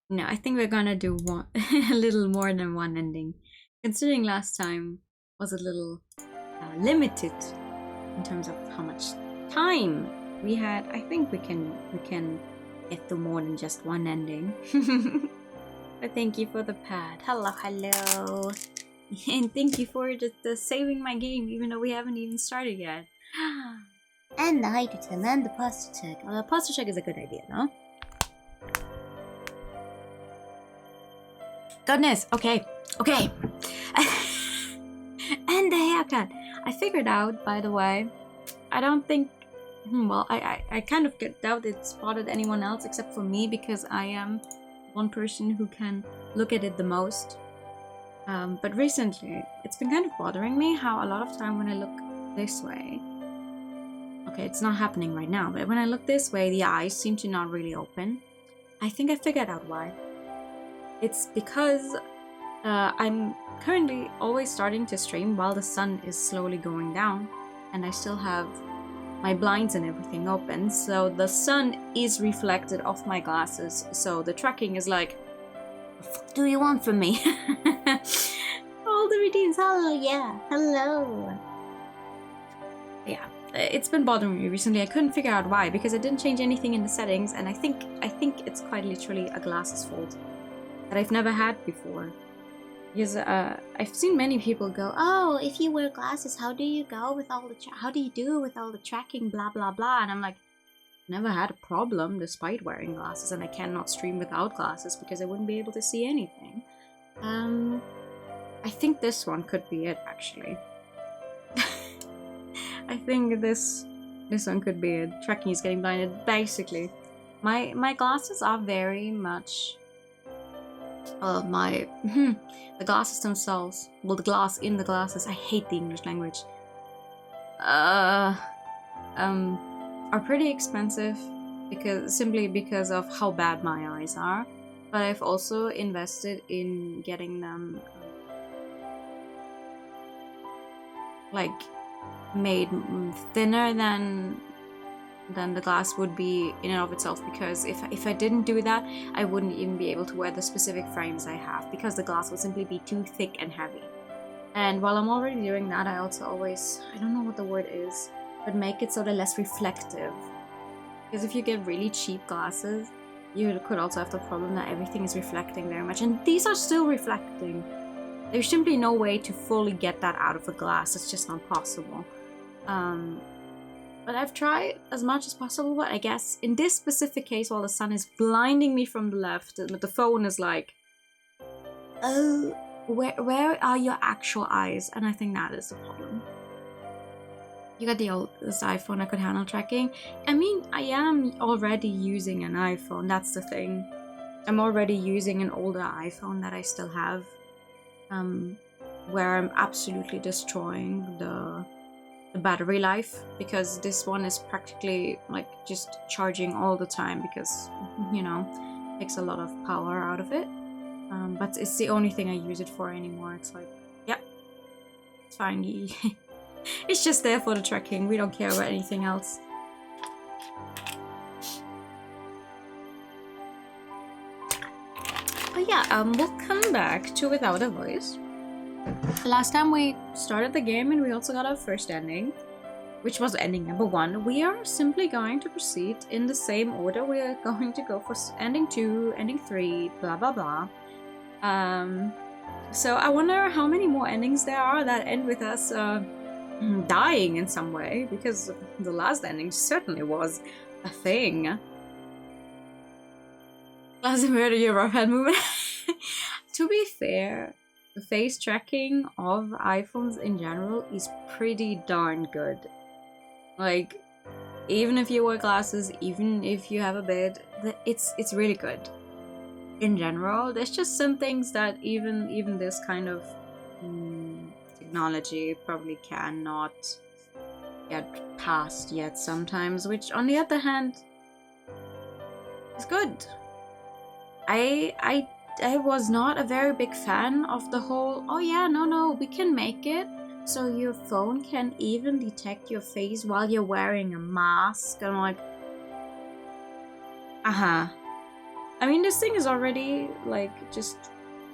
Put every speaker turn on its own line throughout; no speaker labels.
No, I think we're gonna do one a little more than one ending, considering last time was a little limited in terms of how much time we had. I think we can get to more than just one ending. But thank you for the pad. Hello, hello. And thank you for just saving my game, even though we haven't even started yet. And the hydrogen and the posture check. Well, the posture check is a good idea, no? Goodness, okay. And the haircut. I figured out, by the way, I don't think, well, I kind of doubt it spotted anyone else except for me, because I am one person who can look at it the most. But recently, it's been kind of bothering me how a lot of time when I look this way, okay, it's not happening right now, but when I look this way, the eyes seem to not really open. I think I figured out why. It's because I'm currently always starting to stream while the sun is slowly going down, and I still have my blinds and everything open, so the sun is reflected off my glasses, so the tracking is like, what the fuck do you want from me? All the redeems, hello, yeah, hello. Yeah, it's been bothering me recently. I couldn't figure out why, because I didn't change anything in the settings, and I think it's quite literally a glasses fault that I've never had before. Because I've seen many people go, oh, if you wear glasses, how do you go with all the how do you do with all the tracking, blah blah blah? And I'm like, never had a problem despite wearing glasses, and I cannot stream without glasses because I wouldn't be able to see anything. I think this one could be it, actually. I think this one could be it. Tracking is getting blinded. Basically, my glasses are very much the glasses themselves. Well, the glass in the glasses. I hate the English language. Are pretty expensive simply because of how bad my eyes are. But I've also invested in getting them like made thinner than the glass would be in and of itself, because if I didn't do that, I wouldn't even be able to wear the specific frames I have, because the glass would simply be too thick and heavy. And while I'm already doing that, I also always, I don't know what the word is, but make it sort of less reflective. Because if you get really cheap glasses, you could also have the problem that everything is reflecting very much, and these are still reflecting. There's simply no way to fully get that out of the glass. It's just not possible. But I've tried as much as possible, but I guess in this specific case, while the sun is blinding me from the left, but the phone is like, oh, where are your actual eyes? And I think that is the problem. You got the oldest iPhone that could handle tracking. I mean, I am already using an iPhone, that's the thing. I'm already using an older iPhone that I still have, where I'm absolutely destroying the battery life, because this one is practically like just charging all the time, because, you know, it takes a lot of power out of it. But it's the only thing I use it for anymore. It's like, yeah, it's fine. It's just there for the tracking. We don't care about anything else. But yeah, we'll come back to Without a Voice. Last time we started the game and we also got our first ending, which was ending number 1. We are simply going to proceed in the same order. We are going to go for ending 2, ending 3, blah blah blah. So I wonder how many more endings there are that end with us dying in some way, because the last ending certainly was a thing. Last murder your rough hand movement. To be fair, the face tracking of iPhones in general is pretty darn good. Like, even if you wear glasses, even if you have a beard, it's really good. In general, there's just some things that even this kind of technology probably cannot get past yet sometimes, which on the other hand is good. I was not a very big fan of the whole, oh yeah, no, we can make it so your phone can even detect your face while you're wearing a mask. And I'm like, I mean, this thing is already, like, just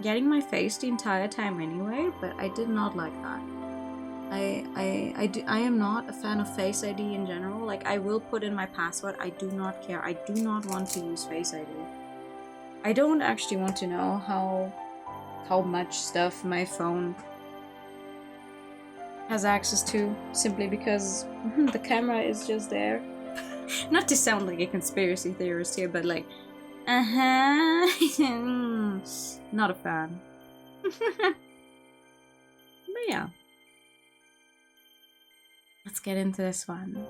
getting my face the entire time anyway, but I did not like that. I am not a fan of Face ID in general. Like, I will put in my password. I do not care. I do not want to use Face ID. I don't actually want to know how much stuff my phone has access to, simply because the camera is just there. Not to sound like a conspiracy theorist here, but like, not a fan. But yeah. Let's get into this one.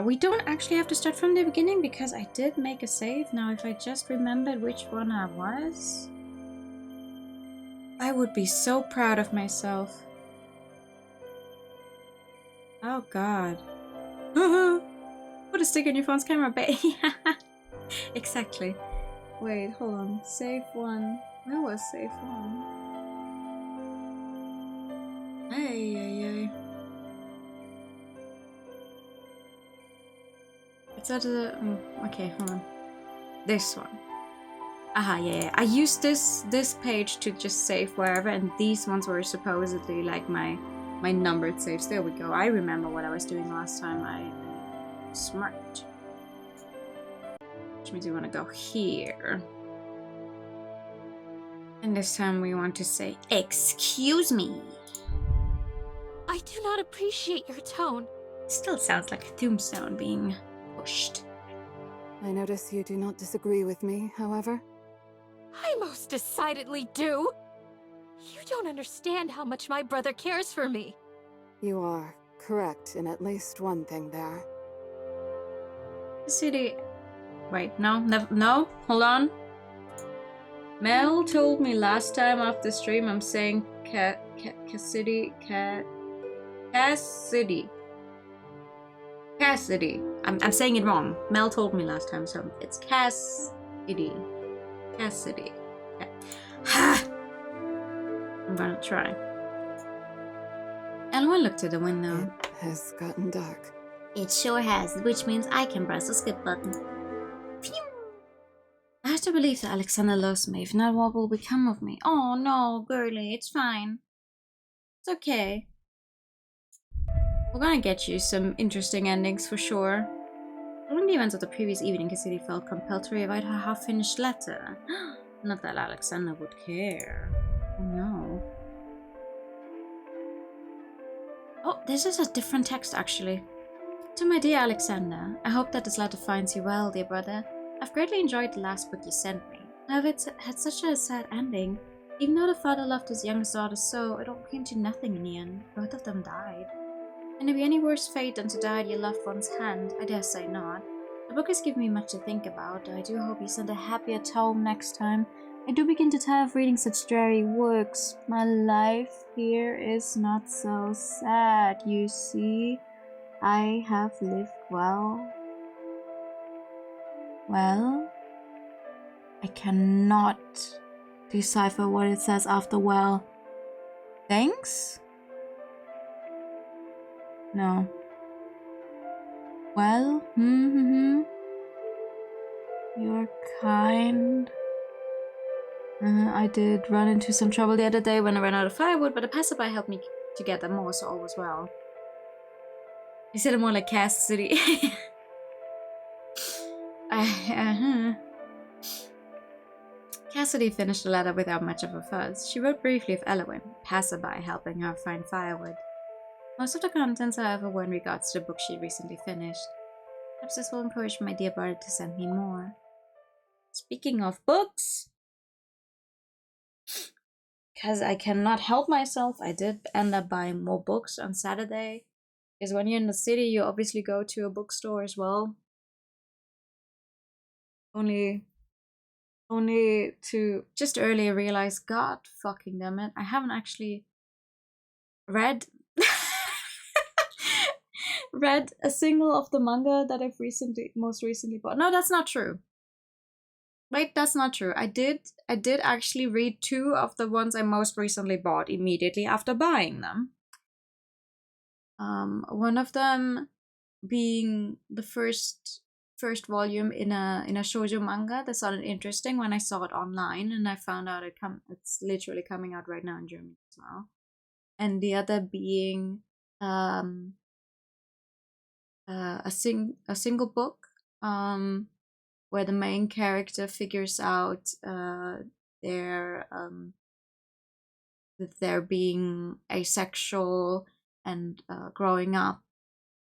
We don't actually have to start from the beginning because I did make a save. Now, if I just remembered which one I was, I would be so proud of myself. Oh god. Put a stick on your phone's camera, babe. Exactly. Wait, hold on. Save one. Where was save one? Hey. It's at the... okay, hold on. This one. Aha, yeah. I used this page to just save wherever, and these ones were supposedly like my numbered saves. There we go. I remember what I was doing last time. I'm smart. Which means we want to go here. And this time we want to say, excuse me.
I do not appreciate your tone.
Still sounds like a tombstone being pushed.
I notice you do not disagree with me, however.
I most decidedly do. You don't understand how much my brother cares for me.
You are correct in at least one thing there.
City. Wait, no, hold on. Mel told me last time after stream I'm saying Cassidy. I'm saying it wrong. Mel told me last time, so it's Cassidy. I'm gonna try. Elwyn looked to the window.
It has gotten dark.
It sure has, which means I can press the skip button. Phew. I have to believe that Alexander loves me. If not, what will become of me? Oh no, girlie, it's fine. It's okay. We're gonna get you some interesting endings for sure. Following the events of the previous evening, Cassidy felt compelled to rewrite her half-finished letter. Not that Alexander would care. Oh no. Oh, this is a different text actually. To my dear Alexander, I hope that this letter finds you well, dear brother. I've greatly enjoyed the last book you sent me. However, it had such a sad ending. Even though the father loved his youngest daughter so, it all came to nothing in the end. Both of them died. Can there be any worse fate than to die at your loved one's hand? I dare say not. The book has given me much to think about. I do hope you send a happier tome next time. I do begin to tire of reading such dreary works. My life here is not so sad, you see. I have lived well. Well, I cannot decipher what it says after well. Thanks? No. Well, You're kind. I did run into some trouble the other day when I ran out of firewood, but a passerby helped me to gather more, so all was well. You said it more like Cassidy. Cassidy finished the letter without much of a fuss. She wrote briefly of Elwyn, passerby, helping her find firewood. Most of the contents, however, were in regards to the book she recently finished. Perhaps this will encourage my dear brother to send me more. Speaking of books, because I cannot help myself, I did end up buying more books on Saturday. Because when you're in the city, you obviously go to a bookstore as well. Only to just earlier realize, god fucking damn it, I haven't actually read read a single of the manga that I've most recently bought. No, that's not true. Wait, that's not true. I did actually read 2 of the ones I most recently bought immediately after buying them. One of them being the first first volume in a shoujo manga that sounded interesting when I saw it online, and I found out it's literally coming out right now in Germany as well. And the other being a single book where the main character figures out their that they're being asexual and growing up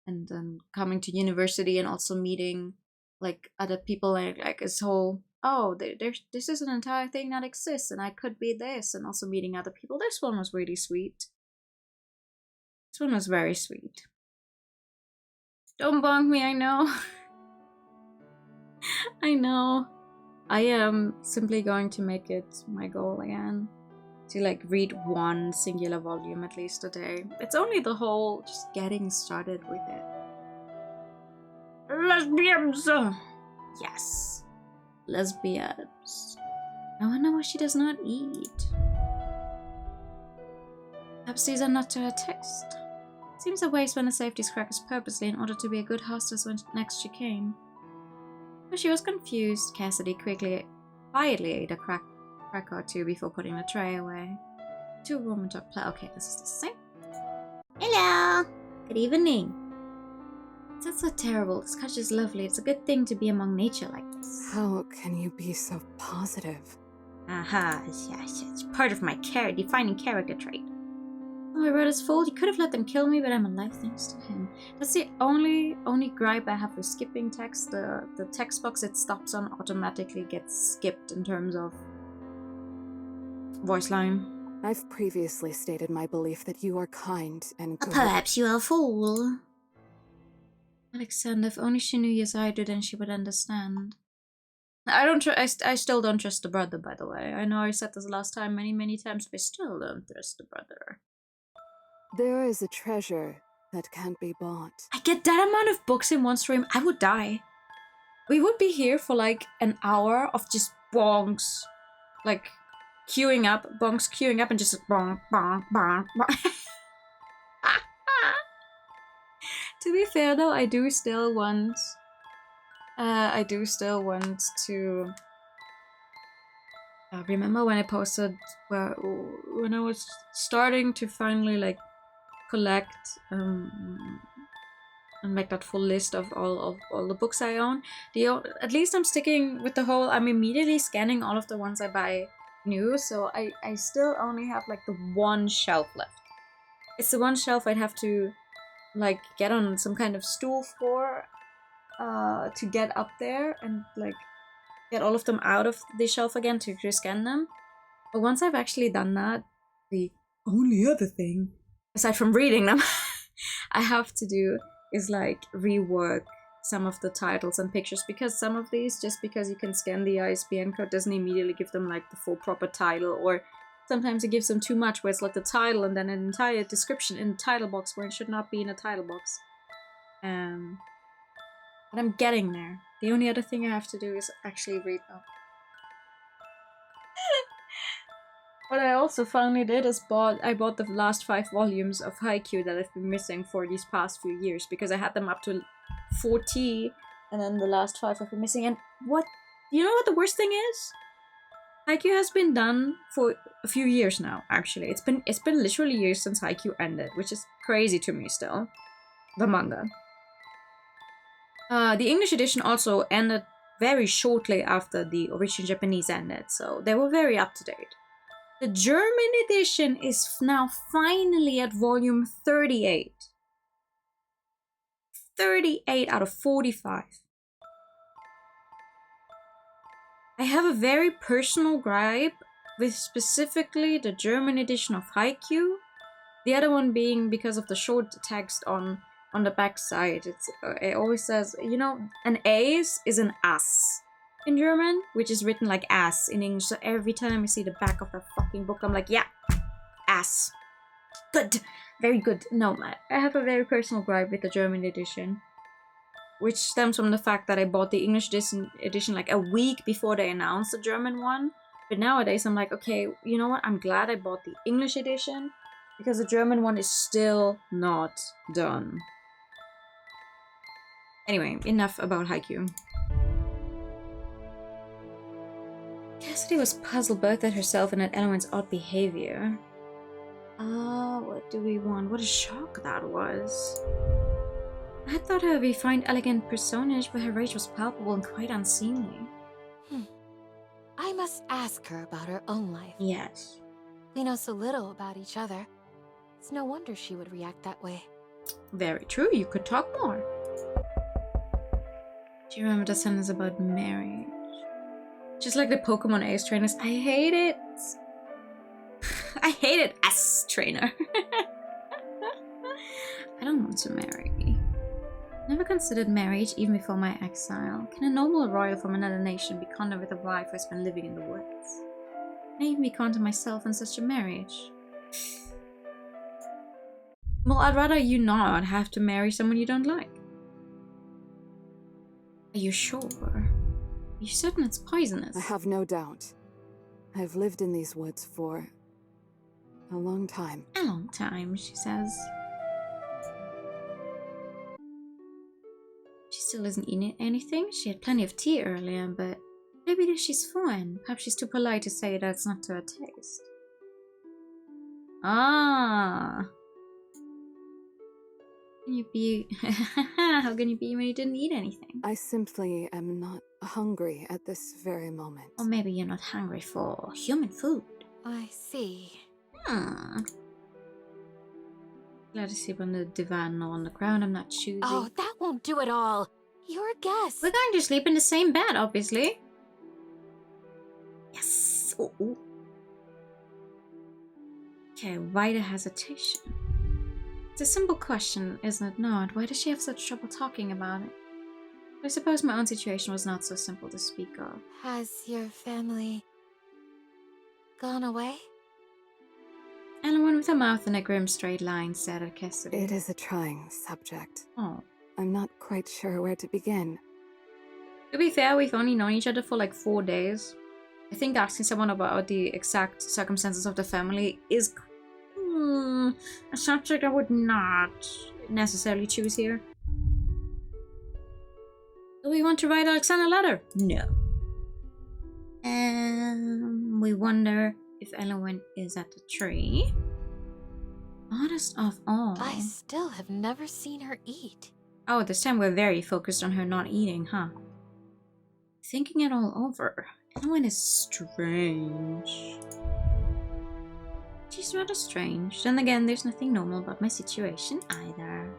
and then coming to university and also meeting like other people, like this whole this is an entire thing that exists and I could be this, and also meeting other people. This one was really sweet. This one was very sweet. Don't bonk me, I know. I know. I am simply going to make it my goal again to like read one singular volume at least a day. It's only the whole just getting started with it. Lesbians! Yes. Lesbians. I wonder why she does not eat. Perhaps these are not to her taste. Seems a waste when a safety crackers purposely in order to be a good hostess when next she came. But she was confused. Cassidy quietly ate a cracker or two before putting the tray away. Two women talk. Okay, this is the same. Hello! Good evening. That's so terrible. This country is lovely. It's a good thing to be among nature like this.
How can you be so positive?
Aha, yes, it's part of my defining character trait. Oh, I wrote his fault. He could have let them kill me, but I'm alive thanks to him. That's the only gripe I have with skipping text. The text box it stops on automatically gets skipped in terms of voice line.
I've previously stated my belief that you are kind and good.
Perhaps you are a fool. Alexander, if only she knew as I do, then she would understand. I still don't trust the brother, by the way. I know I said this last time many times, but I still don't trust the brother.
There is a treasure that can't be bought.
I get that amount of books in one stream, I would die. We would be here for like an hour of just bonks. Like, queuing up and just bonk, bonk, bonk, bonk. To be fair though, I do still want to remember when I posted when I was starting to finally like collect and make that full list of all the books I own. At least I'm sticking with the whole, I'm immediately scanning all of the ones I buy new, so I still only have like the one shelf left. It's the one shelf I'd have to like get on some kind of stool for to get up there and like get all of them out of the shelf again to scan them. But once I've actually done that, the only other thing aside from reading them I have to do is like rework some of the titles and pictures, because some of these, just because you can scan the ISBN code, doesn't immediately give them like the full proper title, or sometimes it gives them too much where it's like the title and then an entire description in the title box where it should not be in a title box. But I'm getting there. The only other thing I have to do is actually read them. What I also finally did is I bought the last 5 volumes of Haikyuu that I've been missing for these past few years, because I had them up to 40 and then the last 5 I've been missing. And you know what the worst thing is? Haikyuu has been done for a few years now, actually. It's been literally years since Haikyuu ended, which is crazy to me still. The manga. The English edition also ended very shortly after the original Japanese ended, so they were very up to date. The German edition is now finally at volume 38. 38 out of 45. I have a very personal gripe with specifically the German edition of Haikyuu. The other one being because of the short text on the back side. It always says, you know, an ace is an ass in German, which is written like ass in English. So every time I see the back of that fucking book, I'm like, yeah, ass. Good. Very good. No, I have a very personal gripe with the German edition, which stems from the fact that I bought the English edition like a week before they announced the German one. But nowadays I'm like, okay, you know what? I'm glad I bought the English edition, because the German one is still not done. Anyway, enough about Haikyuu. Cassidy was puzzled both at herself and at Elowen's odd behavior. What do we want? What a shock that was. I had thought her a refined, elegant personage, but her rage was palpable and quite unseemly.
I must ask her about her own life.
Yes.
We know so little about each other. It's no wonder she would react that way.
Very true, you could talk more. Do you remember the sentence about marriage? Just like the Pokemon Ace trainers, I hate it. I hate it, S trainer. I don't want to marry. Never considered marriage even before my exile. Can a noble royal from another nation be content with a wife who has been living in the woods? Can I even be content myself in such a marriage? Well, I'd rather you not have to marry someone you don't like. Are you sure? Are you certain it's poisonous?
I have no doubt. I've lived in these woods for a long time.
A long time, she says. She still isn't eating anything. She had plenty of tea earlier, but maybe she's fine. Perhaps she's too polite to say that it's not to her taste. Ah. Can you be... How can you be when you didn't eat anything?
I simply am not hungry at this very moment.
Or maybe you're not hungry for human food.
I see.
Glad to sleep on the divan or on the ground. I'm not choosy.
Oh, that won't do at all. You're a guest.
We're going to sleep in the same bed, obviously. Yes. Ooh. Okay, why the hesitation? It's a simple question, isn't it not? Why does she have such trouble talking about it? I suppose my own situation was not so simple to speak of.
Has your family gone away?
Elowen, with her mouth in a grim straight line, stared at Cassidy.
It is a trying subject.
Oh.
I'm not quite sure where to begin.
To be fair, we've only known each other for like 4 days. I think asking someone about the exact circumstances of the family is a subject I would not necessarily choose here. Do we want to write Alexander a letter? No. We wonder if Elowen is at the tree. Oddest of all.
I still have never seen her eat.
Oh, this time we're very focused on her not eating, huh? Thinking it all over, Elowen is strange. She's rather strange. Then again, there's nothing normal about my situation either.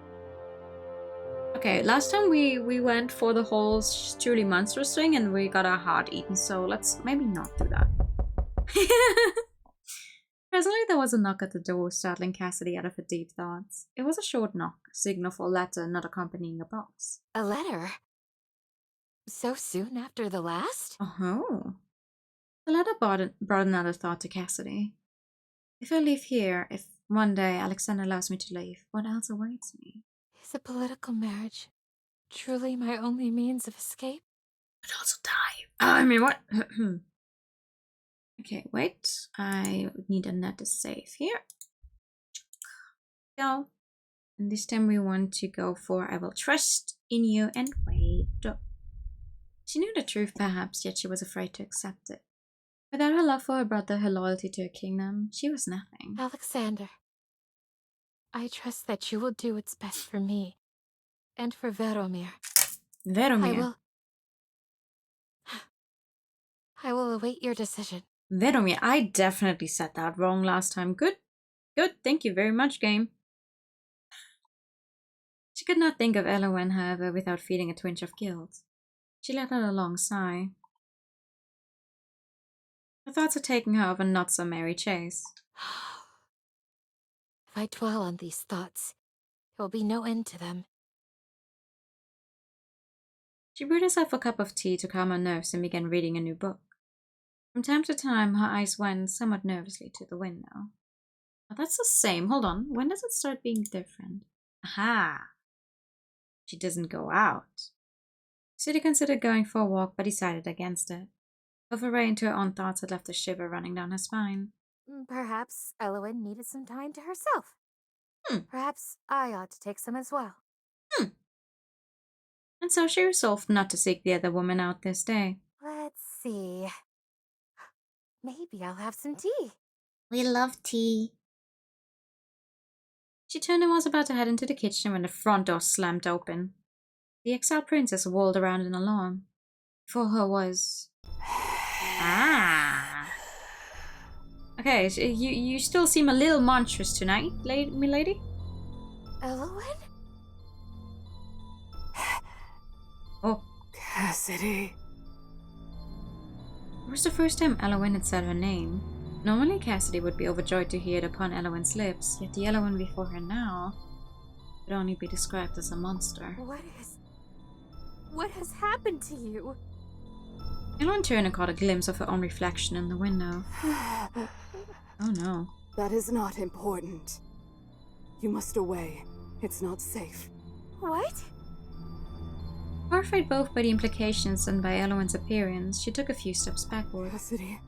Okay, last time we went for the whole truly monstrous thing and we got our heart eaten, so let's maybe not do that. Presently there was a knock at the door, startling Cassidy out of her deep thoughts. It was a short knock, a signal for a letter not accompanying a box.
A letter? So soon after the last?
Oh. The letter brought another thought to Cassidy. If I leave here, if one day Alexander allows me to leave, what else awaits me?
Is a political marriage truly my only means of escape?
I'd also die. I mean, what? Okay, wait. I need a net to save here. Go. And this time we want to go for I will trust in you and wait. She knew the truth, perhaps, yet she was afraid to accept it. Without her love for her brother, her loyalty to her kingdom, she was nothing.
Alexander, I trust that you will do what's best for me and for Veromir.
Veromir.
I will await your decision.
Veromir, I definitely said that wrong last time. Good. Good, thank you very much, game. She could not think of Elowen, however, without feeling a twinge of guilt. She let out a long sigh. Her thoughts had taken her of a not-so-merry chase.
If I dwell on these thoughts, there will be no end to them.
She brewed herself a cup of tea to calm her nerves and began reading a new book. From time to time, her eyes went somewhat nervously to the window. Oh, that's the same. Hold on. When does it start being different? Aha! She doesn't go out. City considered going for a walk, but decided against it. Her foray into her own thoughts had left a shiver running down her spine.
Perhaps Elowen needed some time to herself. Perhaps I ought to take some as well.
and so she resolved not to seek the other woman out this day.
Let's see. Maybe I'll have some tea.
We love tea. She turned and was about to head into the kitchen when the front door slammed open. The exiled princess whirled around in alarm. Before her was... Ah! Okay, so you still seem a little monstrous tonight, milady?
Elowen?
Oh.
Cassidy.
It was the first time Elowen had said her name. Normally Cassidy would be overjoyed to hear it upon Elowen's lips, yet the Elowen before her now could only be described as a monster.
What has happened to you?
Elowen turned and caught a glimpse of her own reflection in the window. Oh no.
That is not important. You must away. It's not safe.
What?
Horrified both by the implications and by Elowen's appearance, she took a few steps backward.
Cassidy,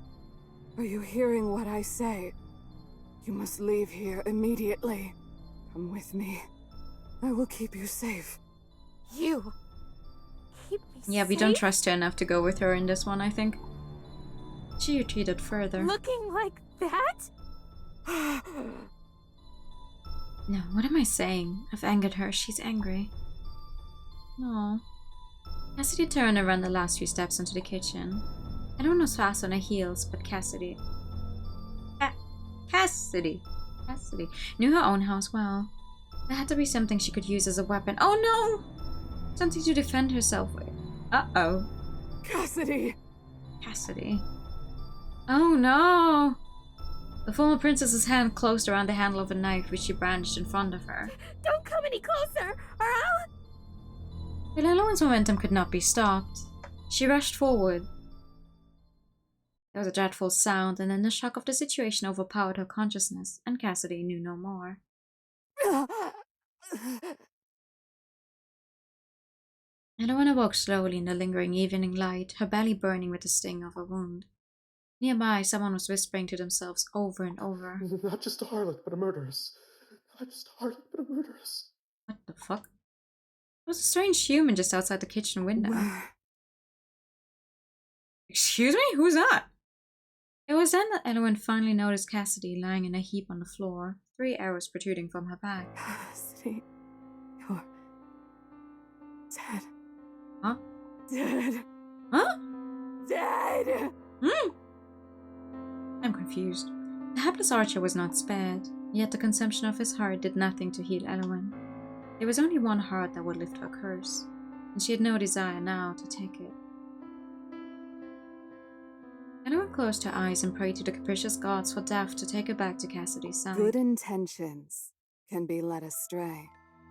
are you hearing what I say? You must leave here immediately. Come with me. I will keep you safe.
You keep me
Yeah, we
safe?
don't trust her enough to go with her in this one, I think. She retreated further.
Looking like that?
No, what am I saying? I've angered her. She's angry. No. Cassidy turned and ran the last few steps into the kitchen. Everyone was fast on her heels, but Cassidy knew her own house well. There had to be something she could use as a weapon. Oh no! Something to defend herself with. Uh-oh.
Cassidy!
Oh no! The former princess's hand closed around the handle of a knife which she brandished in front of her.
Don't come any closer, or I'll...
But Elowen's momentum could not be stopped. She rushed forward. There was a dreadful sound, and then the shock of the situation overpowered her consciousness, and Cassidy knew no more. Elowen awoke slowly in the lingering evening light, her belly burning with the sting of a wound. Nearby, someone was whispering to themselves over and over.
Not just a harlot, but a murderess. Not just a harlot, but a murderess.
What the fuck? There was a strange human just outside the kitchen window. Excuse me? Who's that? It was then that Elowen finally noticed Cassidy lying in a heap on the floor, 3 arrows protruding from her back.
Cassidy, you're dead.
Huh?
Dead.
Huh?
Dead.
I'm confused. The hapless archer was not spared, yet the consumption of his heart did nothing to heal Elowen. There was only one heart that would lift her curse, and she had no desire now to take it. Elowen closed her eyes and prayed to the capricious gods for death to take her back to Cassidy's side.
Good intentions can be led astray.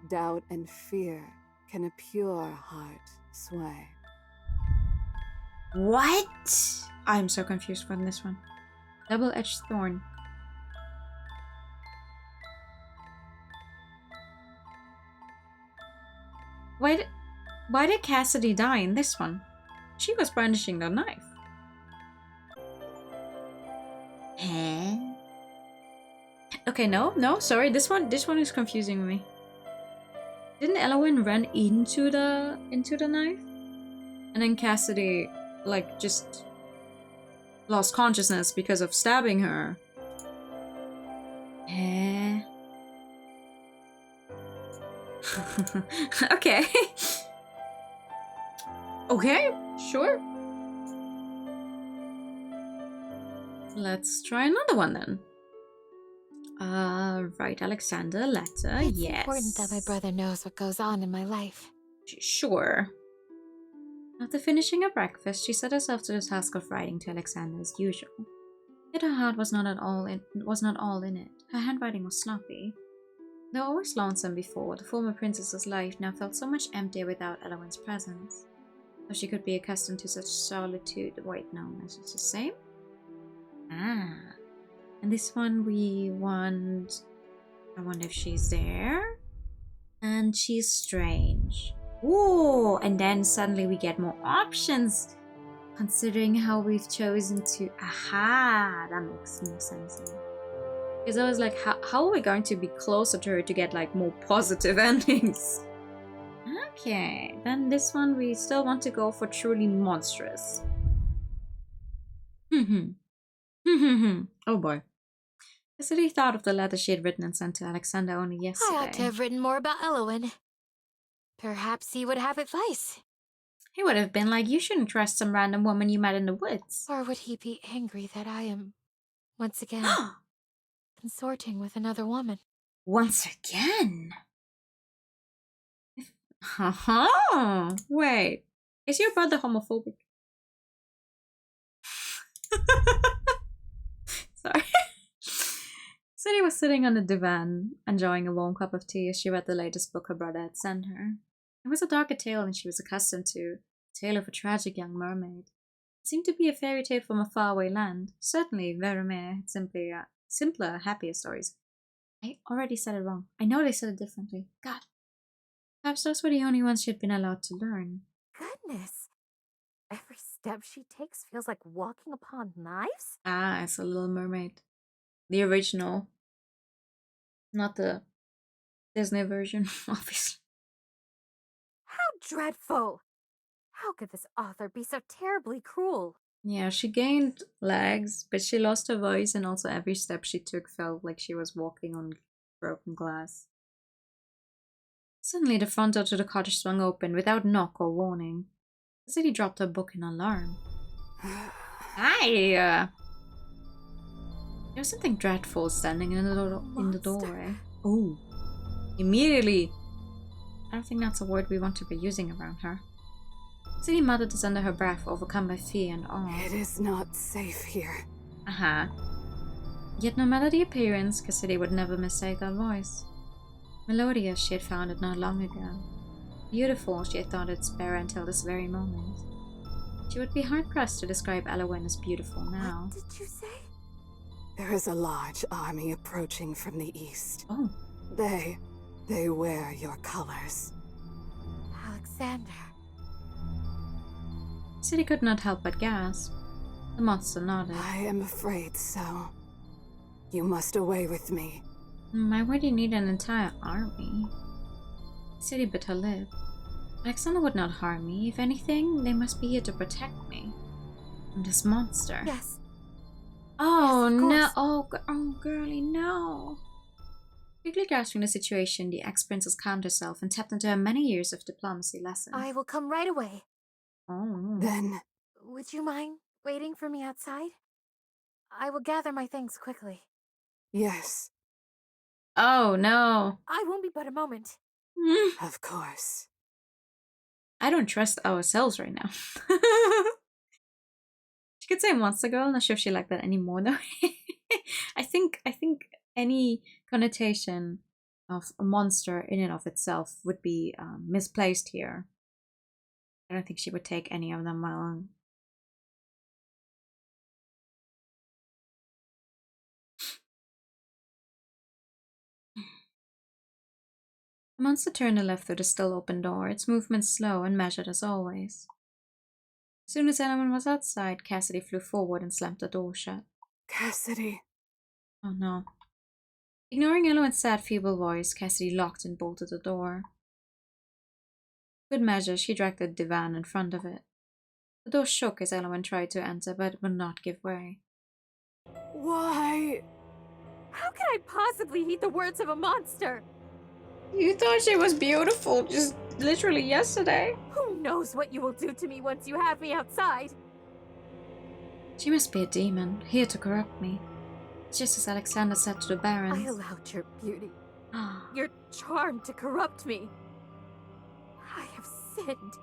Doubt and fear can a pure heart sway.
What? I'm so confused from this one. Double-edged thorn. Why did Cassidy die in this one? She was brandishing the knife. Huh? Okay, no, sorry. This one is confusing me. Didn't Elowen run into the knife? And then Cassidy, like, just lost consciousness because of stabbing her. Eh? Okay. Okay, sure. Let's try another one then. Right, Alexander, letter,
It's
yes.
important that my brother knows what goes on in my life.
Sure. After finishing her breakfast, she set herself to the task of writing to Alexander as usual. Yet her heart was not all in it. Her handwriting was sloppy. Though always lonesome before, the former princess's life now felt so much emptier without Elowen's presence. Though she could be accustomed to such solitude. Wait, no, that's just the same? Ah. And this one we want... I wonder if she's there? And she's strange. Ooh, and then suddenly we get more options. Considering how we've chosen to... Aha! That makes more sense now. Because I was like, how are we going to be closer to her to get like more positive endings? Okay, then this one we still want to go for truly monstrous. Oh boy. Cassidy thought of the letter she had written and sent to Alexander only yesterday.
I ought to have written more about Elowen. Perhaps he would have advice.
He would have been like, you shouldn't trust some random woman you met in the woods.
Or would he be angry that I am, once again, consorting with another woman?
Once again? Haha! Wait, is your brother homophobic? Sorry. Sadie was sitting on the divan, enjoying a warm cup of tea as she read the latest book her brother had sent her. It was a darker tale than she was accustomed to, a tale of a tragic young mermaid. It seemed to be a fairy tale from a faraway land. Certainly, Vermeer had simpler, happier stories. I already said it wrong. I know they said it differently. God. Perhaps those were the only ones she had been allowed to learn.
Goodness. Every step she takes feels like walking upon knives?
Ah, it's a Little Mermaid. The original. Not the Disney version, obviously.
How dreadful! How could this author be so terribly cruel?
Yeah, she gained legs, but she lost her voice, and also every step she took felt like she was walking on broken glass. Suddenly, the front door to the cottage swung open without knock or warning. Cassidy dropped her book in alarm. Hi! There was something dreadful standing in the doorway. Oh. Immediately! I don't think that's a word we want to be using around her. Cassidy muttered this under her breath, overcome by fear and awe.
It is not safe here.
Yet no matter the appearance, Cassidy would never mistake that voice. Melodious, she had found it not long ago. Beautiful, she had thought it spare until this very moment. She would be hard-pressed to describe Elowen as beautiful now.
What did you say?
There is a large army approaching from the east.
Oh.
They wear your colors.
Alexander.
Cassidy could not help but gasp. The monster nodded.
I am afraid so. You must away with me.
Why would you need an entire army? Cassidy bit her lip. Alexander would not harm me. If anything, they must be here to protect me from this monster.
Yes.
Oh,
Yes, of
no.
course.
Oh, girlie, no. Quickly grasping the situation, the ex-princess calmed herself and tapped into her many years of diplomacy lessons.
I will come right away.
Oh.
Then
Would you mind waiting for me outside? I will gather my things quickly.
yes,
Oh, no.
I won't be but a moment.
of course.
I don't trust ourselves right now. She could say monster girl. Not sure if she liked that anymore though. I think any connotation of a monster in and of itself would be misplaced here. I don't think she would take any of them well. The monster turned and left through the still open door, its movements slow and measured as always. As soon as anyone was outside, Cassidy flew forward and slammed the door shut.
Cassidy.
Oh no. Ignoring Elowen's sad, feeble voice, Cassidy locked and bolted the door. With good measure, she dragged the divan in front of it. The door shook as Elowen tried to enter, but it would not give way.
Why?
How can I possibly heed the words of a monster?
You thought she was beautiful just literally yesterday.
Who knows what you will do to me once you have me outside?
She must be a demon, here to corrupt me. Just as Alexander said to the barons.
I allowed your beauty, your charm to corrupt me. I have sinned.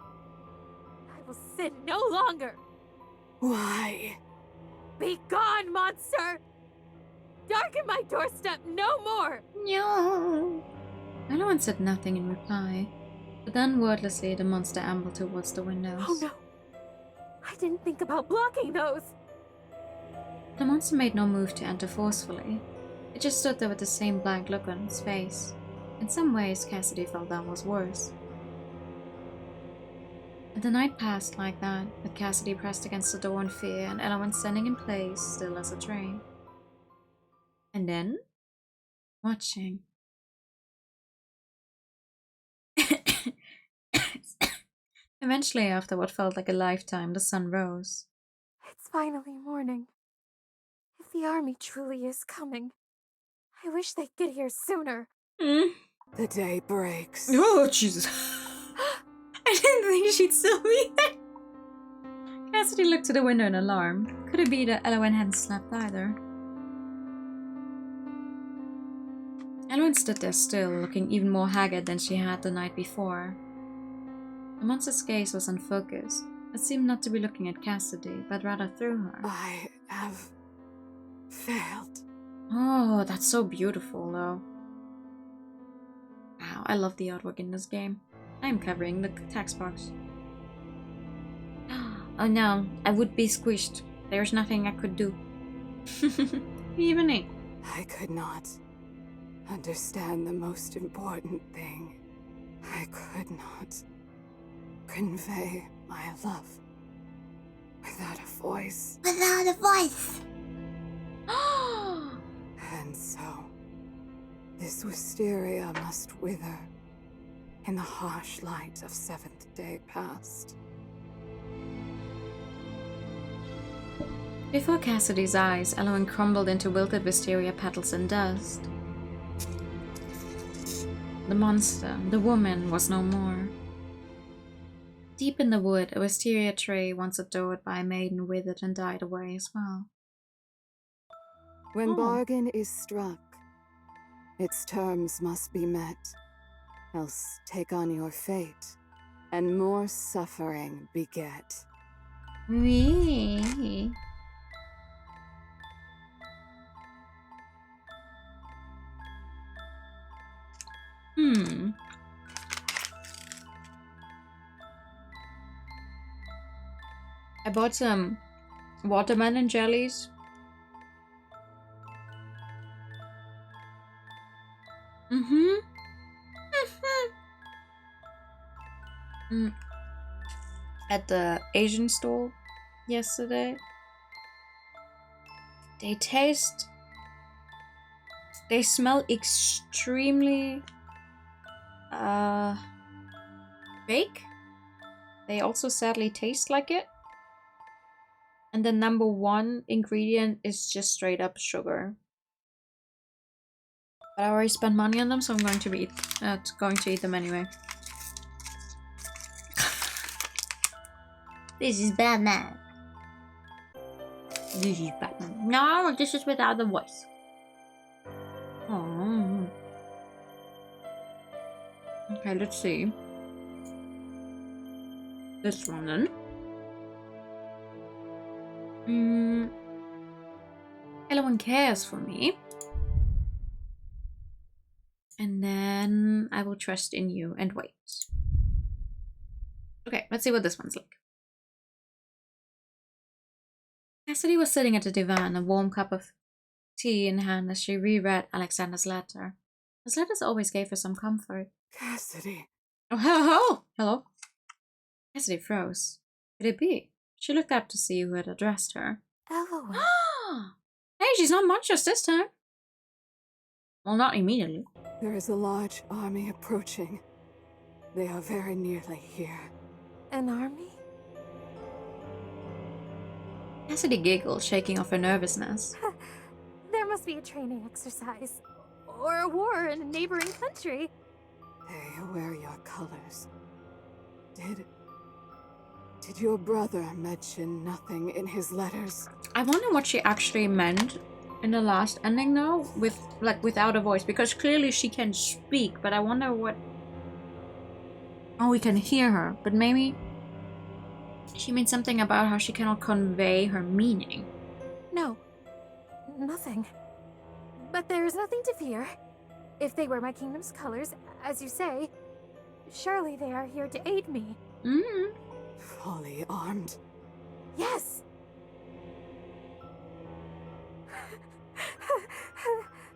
I will sin no longer.
Why?
Be gone, monster! Darken my doorstep no more!
No. Elowen said nothing in reply, but then wordlessly the monster ambled towards the windows.
Oh no! I didn't think about blocking those!
The monster made no move to enter forcefully. It just stood there with the same blank look on its face. In some ways, Cassidy felt that was worse. And the night passed like that, with Cassidy pressed against the door in fear and Elowen standing in place, still as a tree. And then, watching. Eventually, after what felt like a lifetime, the sun rose.
It's finally morning. If the army truly is coming, I wish they'd get here sooner.
The day breaks.
Oh, Jesus. I didn't think she'd still be there. Cassidy looked to the window in alarm. Could it be that Elowen hadn't slept either? Elowen stood there still, looking even more haggard than she had the night before. The monster's gaze was unfocused. It seemed not to be looking at Cassidy, but rather through her.
I have failed.
Oh, that's so beautiful, though. Wow, I love the artwork in this game. I'm covering the text box. Oh no, I would be squished. There's nothing I could do. Evening.
I could not understand the most important thing. I could not convey my love without a voice.
Without a voice.
And so, this wisteria must wither in the harsh light of seventh day past.
Before Cassidy's eyes, Elowen crumbled into wilted wisteria petals and dust. The monster, the woman, was no more. Deep in the wood, a wisteria tree once adored by a maiden withered and died away as well.
When bargain is struck, its terms must be met, else take on your fate, and more suffering beget.
Wee. I bought some watermelon jellies. At the Asian store yesterday. They smell extremely fake. They also sadly taste like it. And the number one ingredient is just straight up sugar. But I already spent money on them, so I'm going to eat them anyway. This is Batman. This is Batman. No, this is without the voice. Oh. Okay, let's see. This one then. Elowen cares for me. And then I will trust in you and wait. Okay, let's see what this one's like. Cassidy was sitting at the divan, a warm cup of tea in hand as she reread Alexander's letter. His letters always gave her some comfort.
Cassidy.
Oh, hello. Cassidy froze. Could it be? She looked up to see who had addressed her.
Elowen.
Hey, she's not monstrous this time. Well, not immediately.
There is a large army approaching. They are very nearly here.
An army?
Cassidy giggled, shaking off her nervousness.
There must be a training exercise. Or a war in a neighboring country.
They wear your colors. Did your brother mention nothing in his letters? I
wonder what she actually meant in the last ending though, without a voice, because clearly she can speak, but I wonder what... Oh, we can hear her, but maybe she means something about how she cannot convey her meaning.
No, nothing. But there's nothing to fear. If they wear my kingdom's colors, as you say, surely they are here to aid me.
Fully armed?
Yes!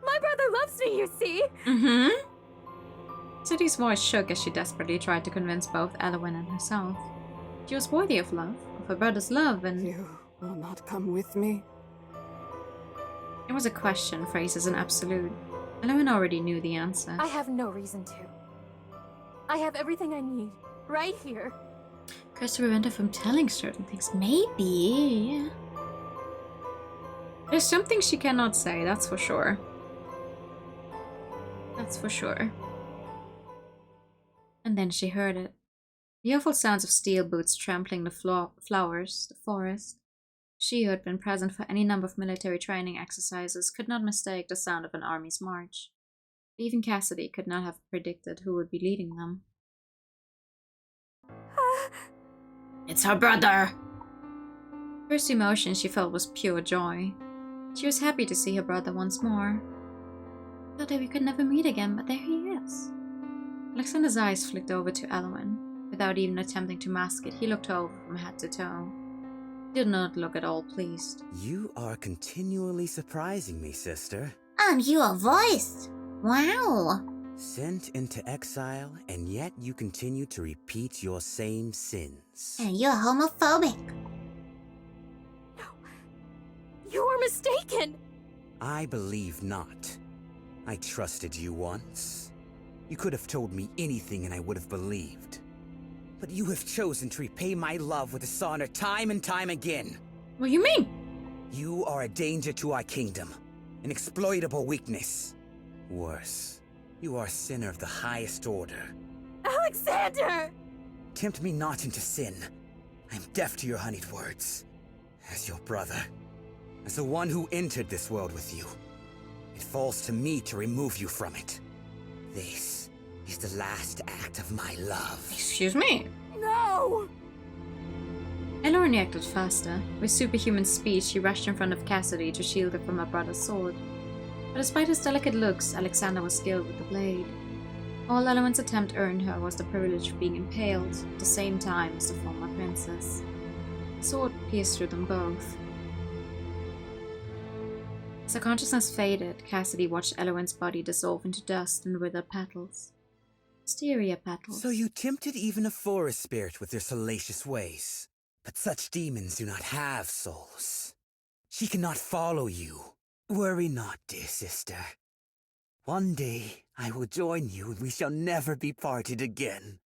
My brother loves me, you see!
City's voice shook as she desperately tried to convince both Elowen and herself. She was worthy of love, of her brother's love, and...
You will not come with me?
It was a question phrased as an absolute. Elowen already knew the answer.
I have no reason to. I have everything I need, right here.
Curse to prevent her from telling certain things. Maybe. Yeah. There's something she cannot say, that's for sure. That's for sure. And then she heard it. The awful sounds of steel boots trampling the flowers, the forest. She, who had been present for any number of military training exercises, could not mistake the sound of an army's march. Even Cassidy could not have predicted who would be leading them. It's her brother! First emotion she felt was pure joy. She was happy to see her brother once more. Thought that we could never meet again, but there he is. Alexander's eyes flicked over to Elowen. Without even attempting to mask it, he looked over from head to toe. He did not look at all pleased.
You are continually surprising me, sister.
And you are voiced. Wow.
Sent into exile, and yet you continue to repeat your same sins.
And you're homophobic.
No. You were mistaken.
I believe not. I trusted you once. You could have told me anything and I would have believed. But you have chosen to repay my love with dishonor time and time again.
What do you mean?
You are a danger to our kingdom. An exploitable weakness. Worse, you are a sinner of the highest order.
Alexander!
Tempt me not into sin. I am deaf to your honeyed words. As your brother, as the one who entered this world with you, it falls to me to remove you from it. This is the last act of my love.
Excuse me?
No!
Elowen reacted faster. With superhuman speed, she rushed in front of Cassidy to shield her from her brother's sword. But despite his delicate looks, Alexander was skilled with the blade. All Elowen's attempt earned her was the privilege of being impaled, at the same time as the former princess. The sword pierced through them both. As her consciousness faded, Cassidy watched Elowen's body dissolve into dust and wither petals. Wisteria petals.
So you tempted even a forest spirit with your salacious ways. But such demons do not have souls. She cannot follow you. Worry not, dear sister. One day I will join you and we shall never be parted again.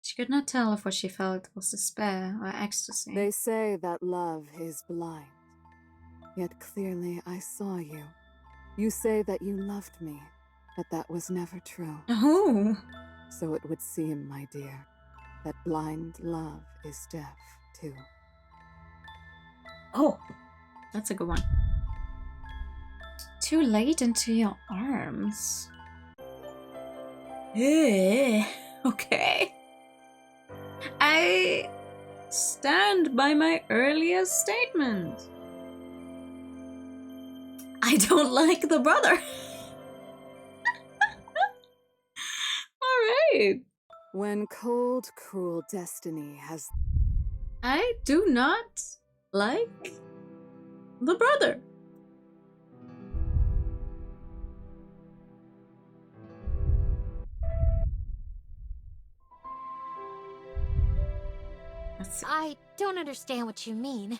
She could not tell if what she felt was despair or ecstasy.
They say that love is blind. Yet clearly I saw you. You say that you loved me, but that was never true.
Oh!
So it would seem, my dear, that blind love is deaf, too.
Oh! That's a good one. Too late into your arms. Okay. I stand by my earlier statement. I don't like the brother. Alright.
When cold, cruel destiny has...
I do not like the brother.
I don't understand what you mean.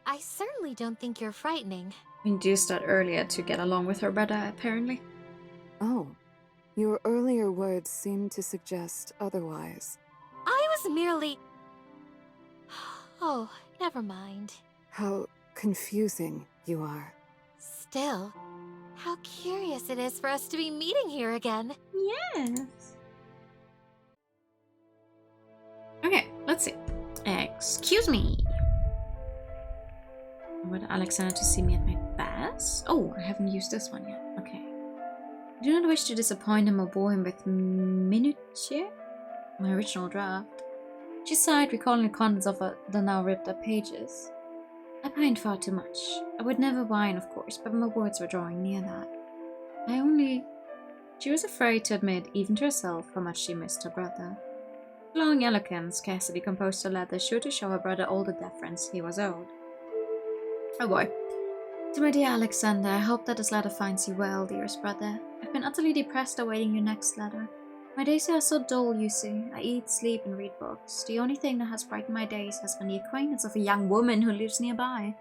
I certainly don't think you're frightening.
Induced that earlier to get along with her brother, apparently.
Oh, your earlier words seem to suggest otherwise.
I was merely... Oh, never mind.
How confusing you are.
Still, how curious it is for us to be meeting here again.
Yes. Okay, let's see. Excuse me. I want Alexander to see me at my best. Oh, I haven't used this one yet. Okay. I do not wish to disappoint him or bore him with minutiae. My original draft. She sighed, recalling the contents of the now ripped up pages. I pined far too much. I would never whine, of course, but my words were drawing near that. She was afraid to admit, even to herself, how much she missed her brother. Glowing eloquence, Cassidy composed a letter sure to show her brother all the deference he was owed. Oh boy. To my dear Alexander, I hope that this letter finds you well, dearest brother. I've been utterly depressed awaiting your next letter. My days are so dull, you see. I eat, sleep, and read books. The only thing that has brightened my days has been the acquaintance of a young woman who lives nearby.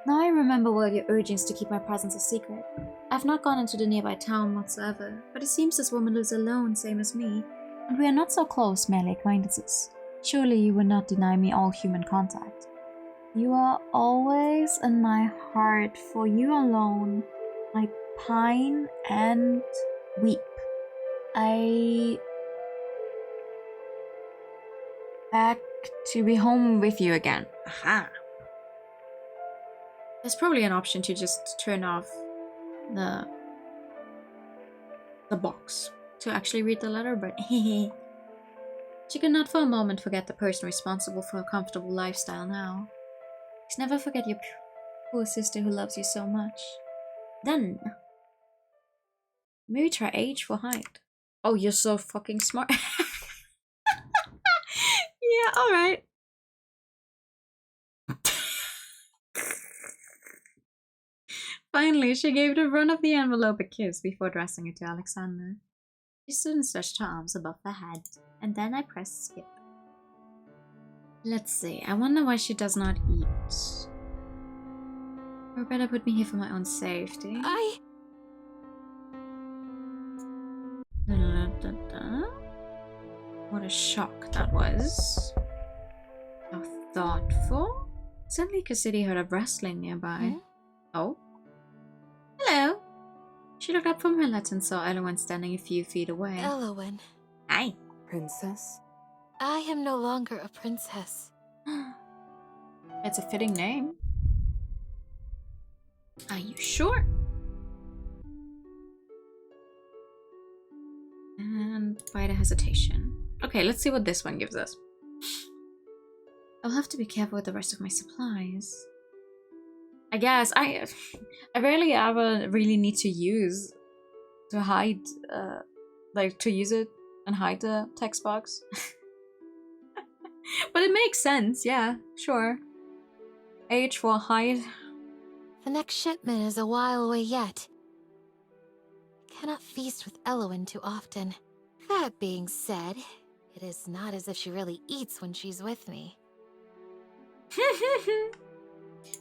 Now I remember well your urgings to keep my presence a secret. I have not gone into the nearby town whatsoever, but it seems this woman lives alone, same as me. And we are not so close, merely acquaintances. Surely you would not deny me all human contact. You are always in my heart, for you alone I pine and weep. I beg to be home with you again. Aha! There's probably an option to just turn off the box to actually read the letter, but hehe. She could not for a moment forget the person responsible for a comfortable lifestyle now. Please never forget your poor sister who loves you so much. Then, maybe try H for height. Oh, you're so fucking smart. Yeah, alright. Finally, she gave the run of the envelope a kiss before addressing it to Alexander. She stood and stretched her arms above her head, and then I pressed skip. Let's see, I wonder why she does not eat. Or better put me here for my own safety. What a shock that was. How thoughtful. Suddenly Cassidy heard a rustling nearby. Oh? Hello. She looked up from her letter and saw Elowen standing a few feet away.
Elowen.
Hi.
Princess?
I am no longer a princess.
It's a fitting name. Are you sure? And quite a hesitation. Okay, let's see what this one gives us. I'll have to be careful with the rest of my supplies. I guess I rarely ever really need to use to hide, like to use it and hide the text box. But it makes sense, yeah, sure. H for hide.
The next shipment is a while away yet. I cannot feast with Elowen too often. That being said, it is not as if she really eats when she's with me.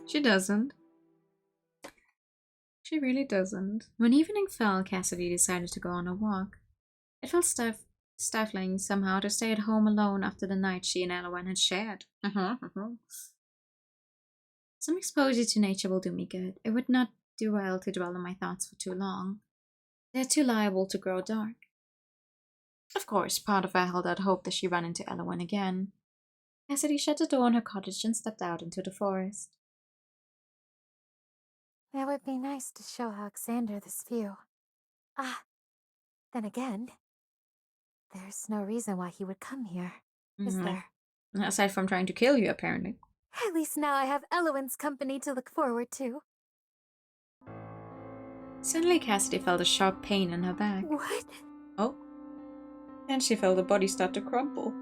She doesn't. She really doesn't. When evening fell, Cassidy decided to go on a walk. It felt stifling somehow to stay at home alone after the night she and Elowen had shared. Some exposure to nature will do me good. It would not do well to dwell on my thoughts for too long. They're too liable to grow dark. Of course, part of her held out hope that she ran into Elowen again. Cassidy shut the door on her cottage and stepped out into the forest.
It would be nice to show Alexander this view. Then again, there's no reason why he would come here, is there?
Aside from trying to kill you, apparently.
At least now I have Elowen's company to look forward to.
Suddenly Cassidy felt a sharp pain in her back.
What?
Oh. Then she felt her body start to crumple.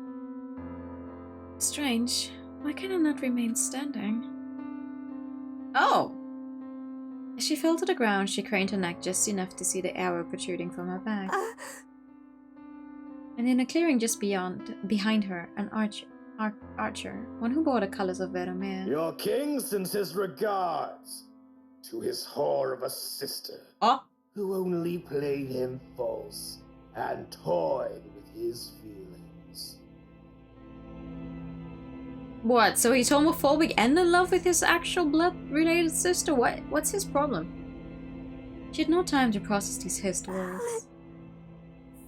Strange. Why can I not remain standing? Oh! As she fell to the ground, she craned her neck just enough to see the arrow protruding from her back. And in a clearing just behind her, an archer, one who bore the colors of Vermeer.
Your king sends his regards to his whore of a sister,
who
only played him false and toyed with his feelings.
What? So he's homophobic and in love with his actual blood-related sister? What's his problem? She had no time to process these hissed words.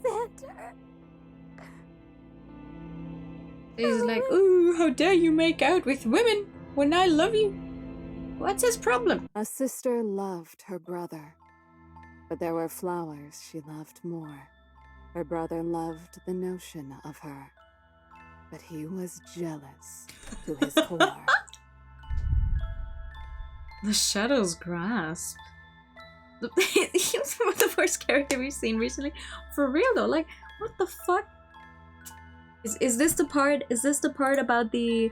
Xander.
He's like, ooh, how dare you make out with women when I love you? What's his problem?
A sister loved her brother, but there were flowers she loved more. Her brother loved the notion of her, but he was jealous to his core.
The Shadow's Grasp. He was one of the worst character we've seen recently. For real though, like, what the fuck? Is this the part about the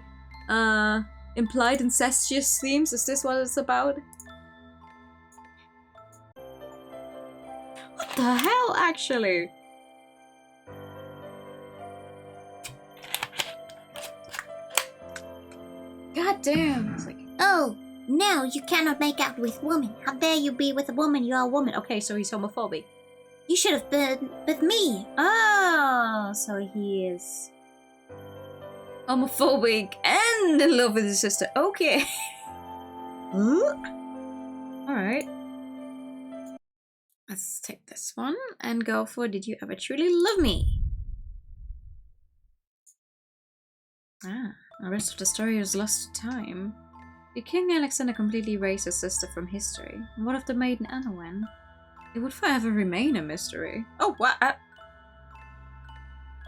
implied incestuous themes? Is this what it's about? What the hell, actually? God damn. It's like,
Oh, no, you cannot make out with women. How dare you be with a woman? You are a woman.
okay, so he's homophobic.
You should have been with me. Oh.
Oh, so he is homophobic and in love with his sister. Okay. Alright. Let's take this one and go for Did You Ever Truly Love Me? Ah, the rest of the story is lost to time. Did King Alexander completely erase his sister from history? And what of the maiden Anowin? It would forever remain a mystery. Oh, what?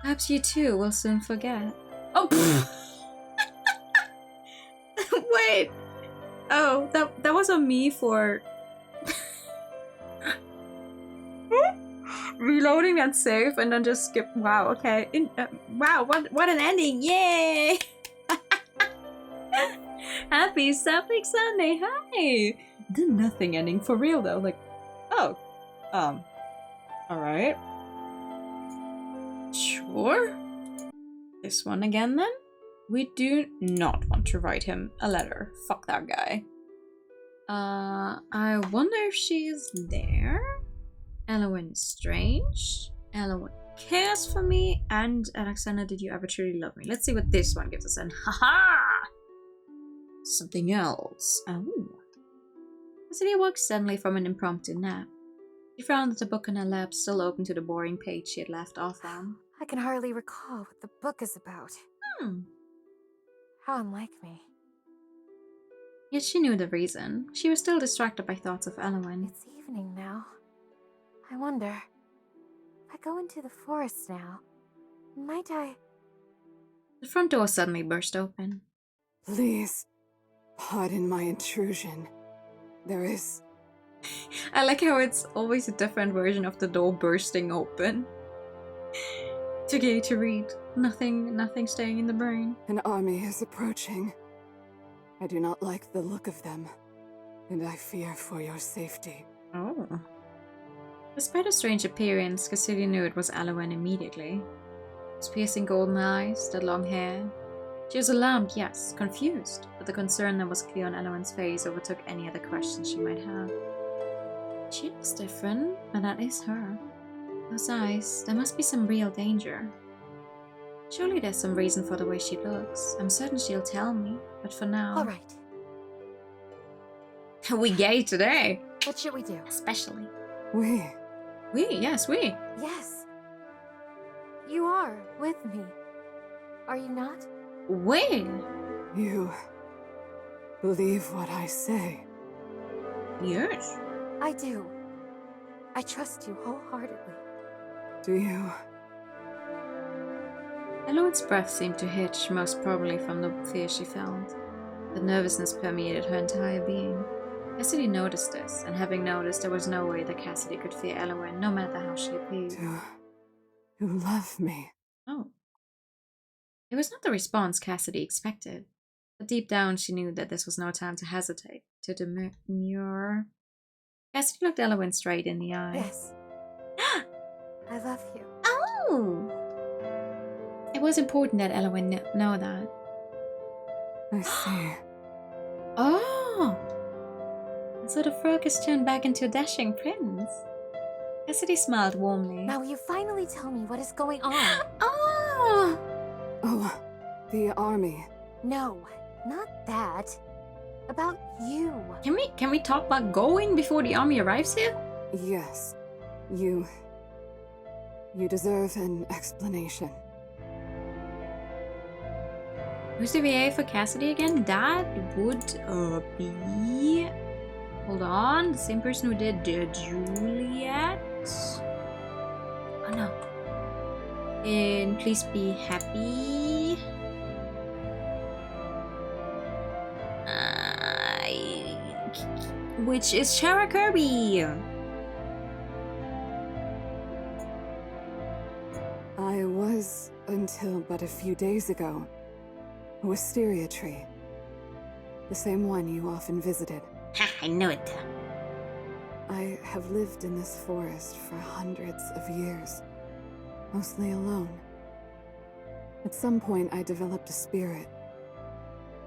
Perhaps you too will soon forget. Oh, wait. Oh, that was on me for reloading that save and then just skip. Wow. Okay. Wow. What an ending! Yay! Happy Sapphic Sunday. Hi. The nothing ending for real though. Like, oh, all right. Sure. This one again then. We do not want to write him a letter. Fuck that guy. I wonder if she's there. Elowin is strange. Elowin cares for me. And Alexander, did you ever truly love me? Let's see what this one gives us. And haha! Something else. Oh. Cassidy woke suddenly from an impromptu nap. She found that the book in her lap still open to the boring page she had left off on.
I can hardly recall what the book is about. How unlike me.
Yet she knew the reason. She was still distracted by thoughts of Elowin.
It's evening now. I wonder, if I go into the forest now, might I...
The front door suddenly burst open.
Please, pardon my intrusion. There is...
I like how it's always a different version of the door bursting open. Too gay to read. Nothing staying in the brain.
An army is approaching. I do not like the look of them, and I fear for your safety.
Oh. Despite her strange appearance, Cassidy knew it was Elowin immediately. Those piercing golden eyes, that long hair. She was alarmed, yes, confused, but the concern that was clear on Elowin's face overtook any other questions she might have. She looks different, but that is her. Those eyes, there must be some real danger. Surely there's some reason for the way she looks. I'm certain she'll tell me, but for now...
All right.
We gay today!
What should we do?
Especially.
We?
Yes, we.
Yes. You are with me. Are you not?
We?
You believe what I say?
Yes.
I do. I trust you wholeheartedly.
Do you?
Elowin's breath seemed to hitch, most probably from the fear she felt. The nervousness permeated her entire being. Cassidy noticed this, and having noticed, there was no way that Cassidy could fear Elowin, no matter how she appeared.
You love me.
Oh. It was not the response Cassidy expected, but deep down she knew that this was no time to hesitate, to demur. Cassidy looked Elowin straight in the eye.
Yes. I love you.
Oh! It was important that Elowin know that.
I see.
Oh! And so the frog is turned back into a dashing prince. Cassidy smiled warmly.
Now will you finally tell me what is going on?
Oh!
Oh, the army.
No, not that. About you.
Can we talk about going before the army arrives here?
Yes. You deserve an explanation.
Who's the VA for Cassidy again? That would be... Hold on, the same person who did Juliet? Oh no. And please be happy. Which is Shara Kirby.
I was, until but a few days ago, a wisteria tree. The same one you often visited.
Ha, I know it.
I have lived in this forest for hundreds of years, mostly alone. At some point, I developed a spirit.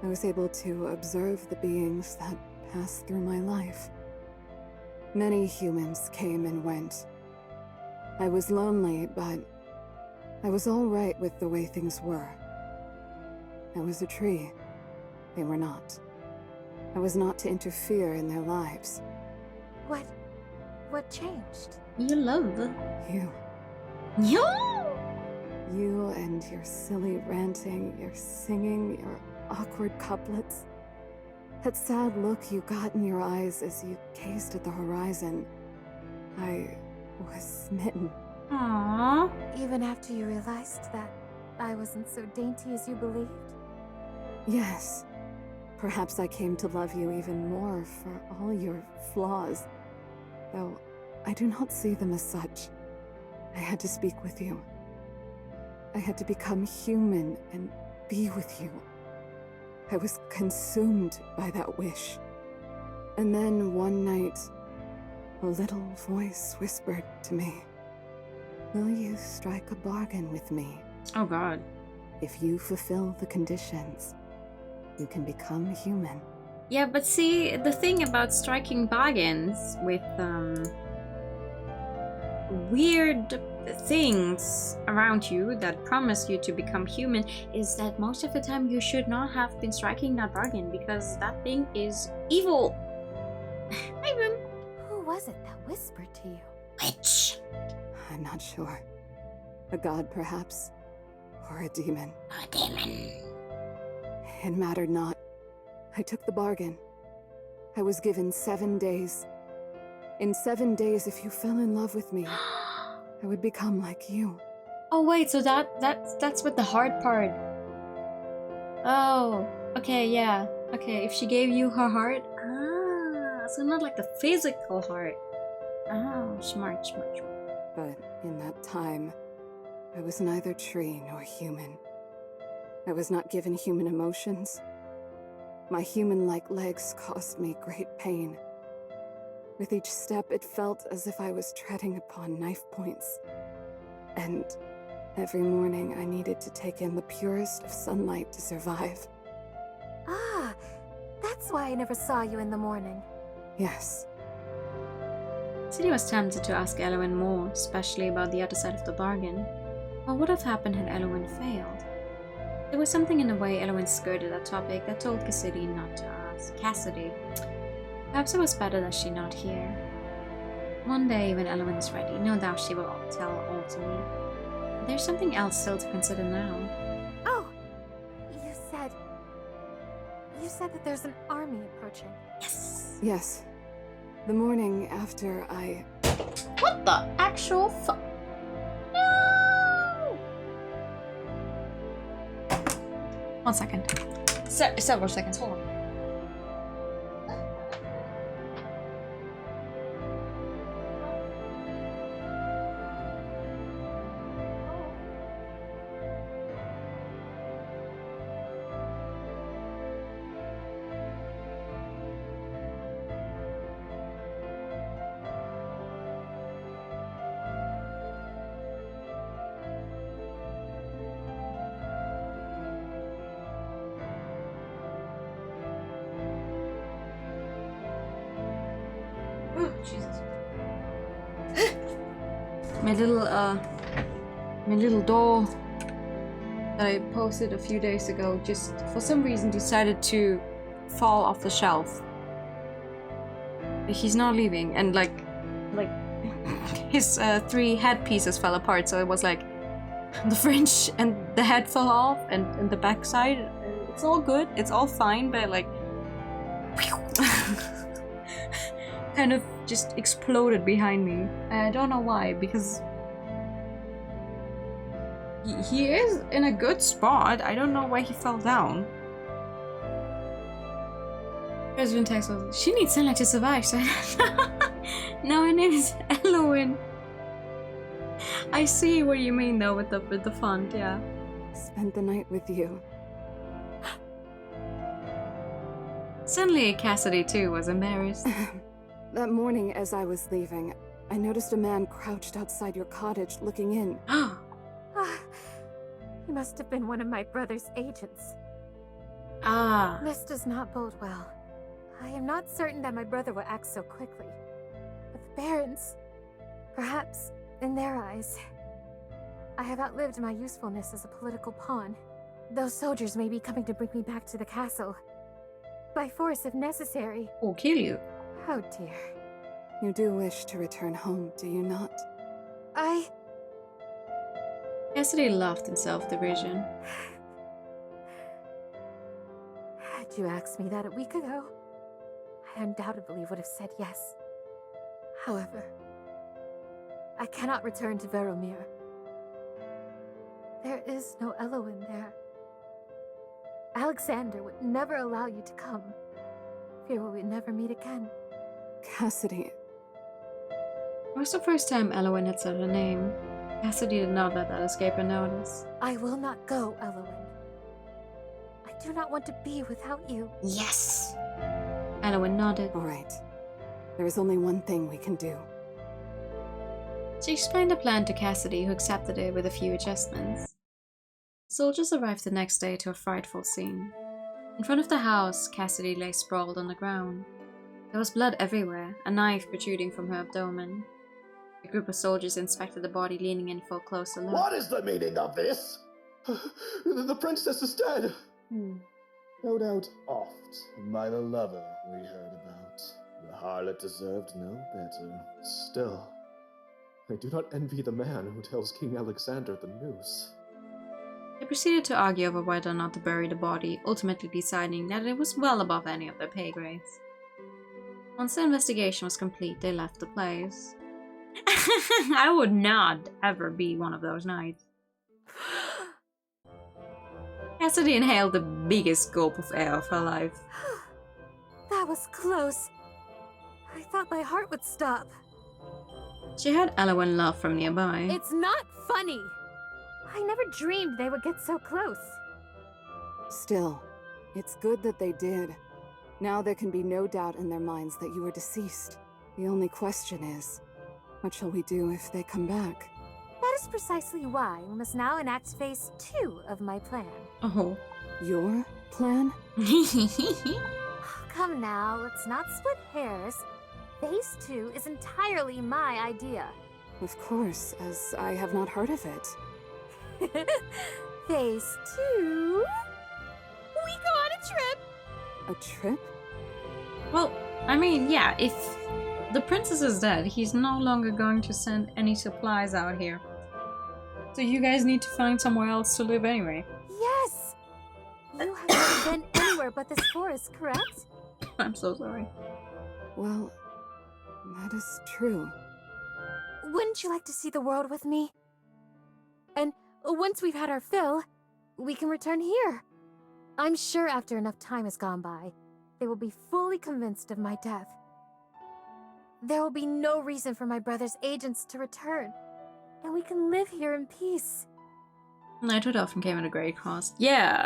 I was able to observe the beings that passed through my life. Many humans came and went. I was lonely, but I was all right with the way things were. I was a tree. They were not. I was not to interfere in their lives.
What changed?
You love.
You.
Yeah.
You and your silly ranting, your singing, your awkward couplets. That sad look you got in your eyes as you gazed at the horizon. I was smitten.
Aww.
Even after you realized that I wasn't so dainty as you believed?
Yes. Perhaps I came to love you even more for all your flaws. Though I do not see them as such. I had to speak with you. I had to become human and be with you. I was consumed by that wish. And then one night, a little voice whispered to me, "Will you strike a bargain with me?
Oh god.
If you fulfill the conditions, you can become human."
Yeah, but see, the thing about striking bargains with weird things around you that promise you to become human is that most of the time you should not have been striking that bargain because that thing is evil.
Who was it that whispered to you?
Witch.
I'm not sure. A god, perhaps? Or a demon?
A demon.
It mattered not. I took the bargain. I was given 7 days. In 7 days, if you fell in love with me, I would become like you.
Oh wait, so that's what the hard part. Oh, okay, yeah. Okay, if she gave you her heart, so not like the physical heart. Oh, smart.
But in that time, I was neither tree nor human. I was not given human emotions. My human-like legs caused me great pain. With each step, it felt as if I was treading upon knife points. And every morning, I needed to take in the purest of sunlight to survive.
Ah, that's why I never saw you in the morning.
Yes,
City was tempted to ask Elowen more, especially about the other side of the bargain. What would have happened had Elowen failed? There was something in the way Elowen skirted that topic that told Cassidy not to ask. Cassidy. Perhaps it was better that she not hear. One day, when Elowen is ready, no doubt she will tell all to me. But there's something else still to consider now.
Oh! You said that there's an army approaching.
Yes.
yes. The morning after I...
What the actual fuck? No! 1 second. Several seconds, hold on. Jesus. My little doll that I posted a few days ago just for some reason decided to fall off the shelf. He's not leaving, and like his 3 headpieces fell apart, so it was like the fringe and the head fell off and the backside. It's all good, it's all fine, but like kind of just exploded behind me. I don't know why, because he is in a good spot. I don't know why he fell down. President text was, she needs sunlight to survive, so no, her name is Elowen. I see what you mean though with the font, yeah.
spent the night with you.
Suddenly Cassidy too was embarrassed.
That morning, as I was leaving, I noticed a man crouched outside your cottage looking in.
Ah, he must have been one of my brother's agents.
Ah.
This does not bode well. I am not certain that my brother will act so quickly. But the Barons, perhaps, in their eyes, I have outlived my usefulness as a political pawn. Those soldiers may be coming to bring me back to the castle. By force if necessary.
Or kill you.
Oh dear.
You do wish to return home, do you not?
Cassidy laughed in self-derision.
Had you asked me that a week ago, I undoubtedly would have said yes. However, I cannot return to Veromir. There is no Elowen there. Alexander would never allow you to come. Fear we would never meet again.
Cassidy,
It was the first time Elowen had said her name. Cassidy did not let that escape her notice.
I will not go, Elowen. I do not want to be without you.
Yes.
Elowen nodded.
all right. There is only one thing we can do.
She explained the plan to Cassidy, who accepted it with a few adjustments. Soldiers arrived the next day to a frightful scene. In front of the house, Cassidy lay sprawled on the ground. There was blood everywhere, a knife protruding from her abdomen. A group of soldiers inspected the body, leaning in for a closer look.
What is the meaning of this? The princess is dead. No doubt oft by the lover we heard about. The harlot deserved no better. Still, I do not envy the man who tells King Alexander the news.
They proceeded to argue over whether or not to bury the body, ultimately deciding that it was well above any of their pay grades. Once the investigation was complete, they left the place. I would not ever be one of those knights. Cassidy inhaled the biggest gulp of air of her life.
That was close. I thought my heart would stop.
She heard Elowen laugh from nearby.
It's not funny. I never dreamed they would get so close.
Still, it's good that they did. Now there can be no doubt in their minds that you are deceased. The only question is, what shall we do if they come back?
That is precisely why we must now enact phase 2 of my plan.
Oh.
Your plan?
Come now, let's not split hairs. Phase 2 is entirely my idea.
Of course, as I have not heard of it.
Phase 2? We go on a trip!
A trip?
Well, I mean, yeah, if the princess is dead, he's no longer going to send any supplies out here. So you guys need to find somewhere else to live anyway.
Yes! You have never been anywhere but this forest, correct?
I'm so sorry.
Well, that is true.
Wouldn't you like to see the world with me? And once we've had our fill, we can return here. I'm sure after enough time has gone by, they will be fully convinced of my death. There will be no reason for my brother's agents to return, and we can live here in peace.
Knighthood often came at a great cost. Yeah.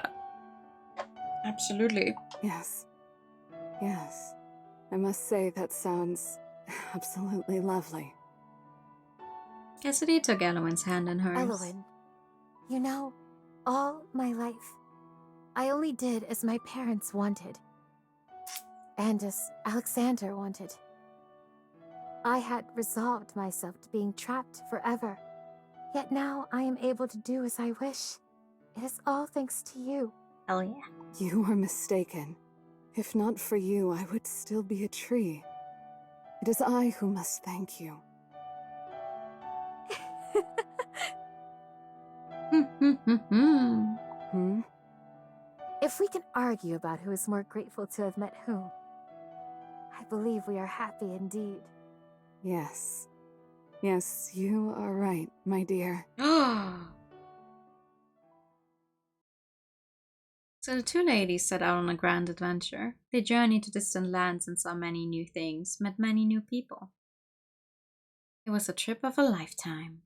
Absolutely.
Yes. Yes. I must say that sounds absolutely lovely.
Cassidy took Elowen's hand in hers.
Elowen, you know, all my life, I only did as my parents wanted. And as Alexander wanted. I had resolved myself to being trapped forever. Yet now I am able to do as I wish. It is all thanks to you.
Hell yeah.
You are mistaken. If not for you, I would still be a tree. It is I who must thank you. Hmm?
If we can argue about who is more grateful to have met whom, I believe we are happy indeed.
Yes. Yes, you are right, my dear.
So the two ladies set out on a grand adventure. They journeyed to distant lands and saw many new things, met many new people. It was a trip of a lifetime.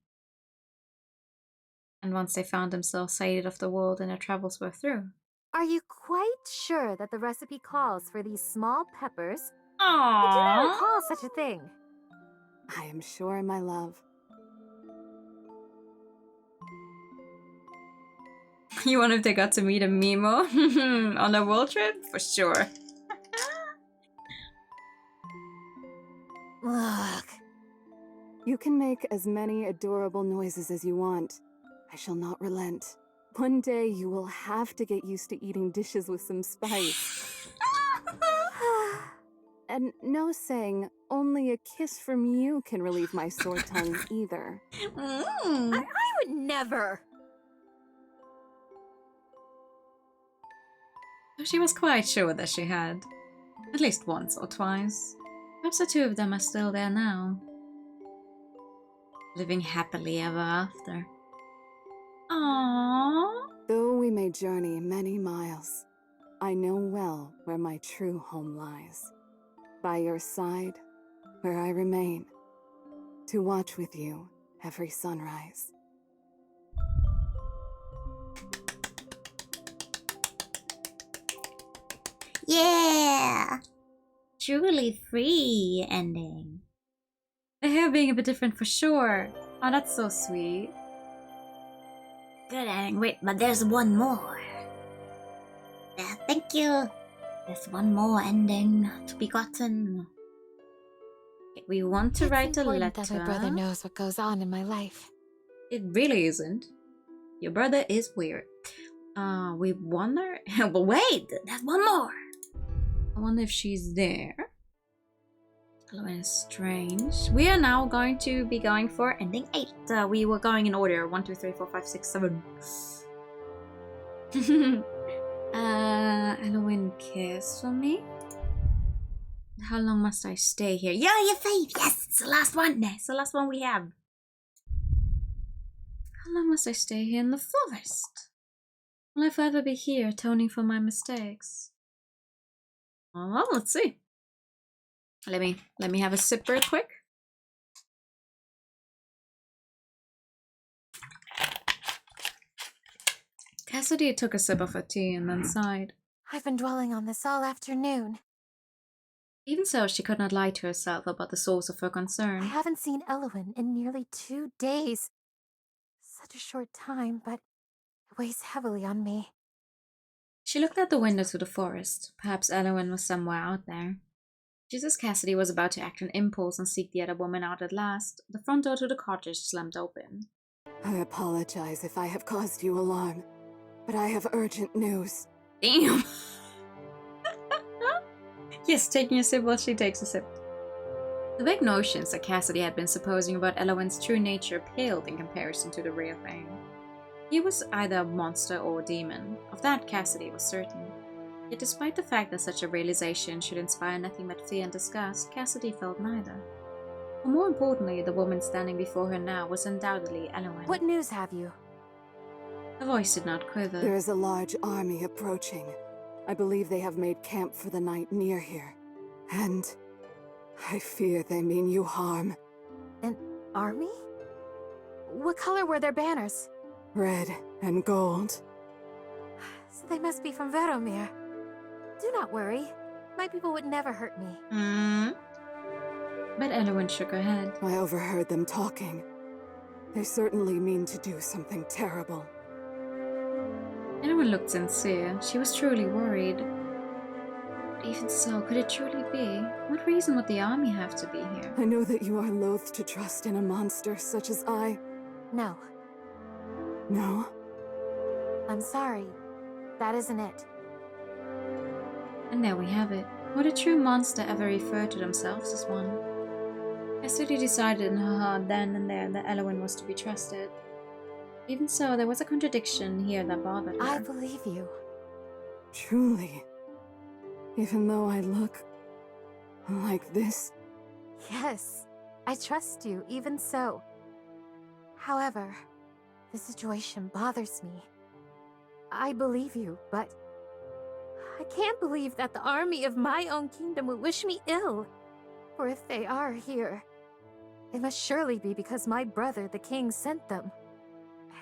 And once they found themselves sighted of the world and their travels were through.
Are you quite sure that the recipe calls for these small peppers? I do not
Aww.
recall such a thing.
I am sure, my love.
You wonder if they got to meet a Mimo on a world trip? For sure.
Look.
You can make as many adorable noises as you want. I shall not relent. One day you will have to get used to eating dishes with some spice. And no saying, only a kiss from you can relieve my sore tongue either.
Mm.
I would never.
She was quite sure that she had. At least once or twice. Perhaps the two of them are still there now. Living happily ever after. Aww.
Though we may journey many miles, I know well where my true home lies. By your side, where I remain, to watch with you every sunrise.
Yeah! Truly free ending.
The hair being a bit different for sure. Oh, that's so sweet.
Good ending. Wait, but there's one more. Yeah, thank you. There's one more ending to be gotten.
Okay, we want to write a
important
letter.
that my brother knows what goes on in my life.
It really isn't. Your brother is weird. We wonder. But wait, there's one more. I wonder if she's there. Elowen is strange. We are now going to be going for ending 8. We were going in order 1, 2, 3, 4, 5, 6, 7. Elowen cares for me. How long must I stay here? Yeah, your fave. Yes, it's the last one. It's the last one we have. How long must I stay here in the forest? Will I forever be here, atoning for my mistakes? Well, let's see. Let me have a sip real quick. Cassidy took a sip of her tea and then sighed.
I've been dwelling on this all afternoon.
Even so, she could not lie to herself about the source of her
I
concern.
haven't seen Elowen in nearly 2 days. Such a short time, but it weighs heavily on me.
She looked out the window to the forest. Perhaps Elowen was somewhere out there. Just as Cassidy was about to act on impulse and seek the other woman out at last, the front door to the cottage slammed open.
I apologize if I have caused you alarm, but I have urgent news.
Damn! Yes, taking a sip while she takes a sip. The vague notions that Cassidy had been supposing about Elowen's true nature paled in comparison to the real thing. He was either a monster or a demon. Of that, Cassidy was certain. Yet despite the fact that such a realization should inspire nothing but fear and disgust, Cassidy felt neither. But more importantly, the woman standing before her now was undoubtedly Elowen.
What news have you?
Her voice did not quiver.
There is a large army approaching. I believe they have made camp for the night near here. And I fear they mean you harm.
An army? What color were their banners?
Red and gold.
So they must be from Veromir. Do not worry. My people would never hurt me.
But Elowen shook her head.
I overheard them talking. They certainly mean to do something terrible.
Elowen looked sincere. She was truly worried. But even so, could it truly be? What reason would the army have to be here?
I know that you are loath to trust in a monster such as I.
No,
No?
I'm sorry. That isn't it.
And there we have it. Would a true monster ever refer to themselves as one? Cassidy decided in her heart then and there that Elowen was to be trusted. Even so, there was a contradiction here that bothered her.
I believe you.
Truly. Even though I look like this.
Yes, I trust you, even so. However, the situation bothers me. I believe you, but I can't believe that the army of my own kingdom would wish me ill. For if they are here, it must surely be because my brother, the king, sent them.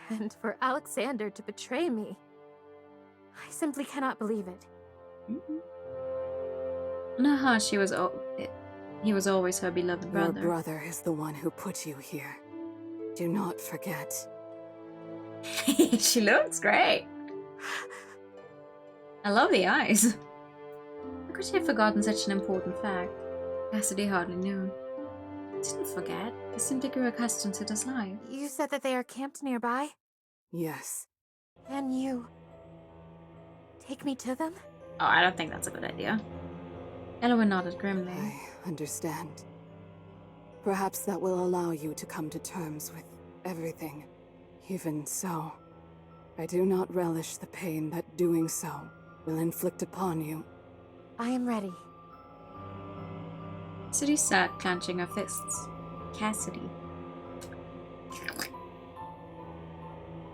And for Alexander to betray me, I simply cannot believe it.
In her heart, he was always her beloved brother.
Your brother is the one who put you here. Do not forget.
She looks great. I love the eyes. How could she have forgotten such an important fact? Cassidy hardly knew. He didn't forget. He simply grew accustomed to this life.
You said that they are camped nearby?
Yes.
Can you take me to them?
Oh, I don't think that's a good idea. Elowen nodded grimly.
I understand. Perhaps that will allow you to come to terms with everything. Even so, I do not relish the pain that doing so will inflict upon you.
I am ready.
Cassidy sat, clenching her fists. Cassidy.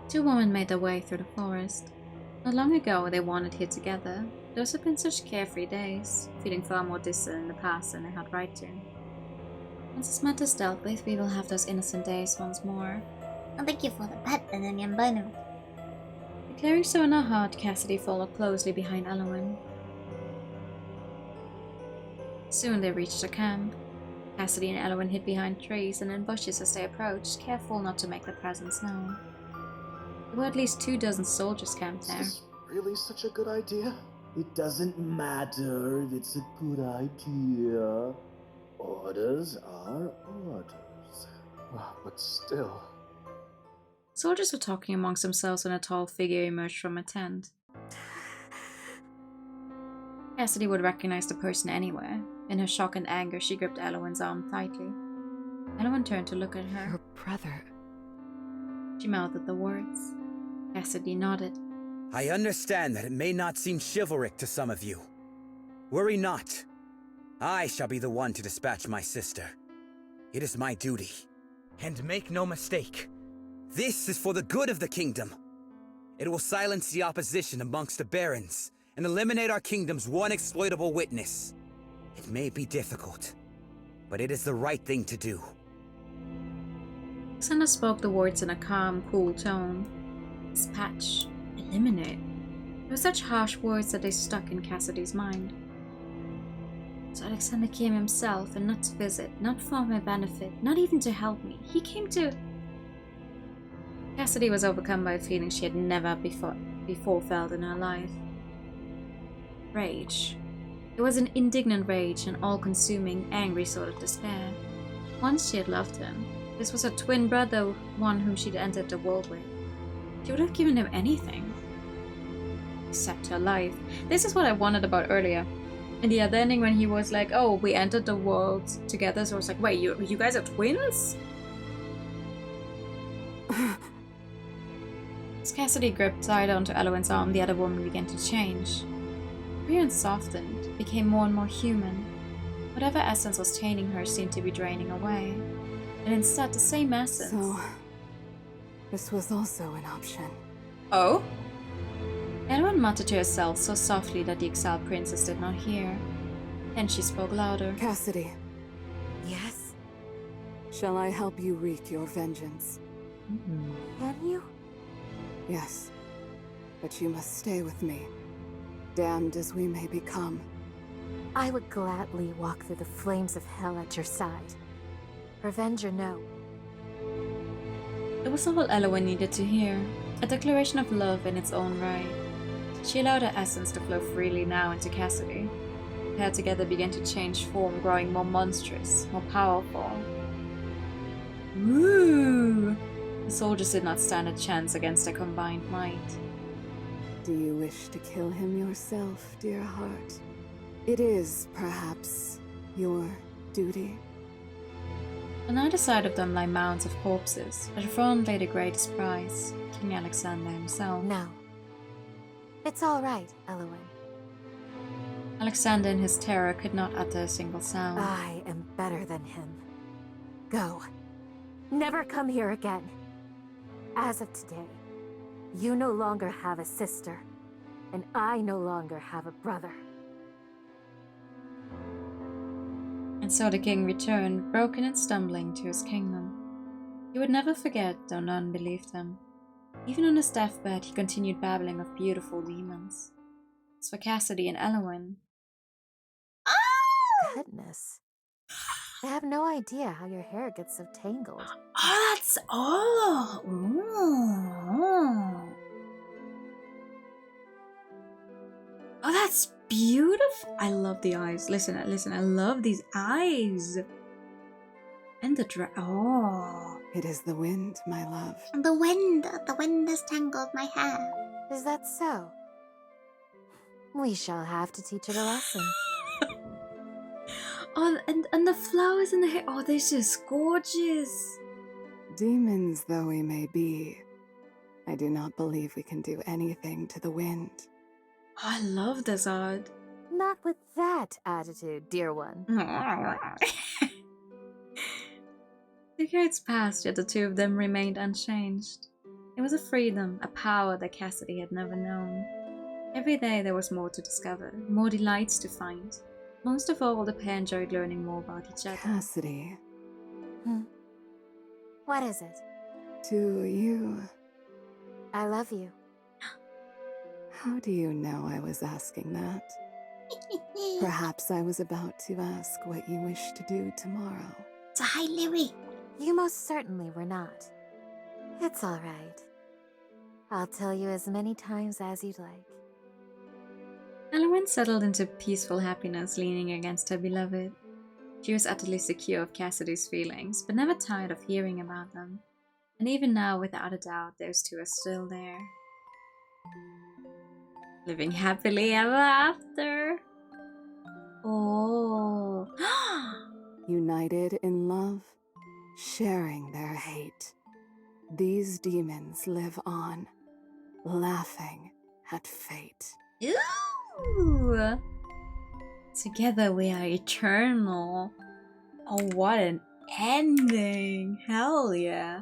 Two women made their way through the forest. Not long ago, they wandered here together. Those had been such carefree days, feeling far more distant in the past than they had right to. Once this matter's dealt with, we will have those innocent days once more.
And thank you for the pet and then Yambano.
Declaring so in her heart, Cassidy followed closely behind Elowen. Soon they reached the camp. Cassidy and Elowen hid behind trees and in bushes as they approached, careful not to make their presence known. There were at least 24 soldiers camped there.
Is this really such a good idea? It doesn't matter if it's a good idea. Orders are orders. But still.
Soldiers were talking amongst themselves when a tall figure emerged from a tent. Cassidy would recognize the person anywhere. In her shock and anger, she gripped Elowen's arm tightly. Elowen turned to look at her.
Your brother.
She mouthed the words. Cassidy nodded.
I understand that it may not seem chivalric to some of you. Worry not. I shall be the one to dispatch my sister. It is my duty. And make no mistake, this is for the good of the kingdom. It will silence the opposition amongst the barons and eliminate our kingdom's one exploitable witness. It may be difficult, but it is the right thing to do.
Alexander spoke the words in a calm, cool tone. Dispatch. Eliminate. They were such harsh words that they stuck in Cassidy's mind. So Alexander came himself, and not to visit, not for my benefit, not even to help me. He came to... Cassidy was overcome by a feeling she had never before felt in her life. Rage. It was an indignant rage, an all-consuming, angry sort of despair. Once she had loved him. This was her twin brother, one whom she'd entered the world with. She would have given him anything. Except her life. This is what I wanted about earlier. In the other ending when he was like, oh, we entered the world together, so I was like, wait, you guys are twins? As Cassidy gripped tighter onto Elowen's arm, the other woman began to change. Her appearance softened, became more and more human. Whatever essence was taining her seemed to be draining away. And instead, the same essence.
So, this was also an option.
Oh? Elowen muttered to herself so softly that the exiled princess did not hear. Then she spoke louder.
Cassidy,
Yes?
shall I help you wreak your vengeance?
Can you?
Yes, but you must stay with me. Damned as we may become.
I would gladly walk through the flames of hell at your side. Revenge or no.
It was all Elowen needed to hear. A declaration of love in its own right. She allowed her essence to flow freely now into Cassidy. The pair together began to change form, growing more monstrous, more powerful. Woo! The soldiers did not stand a chance against their combined might.
Do you wish to kill him yourself, dear heart? It is, perhaps, your duty.
On either side of them lie mounds of corpses, but front lay the greatest prize, King Alexander himself.
No. It's all right, Elowen.
Alexander in his terror could not utter a single sound.
I am better than him. Go. Never come here again. As of today, you no longer have a sister, and I no longer have a brother.
And so the king returned, broken and stumbling, to his kingdom. He would never forget, though none believed him. Even on his deathbed, he continued babbling of beautiful demons. As for Cassidy and Elowen,
Goodness. I have no idea how your hair gets so tangled.
Oh, that's all. Ooh.
oh, that's beautiful. I love the eyes. Listen, I love these eyes. And the oh.
It is the wind, my love.
The wind has tangled my hair.
Is that so? We shall have to teach it a lesson.
Oh, and the flowers in the hair. Oh, this is gorgeous.
Demons though we may be, I do not believe we can do anything to the wind.
Oh, I love this art.
Not with that attitude, dear one.
Decades passed, yet the two of them remained unchanged. It was a freedom, a power that Cassidy had never known. Every day there was more to discover, more delights to find. Most of all, the pair enjoyed learning more about each other.
Cassidy,
What is it?
to you,
I love you.
how do you know I was asking that? Perhaps I was about to ask what you wish to do tomorrow.
So hi, Louie.
You most certainly were not. It's all right. I'll tell you as many times as you'd like.
Elowen settled into peaceful happiness, leaning against her beloved. She was utterly secure of Cassidy's feelings, but never tired of hearing about them. And even now, without a doubt, those two are still there. Living happily ever after. Oh.
United in love, sharing their hate. These demons live on, laughing at fate.
Ooh. Together we are eternal. Oh, what an ending. Hell yeah.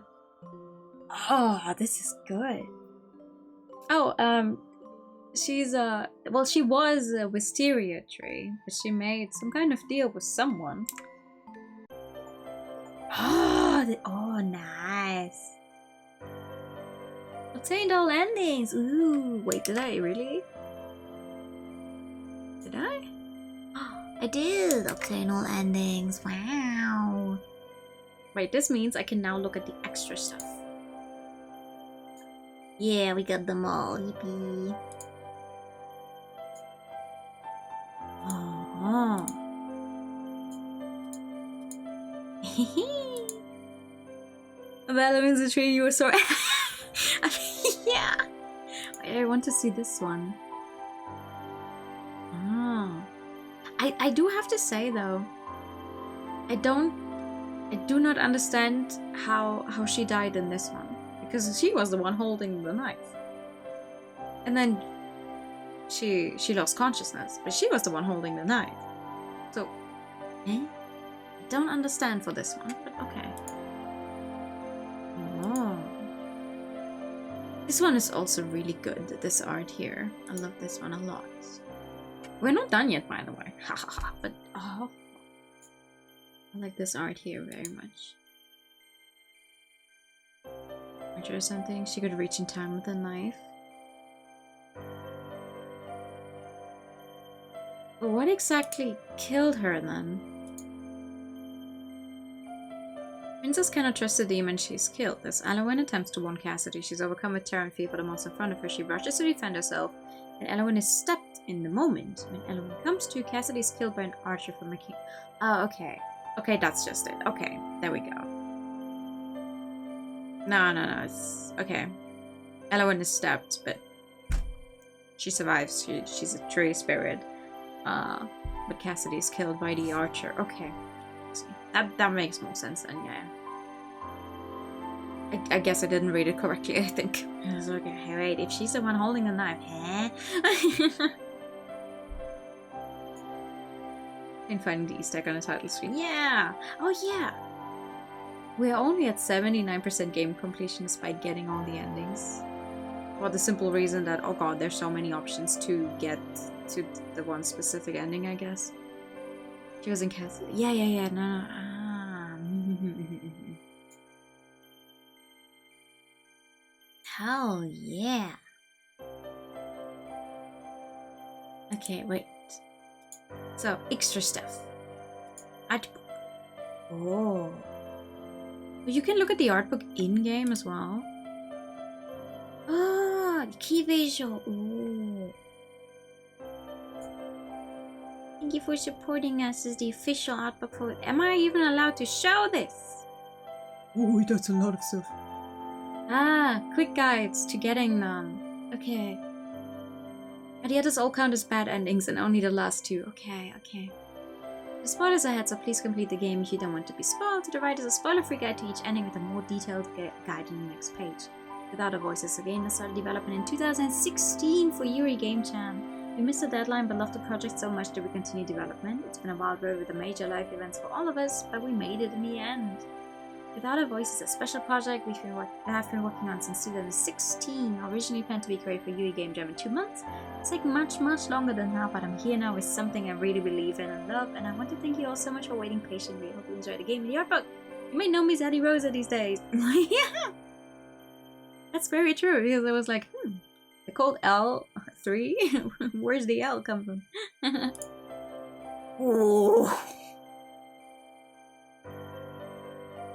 Oh, this is good. Oh, she's well, she was a wisteria tree, but she made some kind of deal with someone. Oh, nice. Obtained all endings. Ooh, wait, did I really? Did I?
I did obtain all endings. Wow.
Wait, this means I can now look at the extra stuff.
Yeah, we got them all. Yippee.
Oh. That means the tree you were so. Yeah. Wait, I want to see this one. Oh. I do have to say though, I do not understand how she died in this one, because she was the one holding the knife, and then she lost consciousness, but she was the one holding the knife. So, I don't understand for this one, but okay. Oh. This one is also really good, this art here. I love this one a lot. We're not done yet, by the way. Hahaha. But, oh. I like this art here very much. Or something. She could reach in time with a knife. But what exactly killed her then? Princess cannot trust the demon she's killed. As Elowen attempts to warn Cassidy, she's overcome with terror and fear for the monster in front of her. She rushes to defend herself, and Elowen is stopped in the moment. When Elowen comes to, Cassidy is killed by an archer from a king. Oh, okay. Okay, that's just it. Okay, there we go. No, it's... okay. Elowen is stabbed, but she survives. She's a tree spirit. But Cassidy is killed by the archer. Okay. That makes more sense then, yeah. I guess I didn't read it correctly, I think. I was like, okay, wait, if she's the one holding the knife, And finding the Easter egg on the title screen. Yeah! Oh yeah! We're only at 79% game completion despite getting all the endings. For the simple reason that, oh god, there's so many options to get to the one specific ending, I guess. She was in Castle. Yeah, no.
Hell yeah.
Okay, wait. So, extra stuff. Art book. Oh. But you can look at the art book in-game as well.
Oh, key visual. Ooh. Thank you for supporting us as the official art book for... Am I even allowed to show this?
Oh, that's a lot of stuff. Ah, quick guides to getting them. Okay. But the others all count as bad endings and only the last two. Okay, okay. The spoilers ahead, so please complete the game if you don't want to be spoiled. To the right is a spoiler-free guide to each ending with a more detailed guide on the next page. Without a Voices, a game that started development in 2016 for Yuri Game Jam. We missed the deadline but loved the project so much that we continue development. It's been a wild road with the major life events for all of us, but we made it in the end. Without a Voice is a special project I've been working on since 2016, originally planned to be created for Yuri Game Jam in 2 months. It's taken much longer than that, but I'm here now with something I really believe in and love, and I want to thank you all so much for waiting patiently. I hope you enjoy the game and the art book. You may know me as Eddie Rosa these days. Yeah! That's very true, because I was like, they're called L3? Where's the L come from? Oh.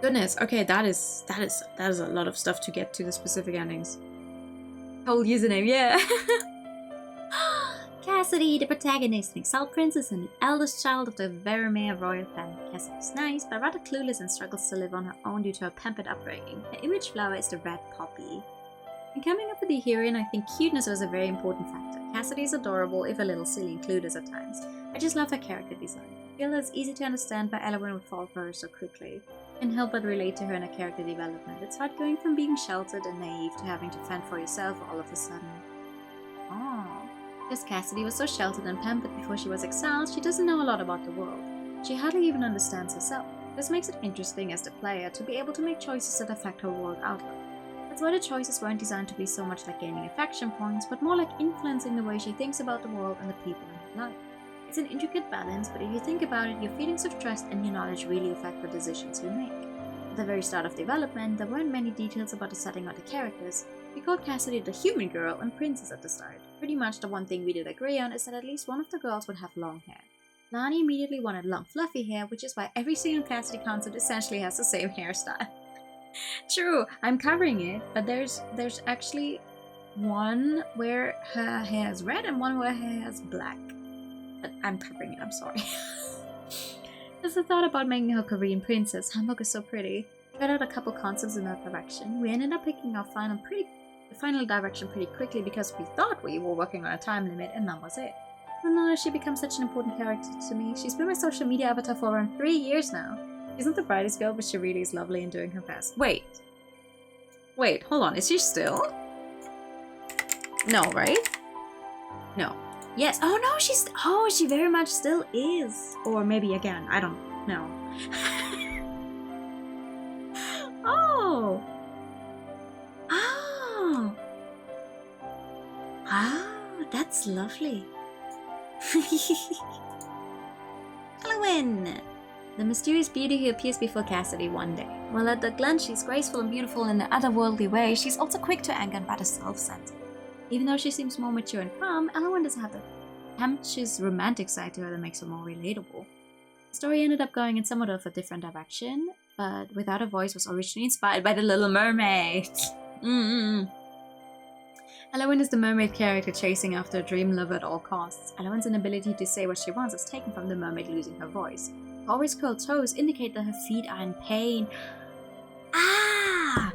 Goodness, okay, that is a lot of stuff to get to the specific endings. Whole username, yeah. Cassidy, the protagonist, an exiled princess and the eldest child of the Vermeer royal family. Cassidy's nice, but rather clueless and struggles to live on her own due to her pampered upbringing. Her image flower is the red poppy. In coming up with the heroine, I think cuteness was a very important factor. Cassidy is adorable, if a little silly and clueless at times. I just love her character design. I feel that it's easy to understand why Elowen would fall for her so quickly. Can't help but relate to her in her character development. It's hard going from being sheltered and naive to having to fend for yourself all of a sudden. Oh. Because Cassidy was so sheltered and pampered before she was exiled, she doesn't know a lot about the world. She hardly even understands herself. This makes it interesting as the player to be able to make choices that affect her world outlook. That's why the choices weren't designed to be so much like gaining affection points, but more like influencing the way she thinks about the world and the people in her life. It's an intricate balance, but if you think about it, your feelings of trust and your knowledge really affect the decisions you make. At the very start of development, there weren't many details about the setting or the characters. We called Cassidy the human girl and princess at the start. Pretty much the one thing we did agree on is that at least one of the girls would have long hair. Lani immediately wanted long fluffy hair, which is why every single Cassidy concept essentially has the same hairstyle. True, I'm covering it, but there's actually one where her hair is red and one where her hair is black. But I'm covering it, I'm sorry. As I thought about making her Korean princess, Hanbok is so pretty. Tried out a couple concepts in that direction. We ended up picking our final direction pretty quickly because we thought we were working on a time limit, and that was it. And now she becomes such an important character to me. She's been my social media avatar for around 3 years now. She's not the brightest girl, but she really is lovely and doing her best. Wait, hold on, is she still? No, right? No. Yes. Oh no, she very much still is. Or maybe again, I don't know. Oh. Oh. Ah, that's lovely. Elowen! The mysterious beauty who appears before Cassidy one day. While at the glance she's graceful and beautiful in an otherworldly way, she's also quick to anger and rather self-centered. Even though she seems more mature and calm, Elowen does have the temptuous romantic side to her that makes her more relatable. The story ended up going in somewhat of a different direction, but Without a Voice was originally inspired by The Little Mermaid. Elowen is the mermaid character chasing after a dream lover at all costs. Elowen's inability to say what she wants is taken from the mermaid losing her voice. Her always curled toes indicate that her feet are in pain. Ah!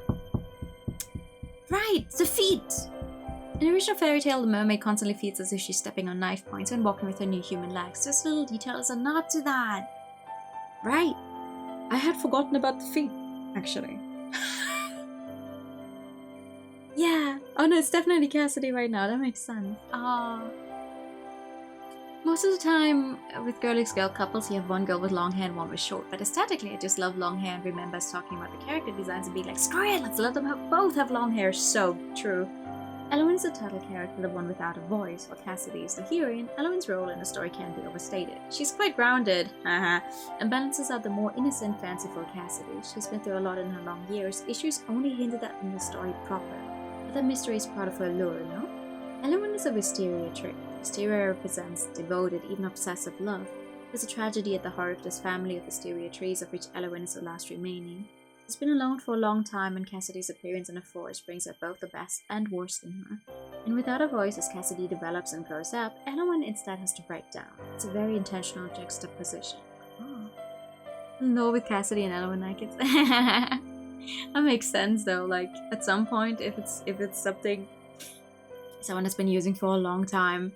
Right, the feet! In the original fairy tale, the mermaid constantly feels as if she's stepping on knife points when walking with her new human legs. This little detail is a nod to that. Right. I had forgotten about the feet, actually. Yeah. Oh no, it's definitely Cassidy right now. That makes sense. Most of the time, with girl x girl couples, you have one girl with long hair and one with short. But aesthetically, I just love long hair and remember us talking about the character designs and being like, screw it, let's let them both have long hair. So true. Elowen is the title character, the one without a voice, while Cassidy is the heroine. Elowen's role in the story can't be overstated. She's quite grounded, and balances out the more innocent, fanciful Cassidy. She's been through a lot in her long years, issues only hinted at in the story proper. But that mystery is part of her allure, no? Elowen is a wisteria trick. Wisteria represents devoted, even obsessive love. There's a tragedy at the heart of this family of wisteria trees, of which Elowen is the last remaining. She's been alone for a long time, and Cassidy's appearance in the forest brings out both the best and worst in her. And Without a Voice, as Cassidy develops and grows up, Elowen instead has to break down. It's a very intentional juxtaposition. Oh. No, with Cassidy and Elowen, like it's... That makes sense though. Like at some point, if it's something someone has been using for a long time.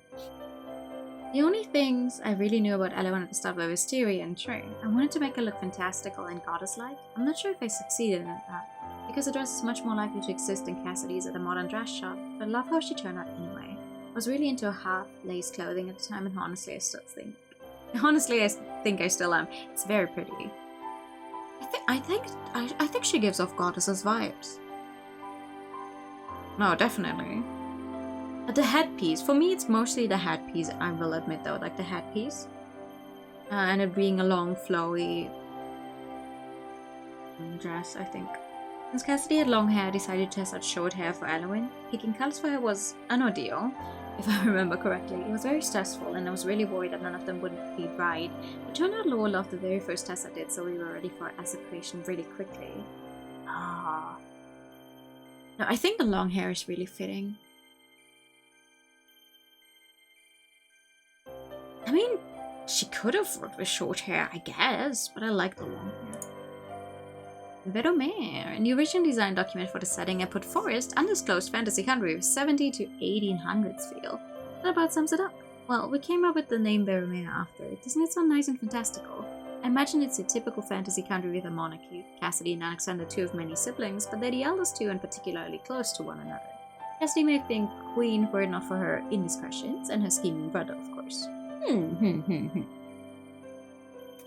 The only things I really knew about Elowen at the start were Wisteria and Trey. I wanted to make her look fantastical and goddess-like. I'm not sure if I succeeded in that, because the dress is much more likely to exist in Cassidy's at a modern dress shop, but I love how she turned out anyway. I was really into half-lace clothing at the time, and honestly, I think I still am. It's very pretty. I think she gives off goddesses vibes. No, definitely. The headpiece. For me, it's mostly the headpiece, I will admit though, like the headpiece. And it being a long, flowy dress, I think. Since Cassidy had long hair, I decided to test out short hair for Elowen. Picking colors for her was an ordeal, if I remember correctly. It was very stressful, and I was really worried that none of them would be right. It turned out Laura loved the very first test I did, so we were ready for asset creation really quickly. No, I think the long hair is really fitting. I mean, she could have worked with short hair, I guess, but I like the long hair. Veromere. In the original design document for the setting, I put forest, undisclosed fantasy country with 70 to 1800s feel. That about sums it up. Well, we came up with the name Veromere after it. Doesn't it sound nice and fantastical? I imagine it's a typical fantasy country with a monarchy. Cassidy and Alexander, two of many siblings, but they're the eldest two and particularly close to one another. Cassidy may have been queen were it not for her indiscretions, and her scheming brother, of course.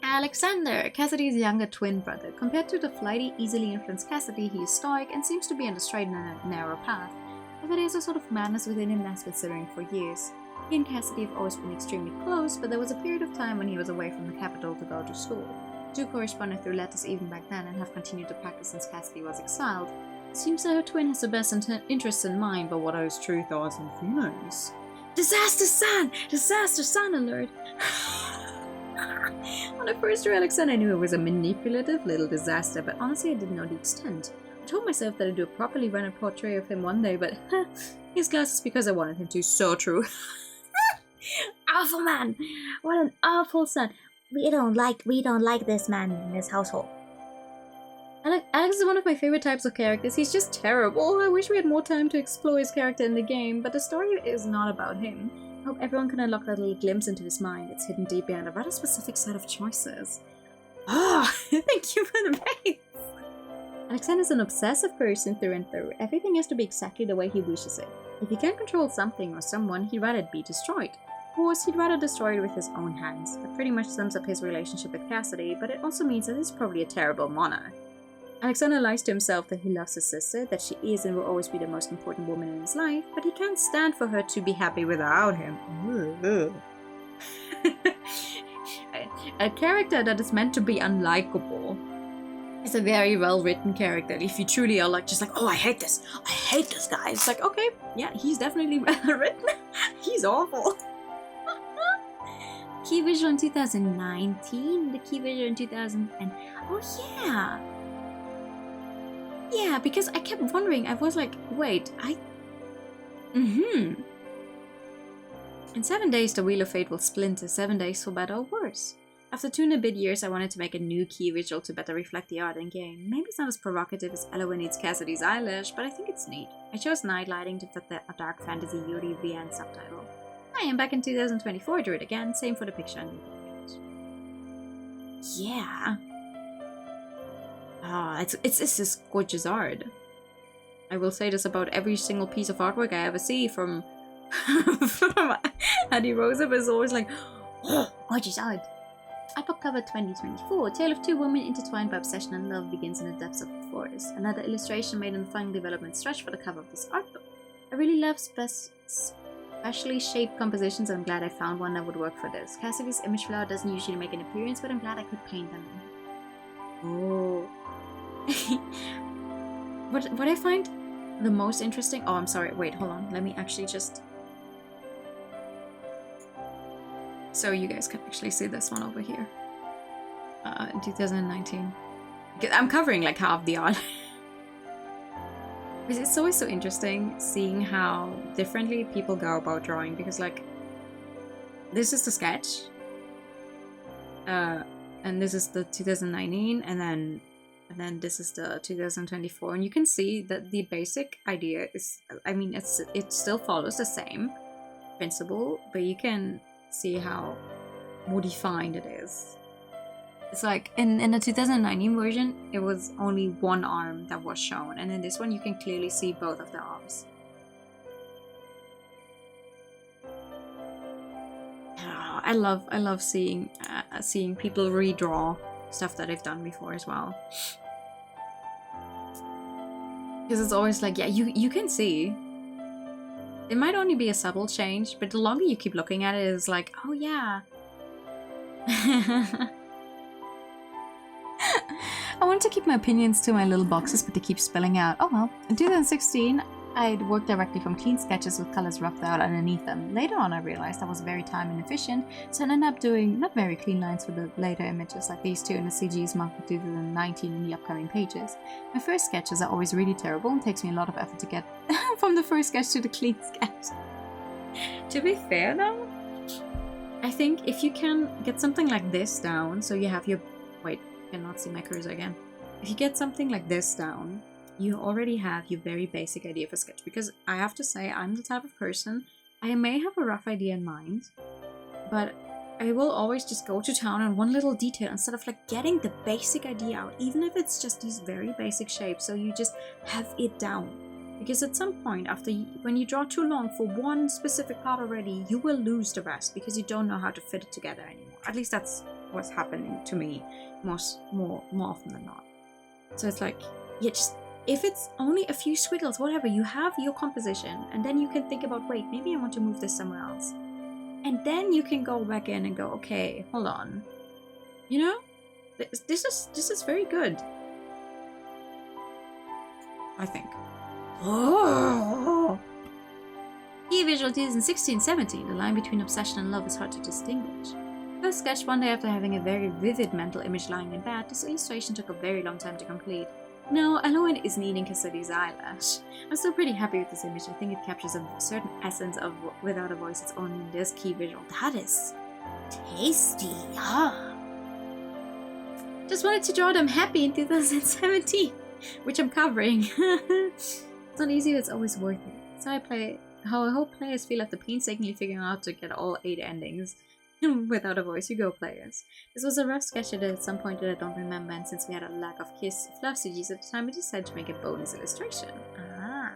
Alexander, Cassidy's younger twin brother. Compared to the flighty, easily influenced Cassidy, he is stoic and seems to be on the straight and narrow path. But there is a sort of madness within him that's been simmering for years. He and Cassidy have always been extremely close, but there was a period of time when he was away from the capital to go to school. The two corresponded through letters even back then and have continued to practice since Cassidy was exiled. It seems that her twin has the best interests in mind, but what are his true thoughts and feelings? Disaster son! Disaster son alert! When I first drew Alexander, I knew it was a manipulative little disaster, but honestly I didn't know the extent. I told myself that I'd do a properly rendered portrait of him one day, but his glasses because I wanted him to. So true.
Awful man! What an awful son! We don't like this man in this household.
Alex is one of my favorite types of characters. He's just terrible. I wish we had more time to explore his character in the game, but the story is not about him. I hope everyone can unlock that little glimpse into his mind. It's hidden deep behind a rather specific set of choices. Thank you for the praise! Alexander's an obsessive person through and through. Everything has to be exactly the way he wishes it. If he can't control something or someone, he'd rather it be destroyed. Of course, he'd rather destroy it with his own hands. That pretty much sums up his relationship with Cassidy, but it also means that he's probably a terrible monarch. Alexander lies to himself that he loves his sister, that she is and will always be the most important woman in his life, but he can't stand for her to be happy without him. A character that is meant to be unlikable is a very well-written character. If you truly are like, just like, oh, I hate this guy. It's like, okay, yeah, he's definitely well-written. He's awful. Key visual in 2019, the key visual in 2000, and oh yeah. Yeah, because I kept wondering, I was like, wait, In 7 days, the Wheel of Fate will splinter, 7 days for better or worse. After 2 and a bit years, I wanted to make a new key visual to better reflect the art in game. Maybe it's not as provocative as Elowen needs Cassidy's eyelash, but I think it's neat. I chose night lighting to fit the dark fantasy Yuri VN subtitle. I am back in 2024, drew it again, same for the picture and the yeah. It's this gorgeous art. I will say this about every single piece of artwork I ever see from Adi Rosa, but it's always like, oh, gorgeous art. Artbook cover 2024, tale of two women intertwined by obsession and love begins in the depths of the forest. Another illustration made in the final development stretch for the cover of this artbook. I really love specially shaped compositions, and I'm glad I found one that would work for this. Cassidy's image flower doesn't usually make an appearance, but I'm glad I could paint them in. Oh. What I find the most interesting... Oh, I'm sorry. Wait, hold on. Let me actually just... So you guys can actually see this one over here. In 2019. I'm covering like half the art. It's always so interesting seeing how differently people go about drawing, because like this is the sketch and this is the 2019, and then And then this is the 2024, and you can see that the basic idea is, I mean, it still follows the same principle, but you can see how more defined it is. It's like in the 2019 version, it was only one arm that was shown, and in this one you can clearly see both of the arms. I love seeing people redraw stuff that they've done before as well. Because it's always like, yeah, you can see. It might only be a subtle change, but the longer you keep looking at it, it's like, oh yeah. I want to keep my opinions to my little boxes, but they keep spilling out. Oh well. In 2016, I'd worked directly from clean sketches with colors roughed out underneath them. Later on, I realized that was very time inefficient, so I ended up doing not very clean lines for the later images like these two in the CGs marked for 2019 in the upcoming pages. My first sketches are always really terrible and takes me a lot of effort to get from the first sketch to the clean sketch. To be fair though, I think if you can get something like this down, so you have your... Wait, I cannot see my cursor again. If you get something like this down, you already have your very basic idea of a sketch. Because I have to say, I'm the type of person, I may have a rough idea in mind, but I will always just go to town on one little detail instead of like getting the basic idea out, even if it's just these very basic shapes, so you just have it down. Because at some point, when you draw too long for one specific part already, you will lose the rest because you don't know how to fit it together anymore. At least that's what's happening to me more often than not. So it's like, yeah, just if it's only a few squiggles, whatever, you have your composition, and then you can think about, wait, maybe I want to move this somewhere else. And then you can go back in and go, okay, hold on. You know? This is very good. I think. Oh! Key visual 2016-17, the line between obsession and love is hard to distinguish. First sketched one day after having a very vivid mental image lying in bed, this illustration took a very long time to complete. No, Elowen isn't eating Cassidy's eyelash. I'm still pretty happy with this image. I think it captures a certain essence of Without a Voice, its own in this key visual. That is tasty, ah! Just wanted to draw them happy in 2017, which I'm covering. It's not easy, but it's always worth it. So I hope players feel after painstakingly figuring out to get all 8 endings. Without a Voice, you go players. This was a rough sketch I did at some point that I don't remember, and since we had a lack of Kiss fluff CGs at the time, I decided to make a bonus illustration. Ah.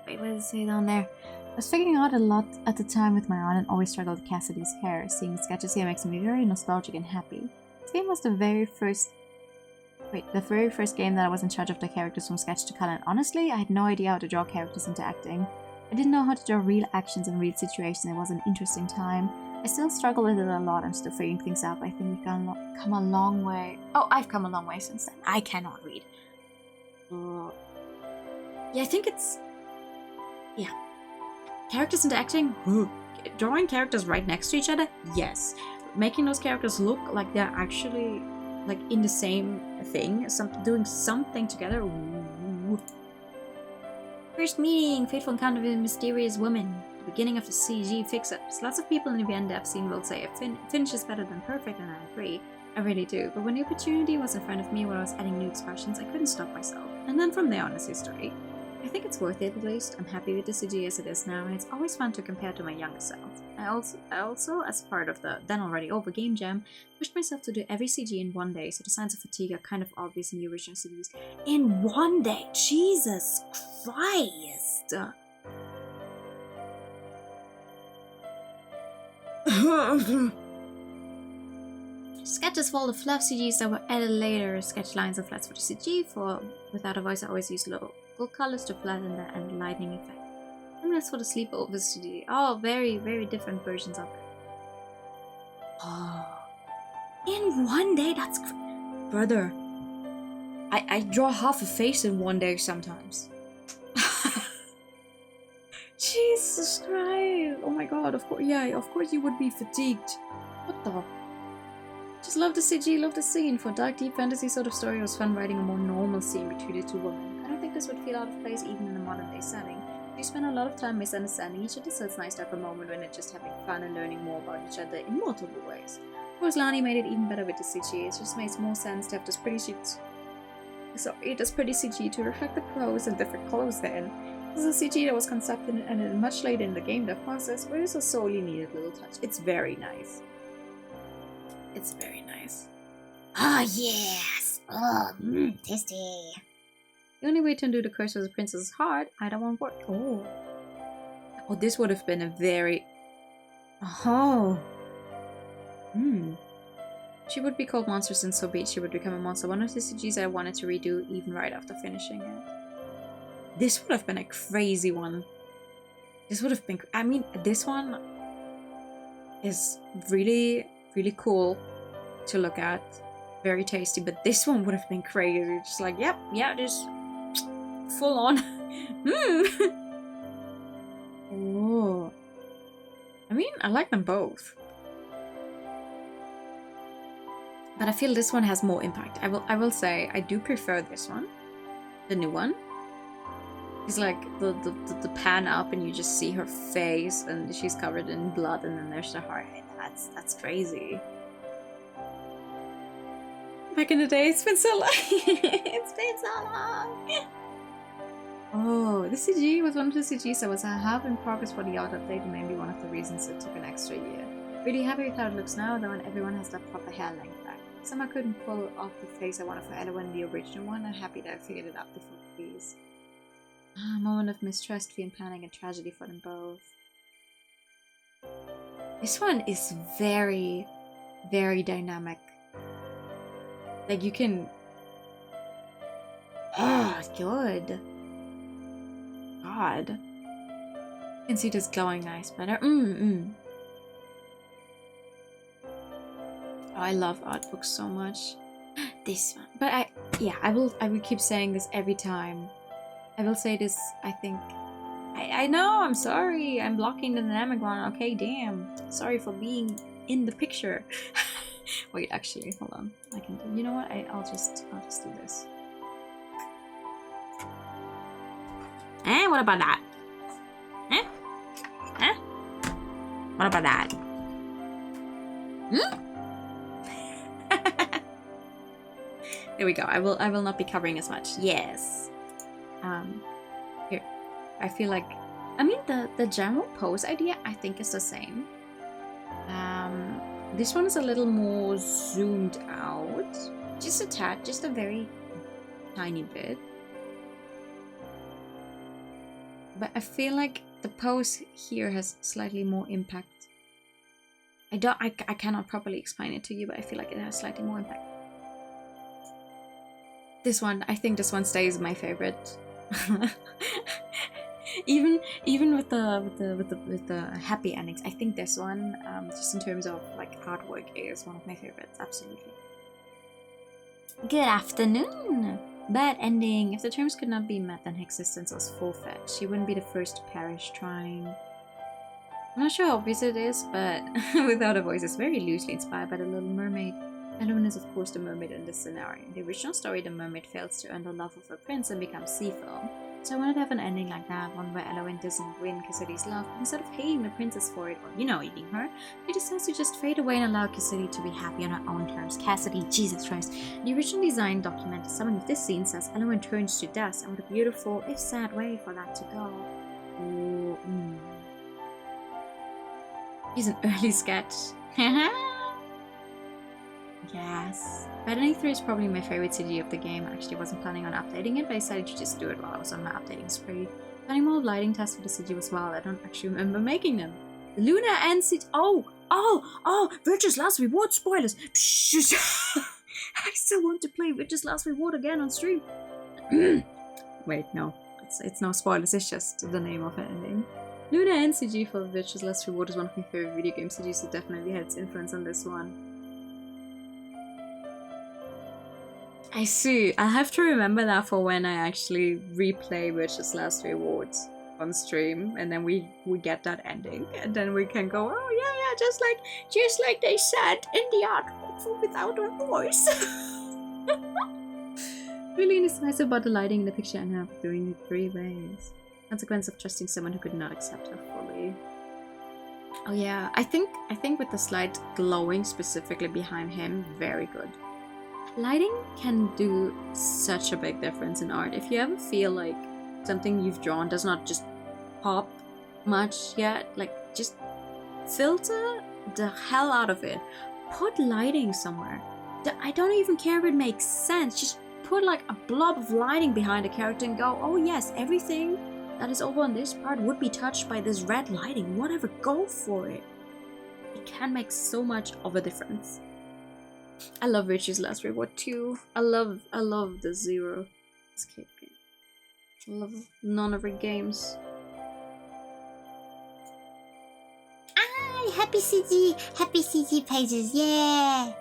Wait, what does it say down there? I was figuring out a lot at the time with my art and always struggled with Cassidy's hair. Seeing the sketches here makes me very nostalgic and happy. This game was the very first game that I was in charge of the characters from sketch to color, and honestly, I had no idea how to draw characters into acting. I didn't know how to draw real actions and real situations. It was an interesting time. I still struggle with it a lot. I'm still figuring things out, but I think we've come a long way. Oh, I've come a long way since then. I cannot read. Yeah, I think it's... Yeah. Characters interacting? Drawing characters right next to each other? Yes. Making those characters look like they're actually like in the same thing, doing something together. Ooh. First meeting, fateful encounter with a mysterious woman. The beginning of the CG fix-ups. Lots of people in the end I've seen will say finish is better than perfect, and I agree. I really do. But when the opportunity was in front of me when I was adding new expressions, I couldn't stop myself. And then from there on is history. I think it's worth it at least. I'm happy with the CG as it is now, and it's always fun to compare to my younger self. I also, as part of the then already over game jam, pushed myself to do every CG in one day, so the signs of fatigue are kind of obvious in the original CGs. In one day! Jesus Christ! Sketches for all the fluff CGs that were added later, sketch lines and flats for the CG. For Without a Voice, I always use local colors to flatten the and lightning effect. And that's for the sleepover CG. Oh, very, very different versions of it. Oh. In one day, that's... Brother, I draw half a face in one day sometimes. Jesus Christ! Oh my god, of course, yeah, of course you would be fatigued. What the? Just love the CG, love the scene. For a dark, deep fantasy sort of story, it was fun writing a more normal scene between the two women. I don't think this would feel out of place even in a modern day setting. We spend a lot of time misunderstanding each other, so it's nice to have a moment when it's just having fun and learning more about each other in multiple ways. Of course, Lani made it even better with the CG. It just makes more sense to have those pretty So it is pretty CG to reflect the clothes and different colors then. This is a CG that was conceived and much later in the game dev process, but it's a solely needed little touch. It's very nice. It's very nice.
Oh, yes! Oh, tasty.
The only way to undo the curse of the princess's heart, either one work. Oh. Oh, this would have been a very... Oh. She would be called monsters and so be it. She would become a monster. One of the CGs I wanted to redo even right after finishing it. This would have been a crazy one. This would have been... I mean, this one is really, really cool to look at. Very tasty, but this one would have been crazy. Just like, yep, yeah, just full on. Oh. I mean, I like them both. But I feel this one has more impact. I will say I do prefer this one. The new one. It's like the pan up and you just see her face and she's covered in blood and then there's the heart. That's crazy. Back in the day, it's been so long. It's been so long. Oh, this CG was one of the CGs that was half in progress for the art update and maybe one of the reasons it took an extra year. Really happy with how it looks now, though, and everyone has that proper hair length back. Some I couldn't pull off the face I wanted for Ella in the original one, and happy that I figured it out before these. A moment of mistrust, fear, and panic, and tragedy for them both. This one is very, very dynamic. Like, you can... Oh, good. God. You can see this glowing nice better. Oh, I love art books so much. This one. But I will keep saying this every time. I will say this, I think... I know, I'm sorry. I'm blocking the dynamic one. Okay, damn. Sorry for being in the picture. Wait, actually, hold on. I can do... You know what? I'll just do this. Eh? What about that? Eh? Eh? What about that? There we go. I will not be covering as much. Yes. Here. I feel like... I mean, the general pose idea, I think, is the same. This one is a little more zoomed out. Just a tad, just a very tiny bit. But I feel like the pose here has slightly more impact. I cannot properly explain it to you, but I feel like it has slightly more impact. This one, I think this one stays my favorite. even with the happy endings, I think this one, just in terms of like artwork, is one of my favorites. Absolutely. Good afternoon. Bad ending. If the terms could not be met, then her existence was full-fledged. She wouldn't be the first to perish trying. I'm not sure how obvious it is, but without a voice, it's very loosely inspired by The Little Mermaid. Elwyn is of course the mermaid in this scenario. In the original story, the mermaid fails to earn the love of her prince and becomes sea foam. So I wanted to have an ending like that, one where Elwyn doesn't win Cassidy's love, but instead of hating the princess for it, or, you know, eating her, she decides to just fade away and allow Cassidy to be happy on her own terms. Cassidy, Jesus Christ. The original design document summary of this scene says Elwyn turns to dust, and what a beautiful, if sad way for that to go. Ooh, Here's an early sketch. Yes. Bad Ending 3 is probably my favorite CG of the game. I actually wasn't planning on updating it, but I decided to just do it while I was on my updating spree. Planning more lighting tests for the CG was wild. I don't actually remember making them. Luna and CG. Oh! Virtue's Last Reward spoilers! I still want to play Virtue's Last Reward again on stream. Wait, no. It's no spoilers, it's just the name of the ending. Luna and CG for Virtue's Last Reward is one of my favorite video game CGs, so definitely had its influence on this one. I see. I'll have to remember that for when I actually replay Virtue's Last Rewards on stream, and then we get that ending, and then we can go, oh yeah, just like they said in the article for Without a Voice. Really indecisive about the lighting in the picture and up doing it 3 ways. Consequence of trusting someone who could not accept her fully. Oh yeah, I think with the slight glowing specifically behind him, very good. Lighting can do such a big difference in art. If you ever feel like something you've drawn does not just pop much yet, like just filter the hell out of it. Put lighting somewhere. I don't even care if it makes sense. Just put like a blob of lighting behind a character and go, oh yes, everything that is over on this part would be touched by this red lighting. Whatever, go for it. It can make so much of a difference. I love Richie's Last Reward too. I love the Zero escape game. I love non-every games.
Ah, happy CG pages, yeah!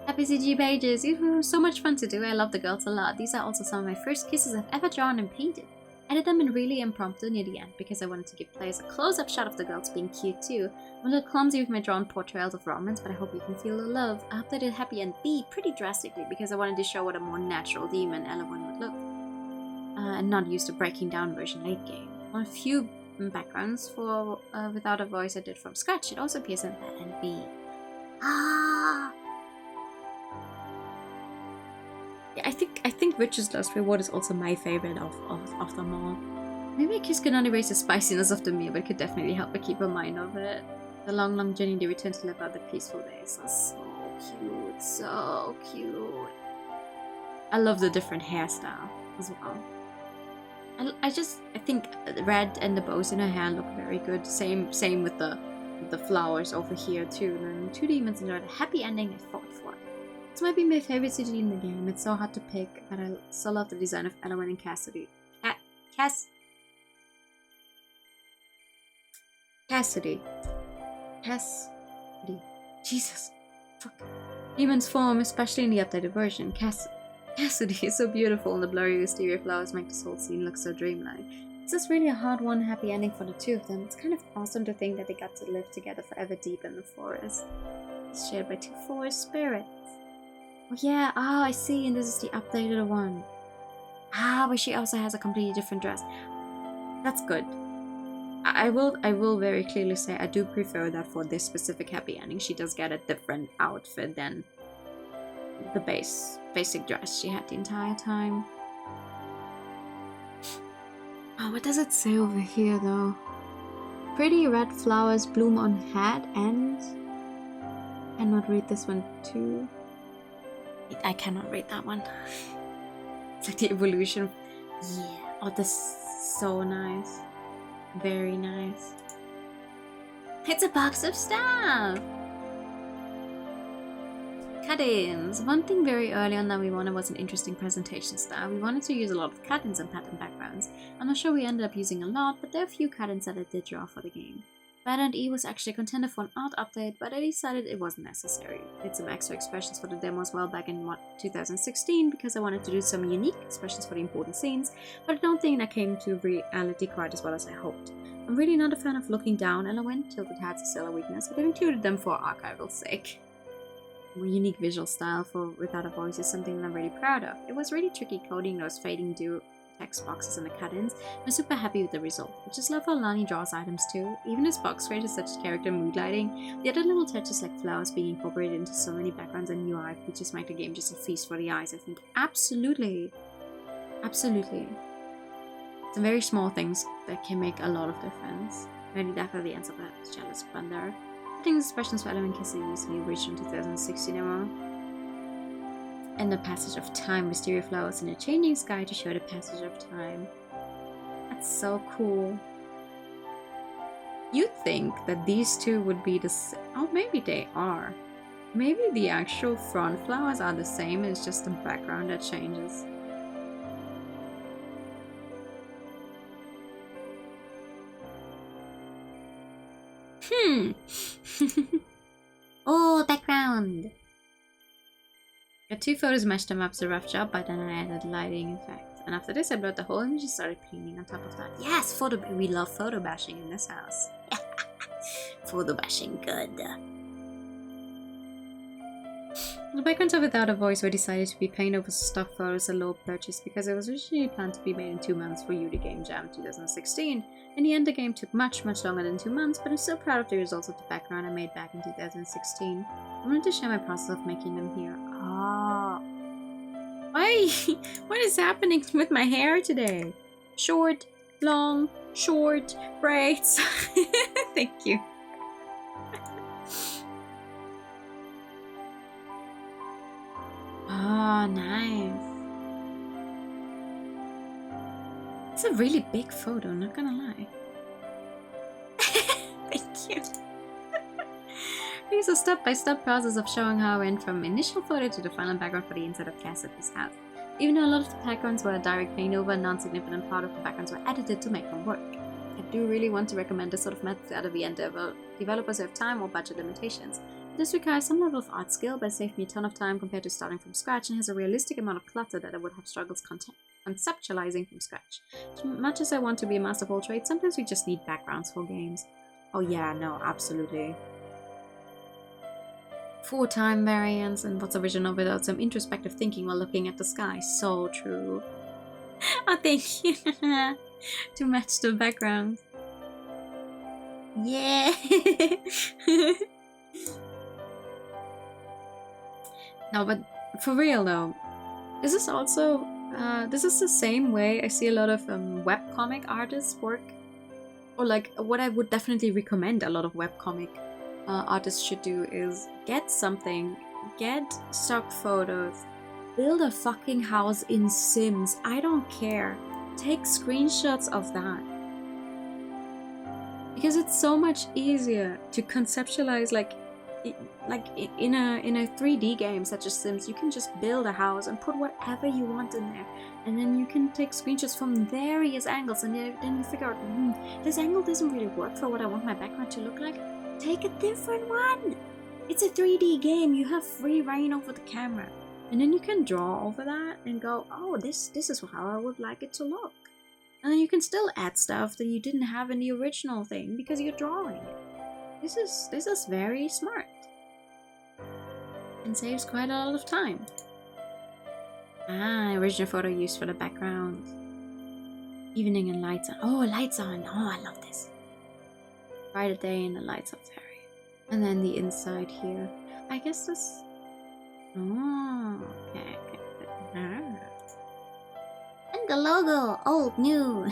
Happy CG pages, it was so much fun to do. I love the girls a lot. These are also some of my first kisses I've ever drawn and painted. I did them in really impromptu near the end because I wanted to give players a close-up shot of the girls being cute too. I'm a little clumsy with my drawn portrayals of romance, but I hope you can feel the love. I updated Happy and B pretty drastically because I wanted to show what a more natural demon Elowen would look. And not use the breaking down version late game. On a few backgrounds for Without a Voice I did from scratch. It also appears in that and B.
Ah!
Yeah, I think Richard's Last Reward is also my favorite of them all. Maybe a kiss could not erase the spiciness of the meal, but it could definitely help her keep her mind off it. The long journey they return to live out the peaceful days are so cute, so cute. I love the different hairstyle as well. I think the red and the bows in her hair look very good. Same with the flowers over here too. And two demons enjoyed a happy ending I fought for. This might be my favorite CG in the game. It's so hard to pick, but I so love the design of Elowen and Cassidy. Cassidy. Jesus. Fuck. Demon's form, especially in the updated version. Cassidy is so beautiful, and the blurry wisteria flowers make this whole scene look so dreamlike. It's just really a hard-won happy ending for the two of them. It's kind of awesome to think that they got to live together forever deep in the forest. It's shared by two forest spirits. Oh yeah, I see, and this is the updated one. But she also has a completely different dress. That's good. I will very clearly say I do prefer that for this specific happy ending. She does get a different outfit than the basic dress she had the entire time. Oh, what does it say over here though? Pretty red flowers bloom on head and... I cannot read this one too. I cannot read that one. It's like the evolution. Yeah. Oh, this is so nice. Very nice. It's a box of stuff! Cut-ins. One thing very early on that we wanted was an interesting presentation style. We wanted to use a lot of cut-ins and pattern backgrounds. I'm not sure we ended up using a lot, but there are a few cut-ins that I did draw for the game. Bad and E was actually a contender for an art update, but I decided it wasn't necessary. I did some extra expressions for the demo as well back in 2016 because I wanted to do some unique expressions for the important scenes, but I don't think that came to reality quite as well as I hoped. I'm really not a fan of looking down Elowen. Tilted Hats is still a weakness, but I included them for archival sake. A more unique visual style for Without a Voice is something that I'm really proud of. It was really tricky coding those fading do text boxes and the cut-ins. I'm super happy with the result. I just love how Lani draws items too. Even his box creates such character mood lighting. The other little touches like flowers being incorporated into so many backgrounds and UI features make the game just a feast for the eyes, I think. Absolutely. Absolutely. Some very small things that can make a lot of difference. Really definitely ends up as jealous blunder. I think expressions for Element Kissing recently reached in 2016 era. And the passage of time, Wisteria flowers in a changing sky to show the passage of time. That's so cool. You'd think that these two would be the same. Oh, maybe they are. Maybe the actual front flowers are the same, it's just the background that changes.
Oh, background!
Got two photos meshed them up, it's a rough job, but then I added lighting effect. And after this I blurred the whole image and started painting on top of that. Yes, we love photo bashing in this house.
Photo bashing, good.
The backgrounds of Without a Voice were decided to be plain over stock photos and low purchase because it was originally planned to be made in 2 months for UD Game Jam 2016. In the end, the game took much longer than 2 months, but I'm still proud of the results of the background I made back in 2016. I wanted to share my process of making them here. Ah. Why? What is happening with my hair today? Short, long, short, braids. Thank you. Oh, nice. It's a really big photo, not gonna lie. Thank you. Here's a step-by-step process of showing how I went from initial photo to the final background for the inside of Cassidy's house. Even though a lot of the backgrounds were a direct paint over, a non-significant part of the backgrounds were edited to make them work. I do really want to recommend this sort of method to other VN developers who have time or budget limitations. This requires some level of art skill, but saved me a ton of time compared to starting from scratch and has a realistic amount of clutter that I would have struggles conceptualizing from scratch. As much as I want to be a master of all trades, sometimes we just need backgrounds for games. Oh yeah, no, absolutely. 4 time variants and what's original without some introspective thinking while looking at the sky. So true. Oh, thank you. To match the background. Yeah. No, but for real though, this is also this is the same way I see a lot of webcomic artists work, or like what I would definitely recommend a lot of webcomic artists should do is get something, get stock photos, build a fucking house in Sims. I don't care. Take screenshots of that. Because it's so much easier to conceptualize like in a 3D game such as Sims, you can just build a house and put whatever you want in there, and then you can take screenshots from various angles, and then you figure out, this angle doesn't really work for what I want my background to look like. Take a different one. It's a 3D game. You have free reign over the camera, and then you can draw over that and go, oh, this is how I would like it to look, and then you can still add stuff that you didn't have in the original thing because you're drawing it. This is very smart and saves quite a lot of time. Ah, original photo used for the background. Evening and lights on. Oh, lights on. Oh, I love this. Brighter day and the lights up there. And then the inside here. I guess this. Oh, okay. Ah.
And the logo, old, new.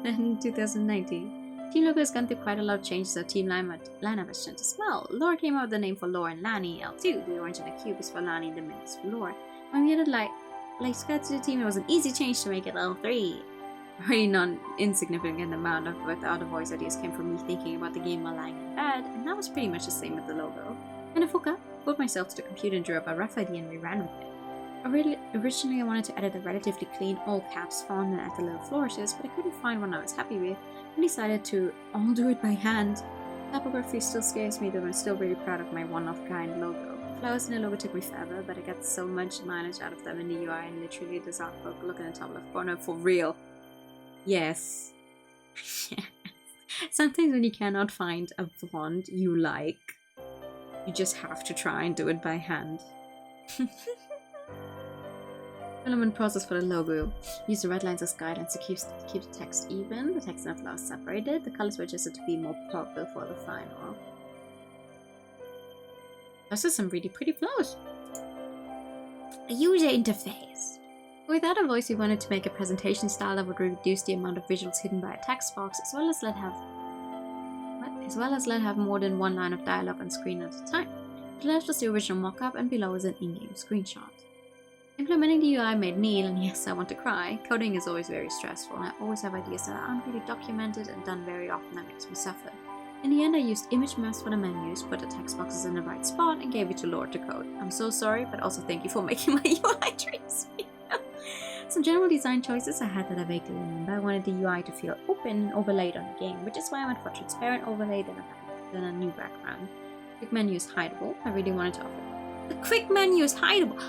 Then 2019. Team logo has gone through quite a lot of changes, so team lineup has changed as well. Lore came out with the name for Lore and Lani, L2. The orange and the cube is for Lani, the mint is for Lore. When we added like Scott to the team, it was an easy change to make it L3. A really non-insignificant amount of Without a Voice ideas came from me thinking about the game while lying in bed, and that was pretty much the same with the logo. And I pulled myself to the computer and drew up a rough idea and we ran with it. Originally I wanted to edit a relatively clean all caps font and add the little flourishes, but I couldn't find one I was happy with, and decided to all do it by hand. Typography still scares me, though I'm still really proud of my one-of-kind logo. Flowers in the logo took me forever, but I got so much mileage out of them in the UI, and literally this artwork, look in the top left corner, for real. Yes. Sometimes when you cannot find a font you like, you just have to try and do it by hand. Development process for the logo. Use the red lines as guidelines to keep the text even. The text and the flowers separated. The colors were adjusted to be more purple for the final. Those are some really pretty flowers.
A user interface.
Without a Voice, we wanted to make a presentation style that would reduce the amount of visuals hidden by a text box, as well as let have more than one line of dialogue on screen at a time. To the left was the original mock-up, and below is an in-game screenshot. Implementing the UI made me, and yes, I want to cry. Coding is always very stressful, and I always have ideas that aren't really documented and done very often that makes me suffer. In the end, I used image maps for the menus, put the text boxes in the right spot, and gave it to Lord to code. I'm so sorry, but also thank you for making my UI dreams real. Some general design choices I had that I vaguely remember. I wanted the UI to feel open and overlaid on the game, which is why I went for a transparent overlay than a new background. Quick menu is hideable. I really wanted to offer. The quick menu is hideable!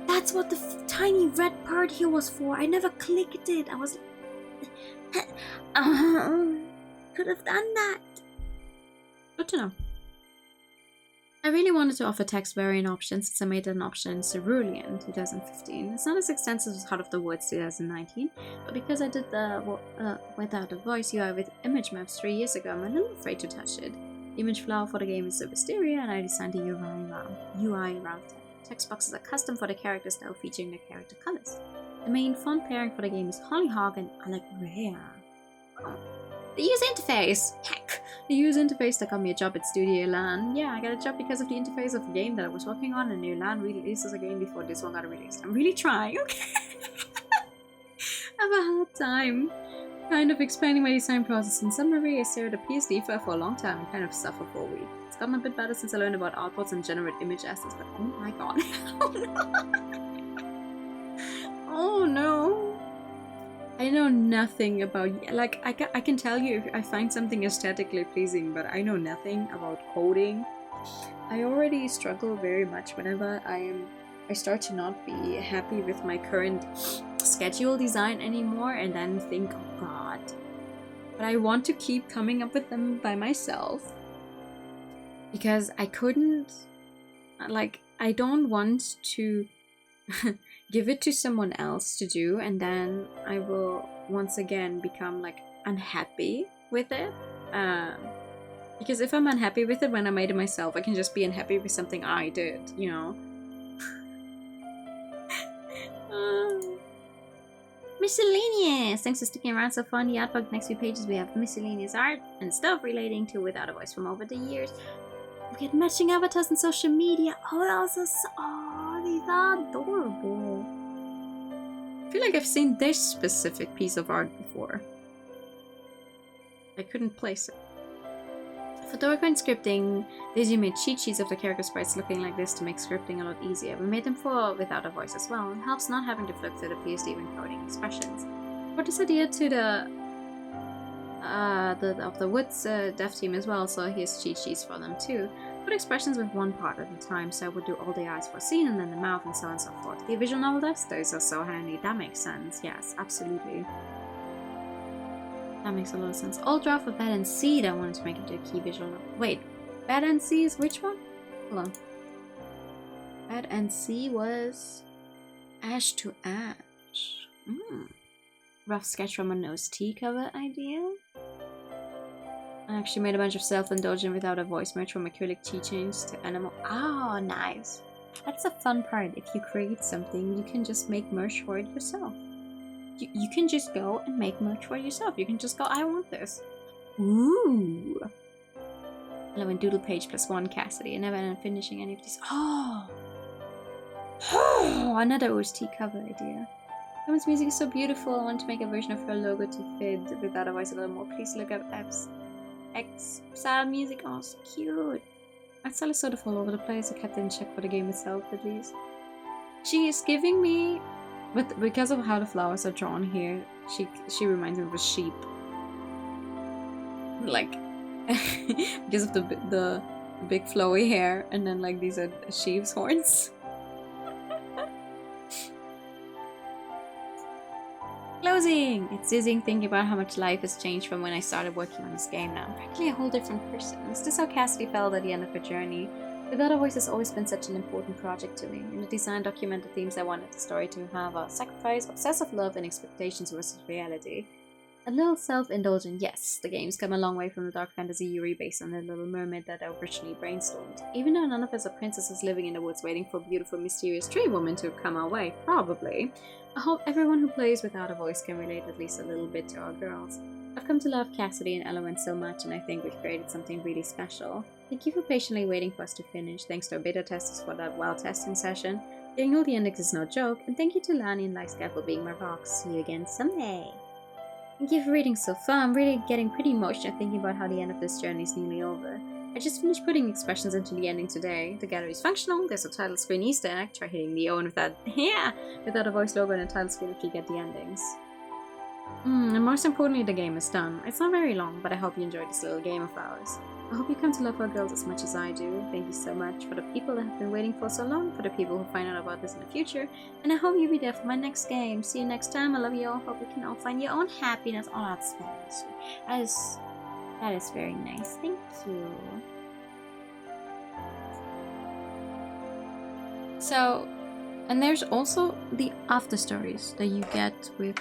That's what the tiny red part here was for. I never clicked it. I was could have done that. Good to know. I really wanted to offer text variant options since I made an option in Cerulean 2015. It's not as extensive as Heart of the Woods 2019, but because I did the without a voice UI with image maps 3 years ago, I'm a little afraid to touch it. The image flower for the game is Wisteria, and I designed the UI around it. Text boxes are custom for the characters though, featuring the character colors. The main font pairing for the game is Hollyhock and Allegra. The user interface! Heck! The user interface that got me a job at Studio Lan. Yeah, I got a job because of the interface of a game that I was working on, and New Lan releases a game before this one got released. I'm really trying, okay? I have a hard time kind of explaining my design process. In summary, I stared at PSD for a long time and kind of suffered for a week. It's gotten a bit better since I learned about outputs and generate image assets, but oh my god. Oh no! Oh no! I know nothing about, like, I can tell you if I find something aesthetically pleasing, but I know nothing about coding. I already struggle very much whenever I start to not be happy with my current schedule design anymore, and then think, oh god. But I want to keep coming up with them by myself, because I couldn't, like, I don't want to give it to someone else to do, and then I will once again become like unhappy with it. Because if I'm unhappy with it when I made it myself, I can just be unhappy with something I did, you know. Miscellaneous! Thanks for sticking around so far. In the artbook, next few pages we have miscellaneous art and stuff relating to Without a Voice from over the years. We get matching avatars on social media. Oh, those are so, oh, these are adorable. I feel like I've seen this specific piece of art before. I couldn't place it. For Dorco and scripting, Daisy made cheat sheets of the character sprites looking like this to make scripting a lot easier. We made them for Without a Voice as well. It helps not having to flip through the PSD when coding expressions. Brought this idea to the Woods dev team as well, so here's cheat sheets for them too. Put expressions with one part at a time, so I would do all the eyes for a scene and then the mouth and so on and so forth. The visual novel does, those are so handy. That makes sense. Yes, absolutely. That makes a lot of sense. Old draft of Bad and Seed I wanted to make into a key visual novel. Wait, Bad and Sea is which one? Hold on. Bad and Sea was Ash to Ash. Rough sketch from a Nose Tea cover idea. I actually made a bunch of self-indulgent Without a Voice merch from acrylic keychains to animal. Oh, nice. That's the fun part. If you create something, you can just make merch for it yourself. You can just go and make merch for yourself. You can just go, I want this. Ooh. 11 doodle page +1 Cassidy. I never ended up finishing any of these. Oh. Another OST cover idea. Women's music is so beautiful. I want to make a version of her logo to fit Without a Voice a little more. Please look up Exile music. Oh, so cute. Art style is sort of all over the place. I kept it in check for the game itself, at least. She is giving me, but because of how the flowers are drawn here, she reminds me of a sheep. Like, because of the big flowy hair, and then like these are sheep's horns. Closing! It's dizzying thinking about how much life has changed from when I started working on this game now. I'm practically a whole different person. Is this how Cassidy felt at the end of her journey? Without a Voice has always been such an important project to me. In the design document, the themes I wanted the story to have are sacrifice, obsessive love, and expectations versus reality. A little self-indulgent, yes. The game's come a long way from the dark fantasy Yuri based on the Little Mermaid that I originally brainstormed. Even though none of us are princesses living in the woods waiting for a beautiful, mysterious tree woman to come our way, probably. I hope everyone who plays Without a Voice can relate at least a little bit to our girls. I've come to love Cassidy and Elowen so much, and I think we've created something really special. Thank you for patiently waiting for us to finish. Thanks to our beta testers for that wild testing session. Getting all the endings is no joke, and thank you to Lani and Lyska for being my rocks. See you again someday. Thank you for reading so far. I'm really getting pretty emotional thinking about how the end of this journey is nearly over. I just finished putting expressions into the ending today. The gallery is functional, there's a title screen Easter egg, try hitting the O with that, Without a Voice logo and a title screen if you get the endings. And most importantly, the game is done. It's not very long, but I hope you enjoyed this little game of ours. I hope you come to love our girls as much as I do. Thank you so much for the people that have been waiting for so long, for the people who find out about this in the future, and I hope you'll be there for my next game. See you next time. I love you all. Hope you can all find your own happiness. Oh, that's very sweet. That is very nice. Thank you. So, and there's also the after stories that you get with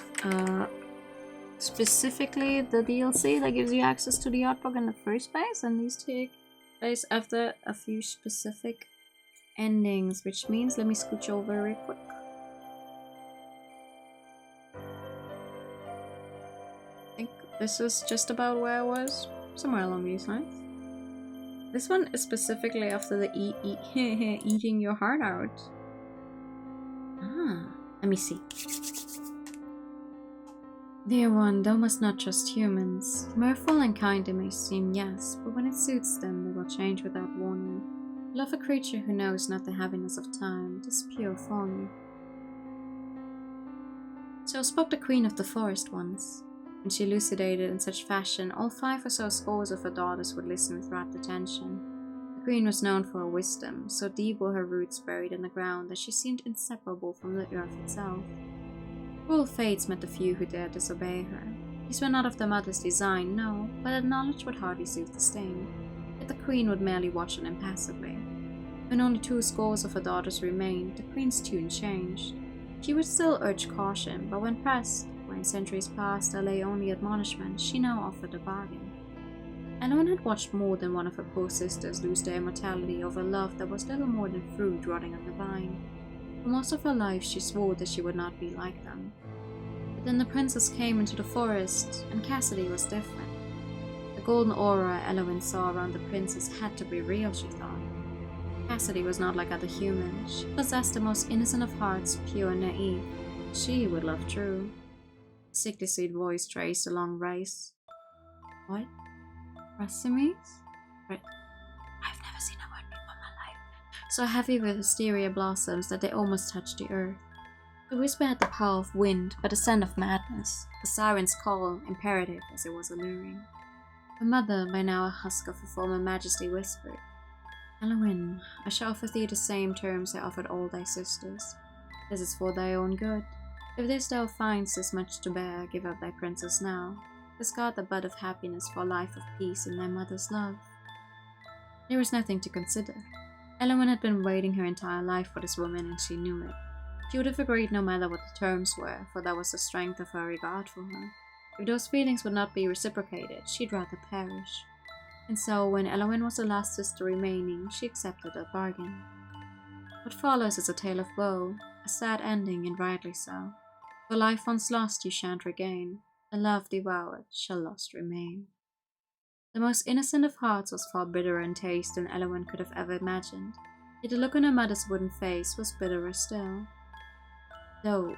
specifically the DLC that gives you access to the art book in the first place, and these take place after a few specific endings, which means let me scooch over real quick. I think this is just about where I was, somewhere along these lines. This one is specifically after the eating your heart out. Let me see. Dear one, thou must not trust humans. Mirthful and kind they may seem, yes, but when it suits them, they will change without warning. Love a creature who knows not the heaviness of time, 'tis pure folly. So spoke the queen of the forest once. When she elucidated in such fashion, all 5 or so scores of her daughters would listen with rapt attention. The queen was known for her wisdom, so deep were her roots buried in the ground that she seemed inseparable from the earth itself. Cruel fates met the few who dared disobey her. These were not of their mother's design, no, but her knowledge would hardly soothe the sting. Yet the queen would merely watch on impassively. When only 2 scores of her daughters remained, the queen's tune changed. She would still urge caution, but when pressed, when centuries passed there lay only admonishment, she now offered a bargain. Elowen had watched more than one of her poor sisters lose their immortality over love that was little more than fruit rotting on the vine. For most of her life she swore that she would not be like them. But then the princess came into the forest, and Cassidy was different. The golden aura Elowen saw around the princess had to be real, she thought. Cassidy was not like other humans. She possessed the most innocent of hearts, pure and naive. She would love true. A sickly sweet voice traced a long race. What? Rasamis? Right. I've never seen a word before in my life. So heavy with wisteria blossoms that they almost touched the earth. The whisper had the power of wind, but the scent of madness. The siren's call, imperative as it was alluring. Her mother, by now a husk of her former majesty, whispered, Elowen, I shall offer thee the same terms I offered all thy sisters. This is for thy own good. If this thou find'st is much to bear, give up thy princess now. Discard the bud of happiness for a life of peace in thy mother's love. There was nothing to consider. Elowen had been waiting her entire life for this woman, and she knew it. She would have agreed no matter what the terms were, for that was the strength of her regard for her. If those feelings would not be reciprocated, she'd rather perish. And so, when Elowen was the last sister remaining, she accepted a bargain. What follows is a tale of woe, a sad ending, and rightly so. For life once lost you shan't regain, and love devoured shall lost remain. The most innocent of hearts was far bitterer in taste than Elowen could have ever imagined, yet the look on her mother's wooden face was bitterer still. Thou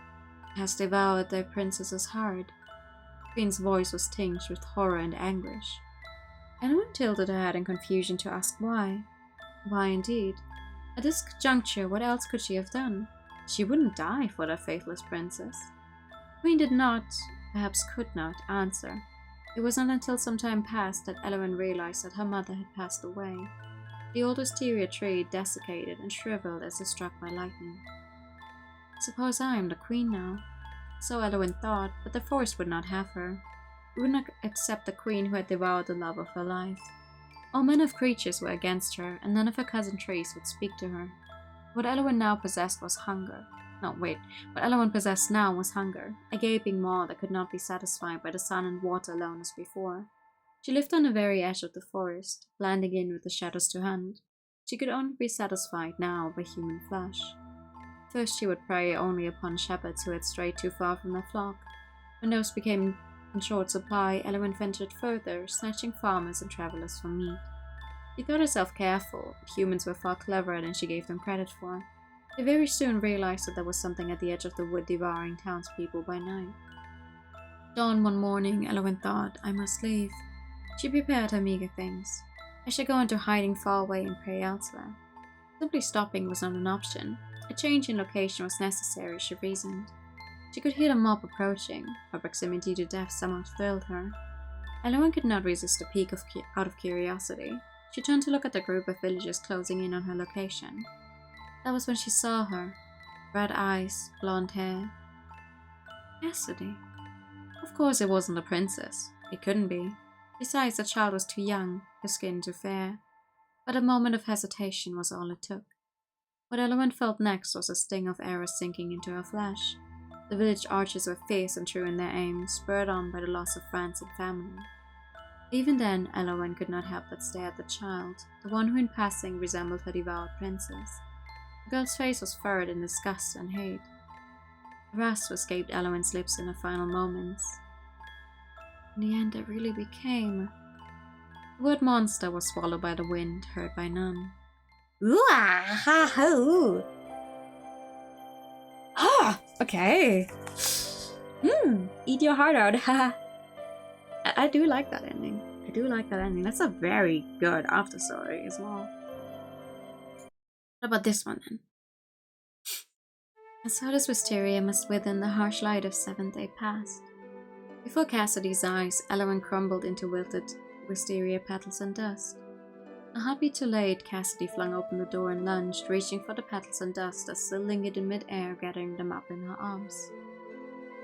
hast devoured thy princess's heart. The queen's voice was tinged with horror and anguish. Elowen tilted her head in confusion to ask why. Why indeed? At this juncture, what else could she have done? She wouldn't die for that faithless princess. The queen did not, perhaps could not, answer. It was not until some time passed that Elowen realized that her mother had passed away. The old wisteria tree desiccated and shriveled as if struck by lightning. Suppose I am the queen now. So Elowen thought, but the forest would not have her. It would not accept the queen who had devoured the love of her life. All manner of creatures were against her, and none of her cousin trees would speak to her. What Elowen now possessed was hunger. What Elowen possessed now was hunger, a gaping maw that could not be satisfied by the sun and water alone as before. She lived on the very edge of the forest, blending in with the shadows to hunt. She could only be satisfied now by human flesh. First she would prey only upon shepherds who had strayed too far from their flock. When those became in short supply, Elowen ventured further, snatching farmers and travelers for meat. She thought herself careful, but humans were far cleverer than she gave them credit for. They very soon realized that there was something at the edge of the wood devouring townspeople by night. Dawn one morning, Elowen thought, I must leave. She prepared her meager things. I should go into hiding far away and pray elsewhere. Simply stopping was not an option. A change in location was necessary, she reasoned. She could hear the mob approaching. Her proximity to death somehow thrilled her. Elowen could not resist a peek out of curiosity. She turned to look at the group of villagers closing in on her location. That was when she saw her. Red eyes, blonde hair. Cassidy. Of course it wasn't a princess. It couldn't be. Besides, the child was too young, her skin too fair. But a moment of hesitation was all it took. What Elowen felt next was a sting of arrows sinking into her flesh. The village archers were fierce and true in their aim, spurred on by the loss of friends and family. Even then, Elowen could not help but stare at the child, the one who in passing resembled her devoured princess. The girl's face was furrowed in disgust and hate. A rasp escaped Elowen's lips in her final moments. In the end, it really became... The word monster was swallowed by the wind, heard by none.
Ooh-ah-ha-hoo!
Ah, okay. Eat your heart out, haha. I do like that ending. That's a very good after story as well. What about this one then? And so this wisteria must within the harsh light of 7th day passed. Before Cassidy's eyes, Elowen crumbled into wilted wisteria petals and dust. Unhappy too late, Cassidy flung open the door and lunged, reaching for the petals and dust that still lingered in mid-air, gathering them up in her arms.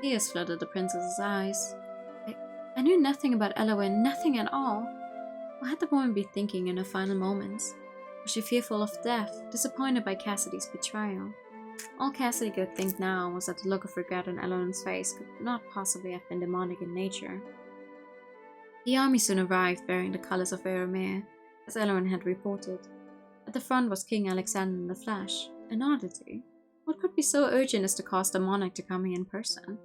Tears flooded the princess's eyes. I knew nothing about Elowen, nothing at all. What had the woman been thinking in her final moments? Was she fearful of death, disappointed by Cassidy's betrayal? All Cassidy could think now was that the look of regret on Elowen's face could not possibly have been demonic in nature. The army soon arrived, bearing the colors of Vermeer, as Elowen had reported. At the front was King Alexander in the flesh. An oddity. What could be so urgent as to cause the monarch to come here in person?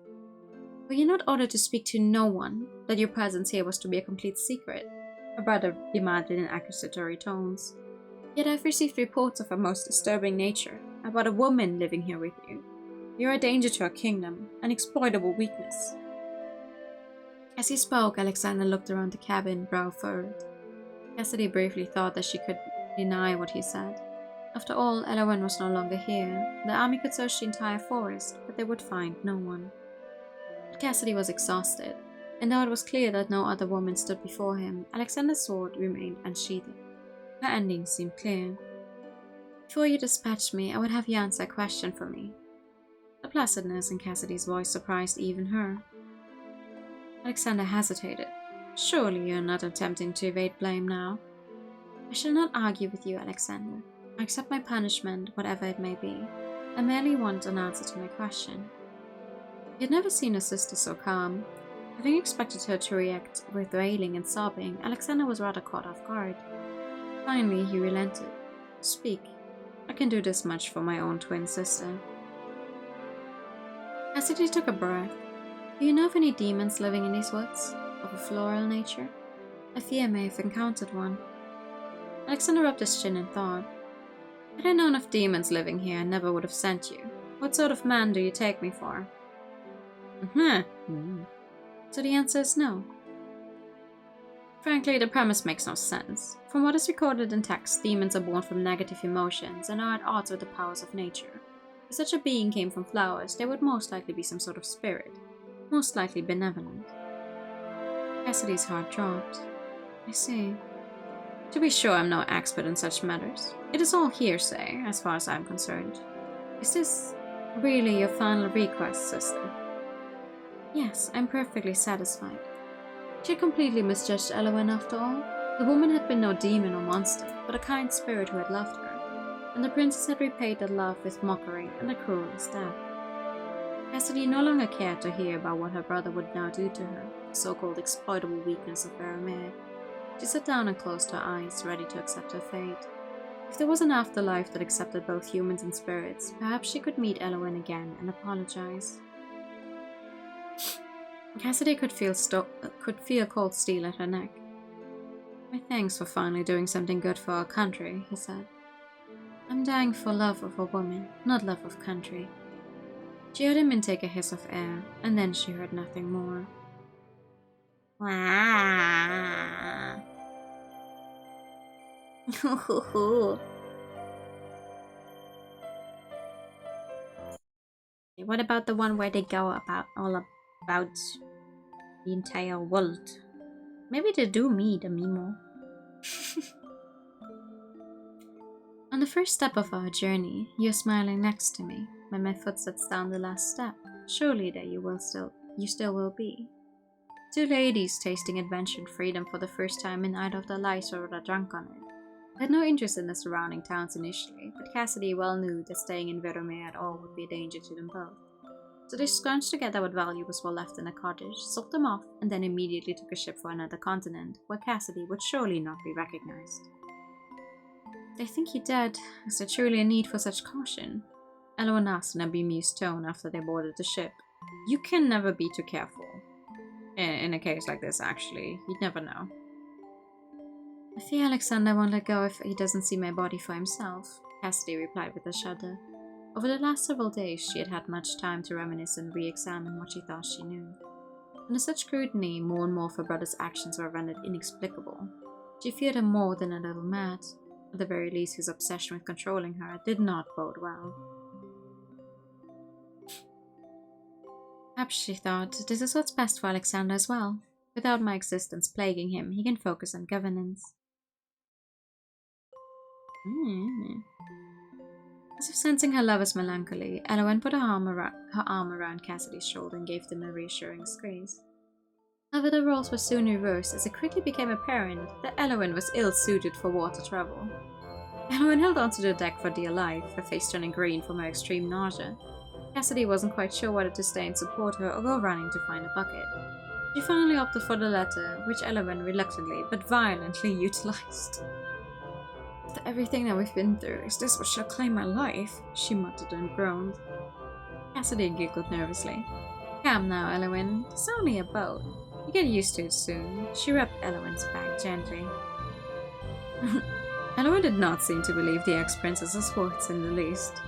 Were you not ordered to speak to no one, that your presence here was to be a complete secret? Her brother demanded in accusatory tones. Yet I've received reports of a most disturbing nature, about a woman living here with you. You're a danger to our kingdom, an exploitable weakness. As he spoke, Alexander looked around the cabin, brow furrowed. Cassidy briefly thought that she could deny what he said. After all, Elowen was no longer here. The army could search the entire forest, but they would find no one. But Cassidy was exhausted, and though it was clear that no other woman stood before him, Alexander's sword remained unsheathed. Her ending seemed clear. Before you dispatched me, I would have you answer a question for me. The placidness in Cassidy's voice surprised even her. Alexander hesitated. Surely you are not attempting to evade blame now. I shall not argue with you, Alexander. I accept my punishment, whatever it may be. I merely want an answer to my question. He had never seen his sister so calm. Having expected her to react with wailing and sobbing, Alexander was rather caught off guard. Finally, he relented. Speak. I can do this much for my own twin sister. Cassidy took a breath. Do you know of any demons living in these woods? Of a floral nature? I fear I may have encountered one. Alexander rubbed his chin and thought. Had I known of demons living here, I never would have sent you. What sort of man do you take me for? So the answer is no. Frankly, the premise makes no sense. From what is recorded in text, demons are born from negative emotions and are at odds with the powers of nature. If such a being came from flowers, they would most likely be some sort of spirit, most likely benevolent. Cassidy's heart dropped. I see. To be sure, I'm no expert in such matters. It is all hearsay, as far as I'm concerned. Is this really your final request, sister? Yes, I'm perfectly satisfied. She had completely misjudged Elowen after all. The woman had been no demon or monster, but a kind spirit who had loved her, and the princess had repaid that love with mockery and the cruelest death. Cassidy no longer cared to hear about what her brother would now do to her, the so-called exploitable weakness of Vermeer. She sat down and closed her eyes, ready to accept her fate. If there was an afterlife that accepted both humans and spirits, perhaps she could meet Elowen again and apologize. Cassidy could feel cold steel at her neck. My thanks for finally doing something good for our country, he said. I'm dying for love of a woman, not love of country. She heard him intake a hiss of air, and then she heard nothing more.
Wow. What about the one where they go all about the entire world? Maybe they do meet a Mimo.
On the first step of our journey, you're smiling next to me. When my foot sets down the last step, surely there you still will be. Two ladies tasting adventure and freedom for the first time in either of their lives or rather drunk on it. They had no interest in the surrounding towns initially, but Cassidy well knew that staying in Verome at all would be a danger to them both. So they scrunched together what valuables were left in the cottage, sold them off, and then immediately took a ship for another continent, where Cassidy would surely not be recognized. "They think you're dead. Is there truly a need for such caution?" Elowen asked in a bemused tone after they boarded the ship. You can never be too careful. In a case like this, actually. You'd never know. "I fear Alexander won't let go if he doesn't see my body for himself," Cassidy replied with a shudder. Over the last several days, she had had much time to reminisce and re-examine what she thought she knew. Under such scrutiny, more and more of her brother's actions were rendered inexplicable. She feared him more than a little mad. At the very least, his obsession with controlling her did not bode well. Perhaps, she thought, this is what's best for Alexander as well. Without my existence plaguing him, he can focus on governance. As if sensing her lover's melancholy, Elowen put her arm around Cassidy's shoulder and gave them a reassuring squeeze. However, the roles were soon reversed as it quickly became apparent that Elowen was ill-suited for water travel. Elowen held onto the deck for dear life, her face turning green from her extreme nausea. Cassidy wasn't quite sure whether to stay and support her or go running to find a bucket. She finally opted for the latter, which Elowen reluctantly but violently utilized. "After everything that we've been through, is this what shall claim my life?" she muttered and groaned. Cassidy giggled nervously. "Calm now, Elowen. It's only a boat. You get used to it soon." She rubbed Elowen's back gently. Elowen did not seem to believe the ex-princess's words in the least.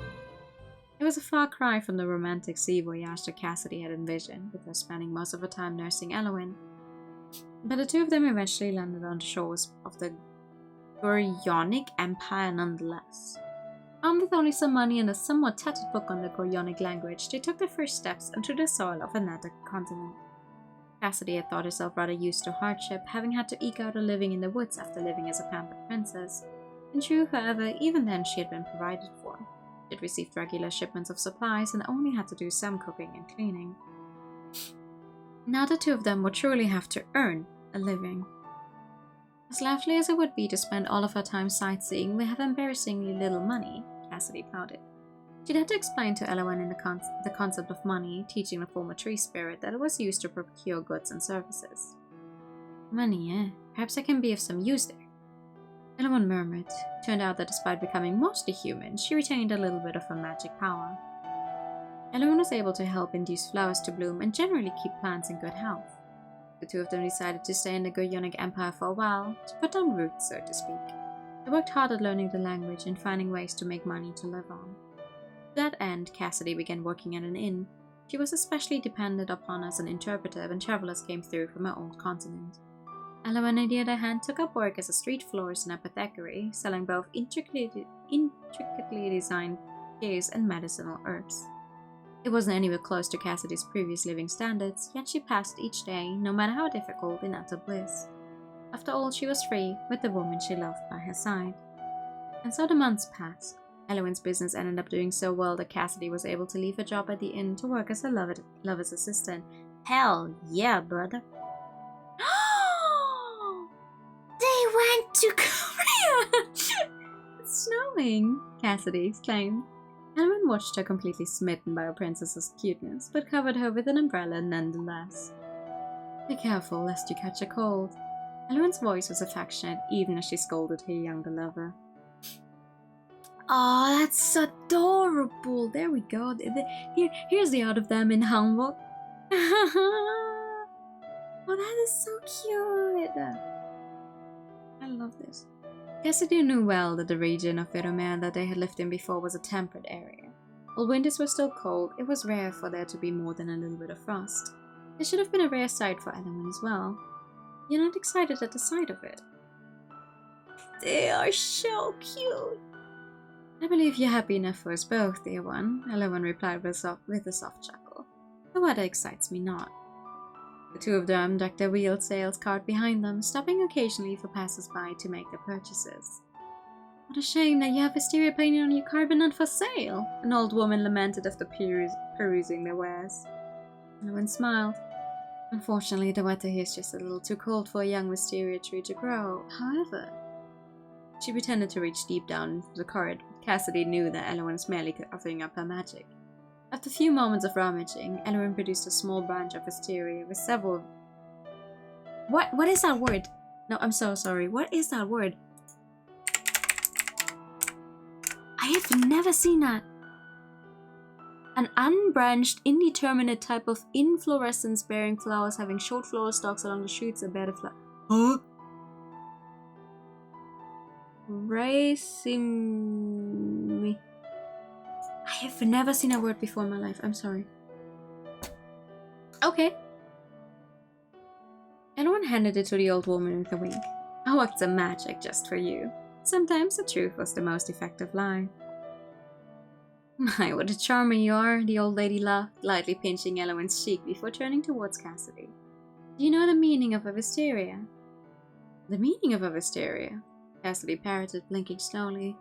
It was a far cry from the romantic sea voyage that Cassidy had envisioned, with her spending most of her time nursing Elowen. But the two of them eventually landed on the shores of the Goryonic Empire nonetheless. Armed with only some money and a somewhat tattered book on the Goryonic language, they took their first steps onto the soil of another continent. Cassidy had thought herself rather used to hardship, having had to eke out a living in the woods after living as a pampered princess. In truth, however, even then she had been provided for. She had received regular shipments of supplies and only had to do some cooking and cleaning. Now the two of them would truly have to earn a living. "As lovely as it would be to spend all of her time sightseeing, we have embarrassingly little money," Cassidy pouted. She'd had to explain to Elowen in the concept of money, teaching the former tree spirit that it was used to procure goods and services. "Money, eh? Perhaps I can be of some use there." Elowen murmured. It turned out that despite becoming mostly human, she retained a little bit of her magic power. Elowen was able to help induce flowers to bloom and generally keep plants in good health. The two of them decided to stay in the Goryonic Empire for a while, to put down roots, so to speak. They worked hard at learning the language and finding ways to make money to live on. To that end, Cassidy began working at an inn. She was especially depended upon as an interpreter when travelers came through from her old continent. Elowen, on the other hand, took up work as a street florist and apothecary, selling both intricately designed teas and medicinal herbs. It wasn't anywhere close to Cassidy's previous living standards, yet she passed each day, no matter how difficult, in utter bliss. After all, she was free, with the woman she loved by her side. And so the months passed. Elowen's business ended up doing so well that Cassidy was able to leave her job at the inn to work as her lover's assistant. Hell yeah, brother.
They went to Korea!
"It's snowing," Cassidy exclaimed. Elowen watched her, completely smitten by her princess's cuteness, but covered her with an umbrella nonetheless. "Be careful lest you catch a cold." Elowen's voice was affectionate, even as she scolded her younger lover. "Oh, that's adorable! There we go. Here's the art of them in Hanbok." Oh, that is so cute! I love this. Cassidy knew well that the region of Verome that they had lived in before was a temperate area. While winters were still cold, it was rare for there to be more than a little bit of frost. It should have been a rare sight for Elowen as well. You're not excited at the sight of it. "They are so cute." "I believe you're happy enough for us both, dear one," Elowen replied with a soft chuckle. "The weather excites me not." The two of them ducked their wheeled sails cart behind them, stopping occasionally for passers-by to make their purchases. "What a shame that you have Wisteria painted on your cart but not for sale," an old woman lamented after perusing their wares. Elowen smiled. "Unfortunately, the weather here is just a little too cold for a young Wisteria tree to grow. However..." She pretended to reach deep down into the corridor, but Cassidy knew that Elowen was merely covering up her magic. After a few moments of rummaging, Elowen produced a small branch of wisteria with several... What is that word? No, I'm so sorry. What is that word? I have never seen that. An unbranched, indeterminate type of inflorescence bearing flowers having short floral stalks along the shoots and bear the flower. Huh? Racing. I have never seen a word before in my life. I'm sorry. Okay. Anyone handed it to the old woman with a wink. I worked some magic just for you. Sometimes the truth was the most effective lie. My, what a charmer you are, the old lady laughed, lightly pinching Elowen's cheek before turning towards Cassidy. Do you know the meaning of a wisteria? The meaning of a wisteria? Cassidy parroted, blinking slowly.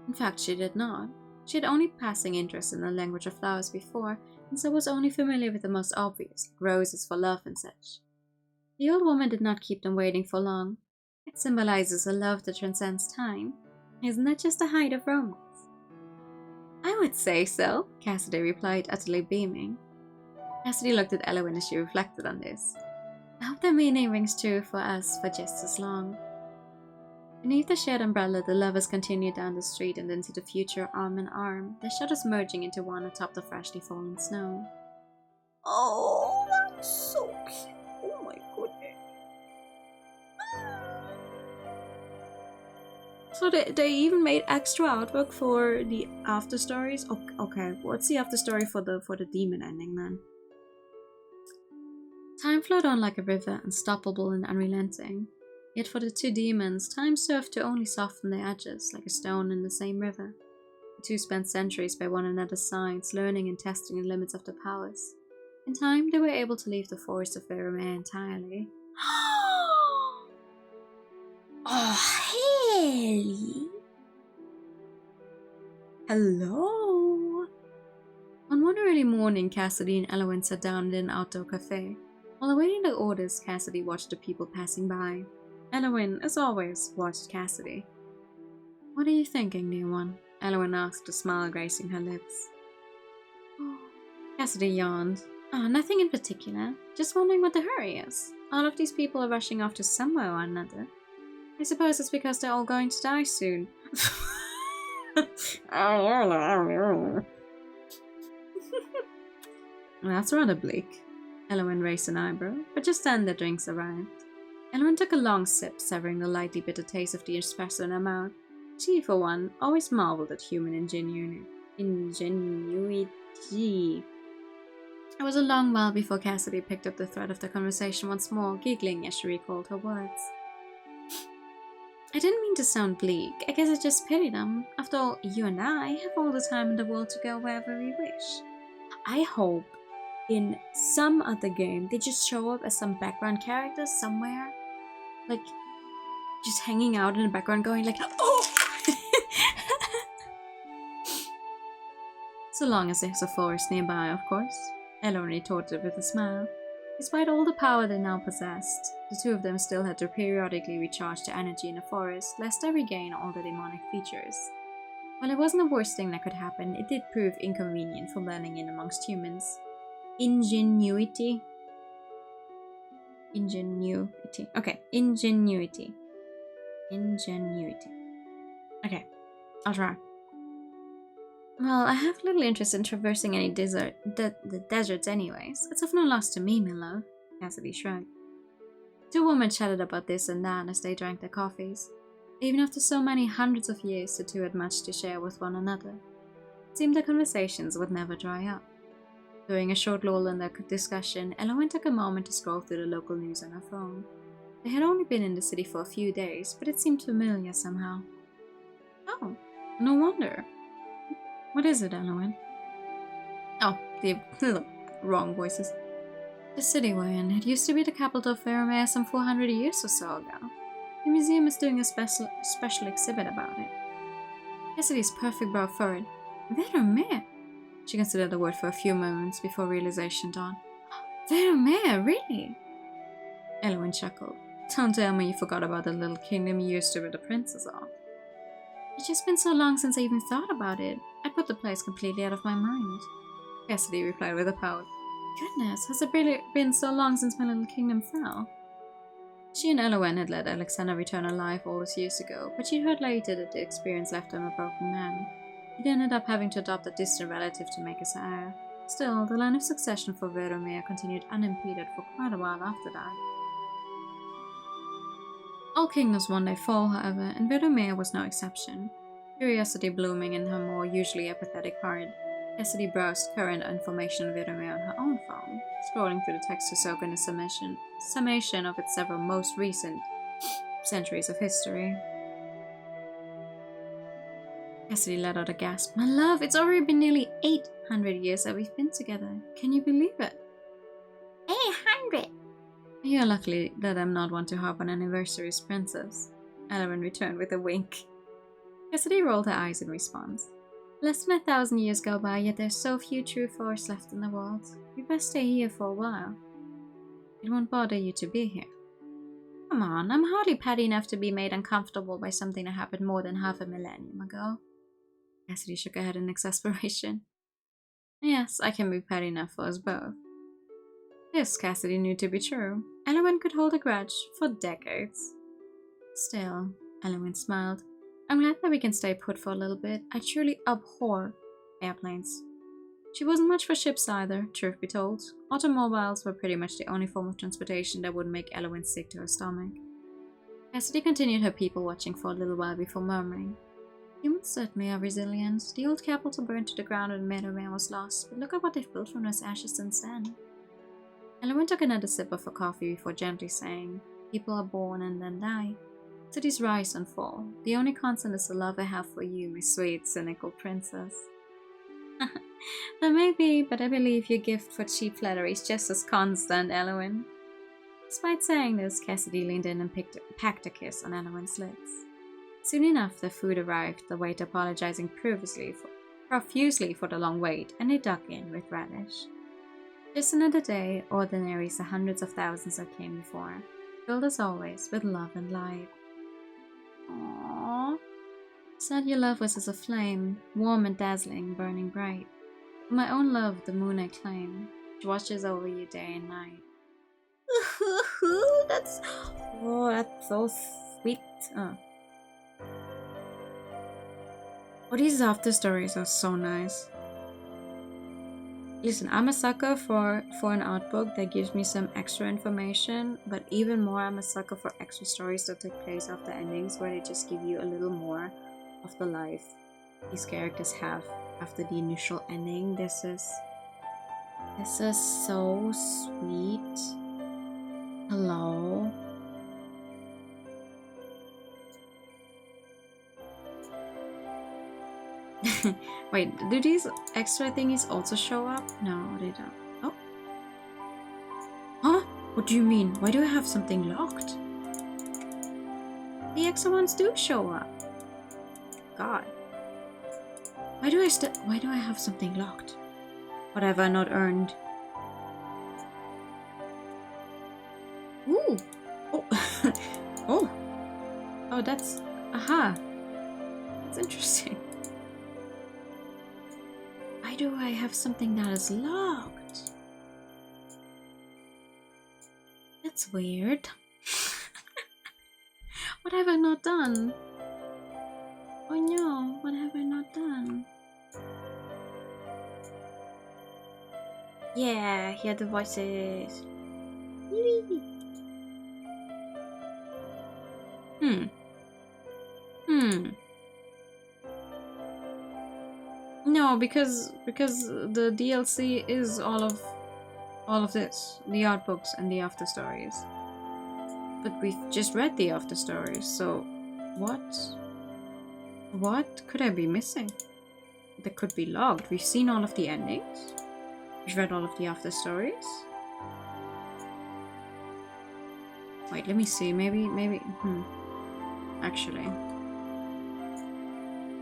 In fact, she did not. She had only passing interest in the language of flowers before, and so was only familiar with the most obvious, like roses for love and such. The old woman did not keep them waiting for long. It symbolizes a love that transcends time. Isn't that just the height of romance? I would say so, Cassidy replied, utterly beaming. Cassidy looked at Elowen as she reflected on this. I hope the meaning rings true for us for just as long. Beneath the shared umbrella, the lovers continued down the street and into the future arm in arm, their shadows merging into one atop the freshly fallen snow. Oh, that's so cute. Oh my goodness. So they even made extra artwork for the after stories. Okay, what's the after story for the demon ending then? Time flowed on like a river, unstoppable and unrelenting. Yet for the two demons, time served to only soften their edges, like a stone in the same river. The two spent centuries by one another's sides, learning and testing the limits of their powers. In time, they were able to leave the forest of Vermeer entirely. Oh, hey! Hello! On one early morning, Cassidy and Elowen sat down in an outdoor cafe. While awaiting their orders, Cassidy watched the people passing by. Elowen, as always, watched Cassidy. What are you thinking, dear one? Elowen asked, a smile gracing her lips. Cassidy yawned. Oh, nothing in particular. Just wondering what the hurry is. All of these people are rushing off to somewhere or another. I suppose it's because they're all going to die soon. That's rather bleak. Elowen raised an eyebrow, but just then the drinks arrived. Elowen took a long sip, severing the lightly bitter taste of the espresso in her mouth. She, for one, always marveled at human ingenuity. It was a long while before Cassidy picked up the thread of the conversation once more, giggling as she recalled her words. I didn't mean to sound bleak. I guess I just pity them. After all, you and I have all the time in the world to go wherever we wish. I hope in some other game they just show up as some background characters somewhere. Like, just hanging out in the background going like, oh! So long as there's a forest nearby, of course. Elowen retorted with a smile. Despite all the power they now possessed, the two of them still had to periodically recharge their energy in the forest, lest they regain all their demonic features. While it wasn't the worst thing that could happen, it did prove inconvenient for blending in amongst humans. Ingenuity. Okay, ingenuity. Okay, I'll try. Well, I have little interest in traversing any the deserts anyways. It's of no loss to me, my love. Cassidy shrugged. The two women chatted about this and that as they drank their coffees. Even after so many hundreds of years, the two had much to share with one another. It seemed their conversations would never dry up. During a short lull in their discussion, Elowen took a moment to scroll through the local news on her phone. They had only been in the city for a few days, but it seemed familiar somehow. Oh, no wonder. What is it, Elowen? Oh, the wrong voices. The city we're in. It used to be the capital of Vermeer some 400 years or so ago. The museum is doing a special exhibit about it. Cassidy's perfect brow furrowed. Vermeer? She considered the word for a few moments before realization dawned. Vermeer, really? Elowen chuckled. Don't tell me you forgot about the little kingdom you used to be the princess of. It's just been so long since I even thought about it. I put the place completely out of my mind. Cassidy replied with a pout. Goodness, has it really been so long since my little kingdom fell? She and Elowen had let Alexander return alive all those years ago, but she heard later that the experience left him a broken man. He'd ended up having to adopt a distant relative to make his heir. Still, the line of succession for Veromir continued unimpeded for quite a while after that. All kingdoms one day fall, however, and Veromir was no exception. Curiosity blooming in her more usually apathetic heart, Cassidy browsed current information on Veromir on her own phone, scrolling through the text to soak in a summation of its several most recent centuries of history. Cassidy let out a gasp. My love, it's already been nearly 800 years that we've been together. Can you believe it?
800!
You're lucky that I'm not one to harp on anniversaries, princess. Elowen returned with a wink. Cassidy rolled her eyes in response. Less than 1,000 years go by, yet there's so few true forests left in the world. We best stay here for a while. It won't bother you to be here. Come on, I'm hardly petty enough to be made uncomfortable by something that happened more than half a millennium ago. Cassidy shook her head in exasperation. Yes, I can be petty enough for us both. This Cassidy knew to be true. Elowen could hold a grudge for decades. Still, Elowen smiled. I'm glad that we can stay put for a little bit. I truly abhor airplanes. She wasn't much for ships either, truth be told. Automobiles were pretty much the only form of transportation that wouldn't make Elowen sick to her stomach. Cassidy continued her people watching for a little while before murmuring. Humans certainly are resilient. The old capital burned to the ground and Meadowmere was lost, but look at what they've built from those ashes since then. Elowen took another sip of her coffee before gently saying, people are born and then die. Cities rise and fall. The only constant is the love I have for you, my sweet, cynical princess. That may be, but I believe your gift for cheap flattery is just as constant, Elowen. Despite saying this, Cassidy leaned in and packed a kiss on Elowen's lips. Soon enough, the food arrived, the waiter apologizing profusely for the long wait, and they dug in with relish. Just another day, ordinary as the hundreds of thousands that came before, filled as always with love and light. Aww. Said your love was as a flame, warm and dazzling, burning bright. For my own love, the moon I claim, which watches over you day and night.
that's so sweet.
Oh, these after stories are so nice. Listen, I'm a sucker for an art book that gives me some extra information, but even more I'm a sucker for extra stories that take place after endings where they just give you a little more of the life these characters have after the initial ending. This is so sweet. Hello. Wait, do these extra thingies also show up? No, they don't. Oh. Huh? What do you mean? Why do I have something locked? The extra ones do show up. God. Why do I have something locked? What have I not earned? Ooh. Oh. Oh. Oh, that's... Aha. That's interesting. Why do I have something that is locked? That's weird. What have I not done? Oh no, what have I not done? Yeah, hear the voices. No, because the DLC is all of this, the art books and the after stories. But we've just read the after stories, so what could I be missing? That could be logged. We've seen all of the endings. We've read all of the after stories. Wait, let me see. Maybe. Actually.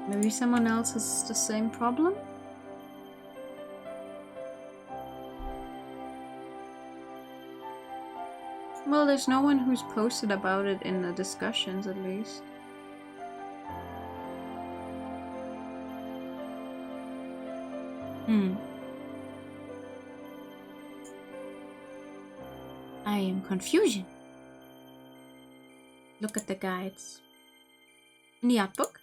Maybe someone else has the same problem? Well, there's no one who's posted about it in the discussions, at least. I am confusion. Look at the guides. In the art book?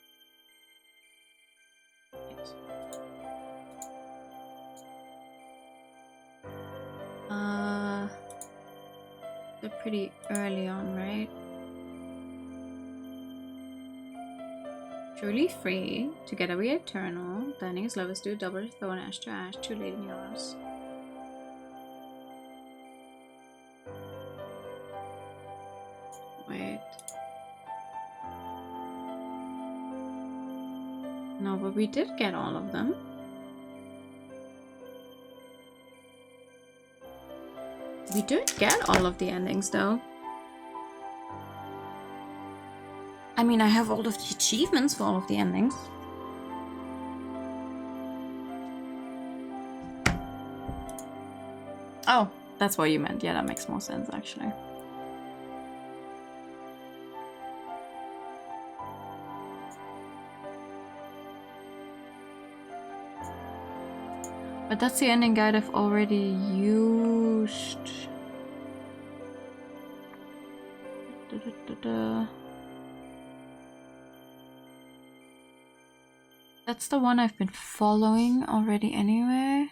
They're pretty early on, right? Truly free, together we are eternal. Dining as lovers do, double thorn, ash to ash, too late in yours. Wait. No, but we did get all of them. We did get all of the endings, though. I mean, I have all of the achievements for all of the endings. Oh, that's what you meant. Yeah, that makes more sense, actually. But that's the ending guide I've already used. That's the one I've been following already anyway.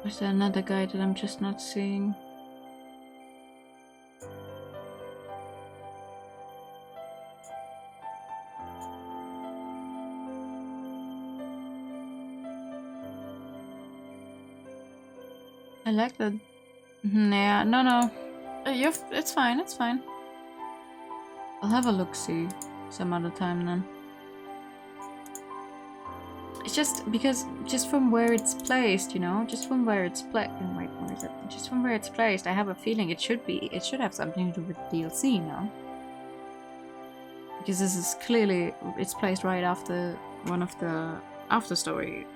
Is there another guide that I'm just not seeing? I like that. Yeah, no. It's fine, it's fine. I'll have a look-see some other time then. It's just because, just from where it's placed, you know? Just from where it's placed. Wait, where is it? Just from where it's placed, I have a feeling it should have something to do with DLC, no? Because this is clearly, it's placed right after one of the after story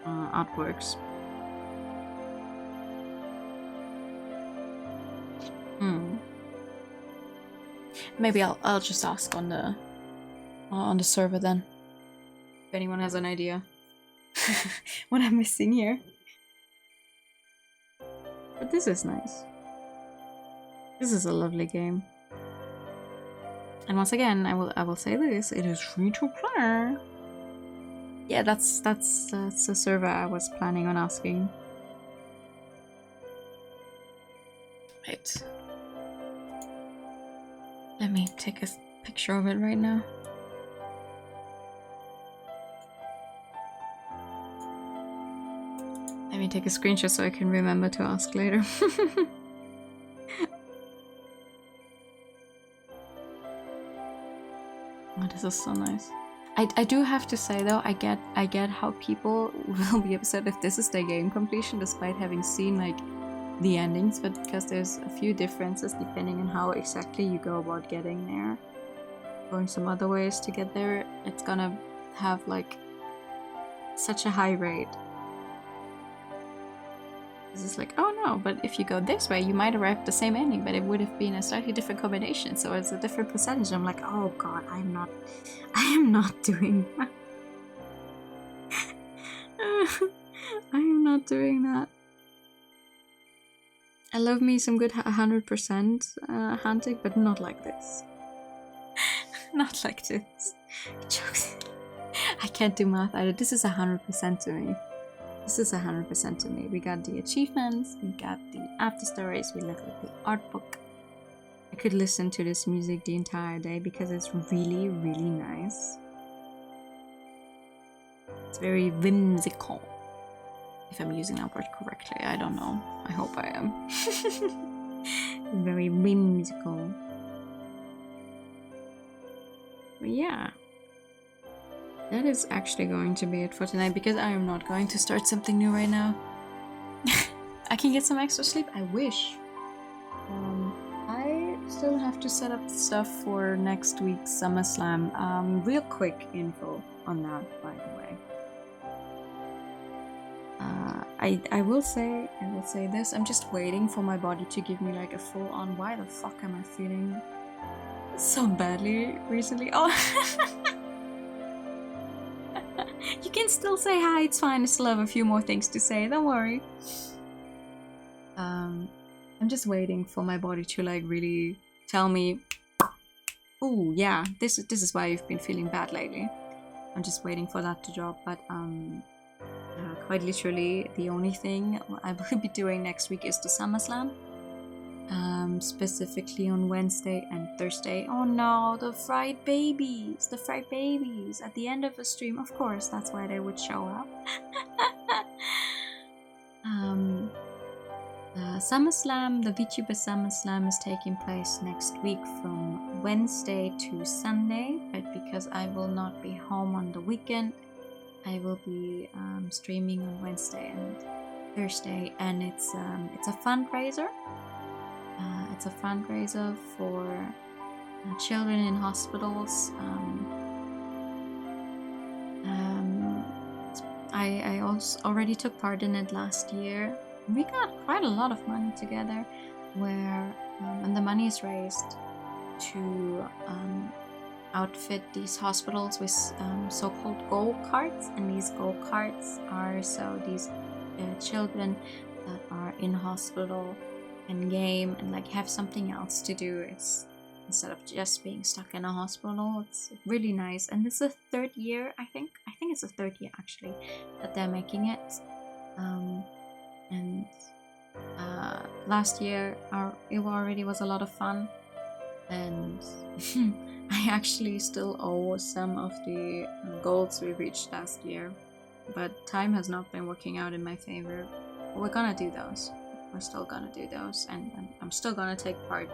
artworks. Maybe I'll just ask on the server then. If anyone has an idea what I'm missing here. But this is nice. This is a lovely game. And once again, I will say this, it is free to play. Yeah, that's the server I was planning on asking. Wait. Let me take a picture of it right now. Let me take a screenshot so I can remember to ask later. Oh, this is so nice. I do have to say though, I get how people will be upset if this is their game completion despite having seen like the endings, but because there's a few differences depending on how exactly you go about getting there. Going some other ways to get there, it's gonna have like such a high rate. This is like, oh no, but if you go this way, you might arrive at the same ending, but it would have been a slightly different combination, so it's a different percentage. I'm like, oh god, I am not doing that. I am not doing that. I love me some good 100% hunting, but not like this. Not like this. Jokes. I can't do math either. This is 100% to me. This is 100% to me. We got the achievements, we got the after stories, we looked at the art book. I could listen to this music the entire day because it's really, really nice. It's very whimsical. If I'm using that word correctly, I don't know. I hope I am. Very whimsical. But yeah. That is actually going to be it for tonight because I am not going to start something new right now. I can get some extra sleep. I wish. I still have to set up stuff for next week's SummerSlam. Real quick info on that, by the way. I will say this. I'm just waiting for my body to give me like a full-on. Why the fuck am I feeling so badly recently? Oh, you can still say hi. It's fine. I still have a few more things to say. Don't worry. I'm just waiting for my body to like really tell me, oh yeah, this is why you've been feeling bad lately. I'm just waiting for that to drop, but quite literally the only thing I will be doing next week is the SummerSlam. Specifically on Wednesday and Thursday. Oh no, the fried babies at the end of the stream. Of course, that's why they would show up. SummerSlam, the VTuber SummerSlam is taking place next week from Wednesday to Sunday, but because I will not be home on the weekend, I will be streaming on Wednesday and Thursday, and it's a fundraiser. It's a fundraiser for children in hospitals. I also already took part in it last year. We got quite a lot of money together, and the money is raised to outfit these hospitals with so-called go-karts, and these go-karts are so these children that are in hospital and game and like have something else to do. It's instead of just being stuck in a hospital. It's really nice, and this is the third year. I think it's the third year actually that they're making it. And last year it already was a lot of fun, and I actually still owe some of the goals we reached last year, but time has not been working out in my favor. But we're gonna do those. We're still gonna do those, and I'm still gonna take part.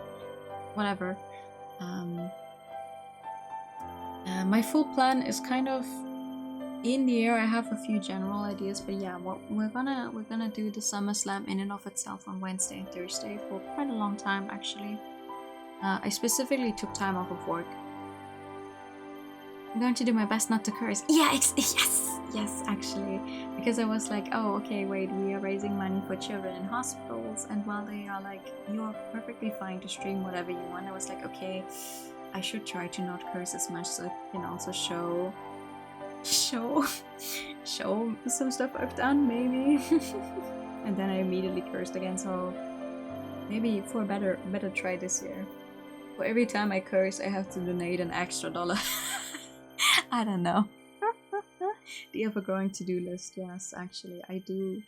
Whatever. My full plan is kind of in the air. I have a few general ideas, but yeah, we're gonna do the SummerSlam in and of itself on Wednesday and Thursday for quite a long time actually. I specifically took time off of work. I'm going to do my best not to curse. Yeah, yes, actually, because I was like, oh, okay, wait, we are raising money for children in hospitals, and while they are like, you're perfectly fine to stream whatever you want, I was like, okay, I should try to not curse as much so I can also show some stuff I've done, maybe. And then I immediately cursed again, so maybe for a better try this year. For every time I curse, I have to donate an extra $1. I don't know. The ever-growing to-do list, yes, actually, I do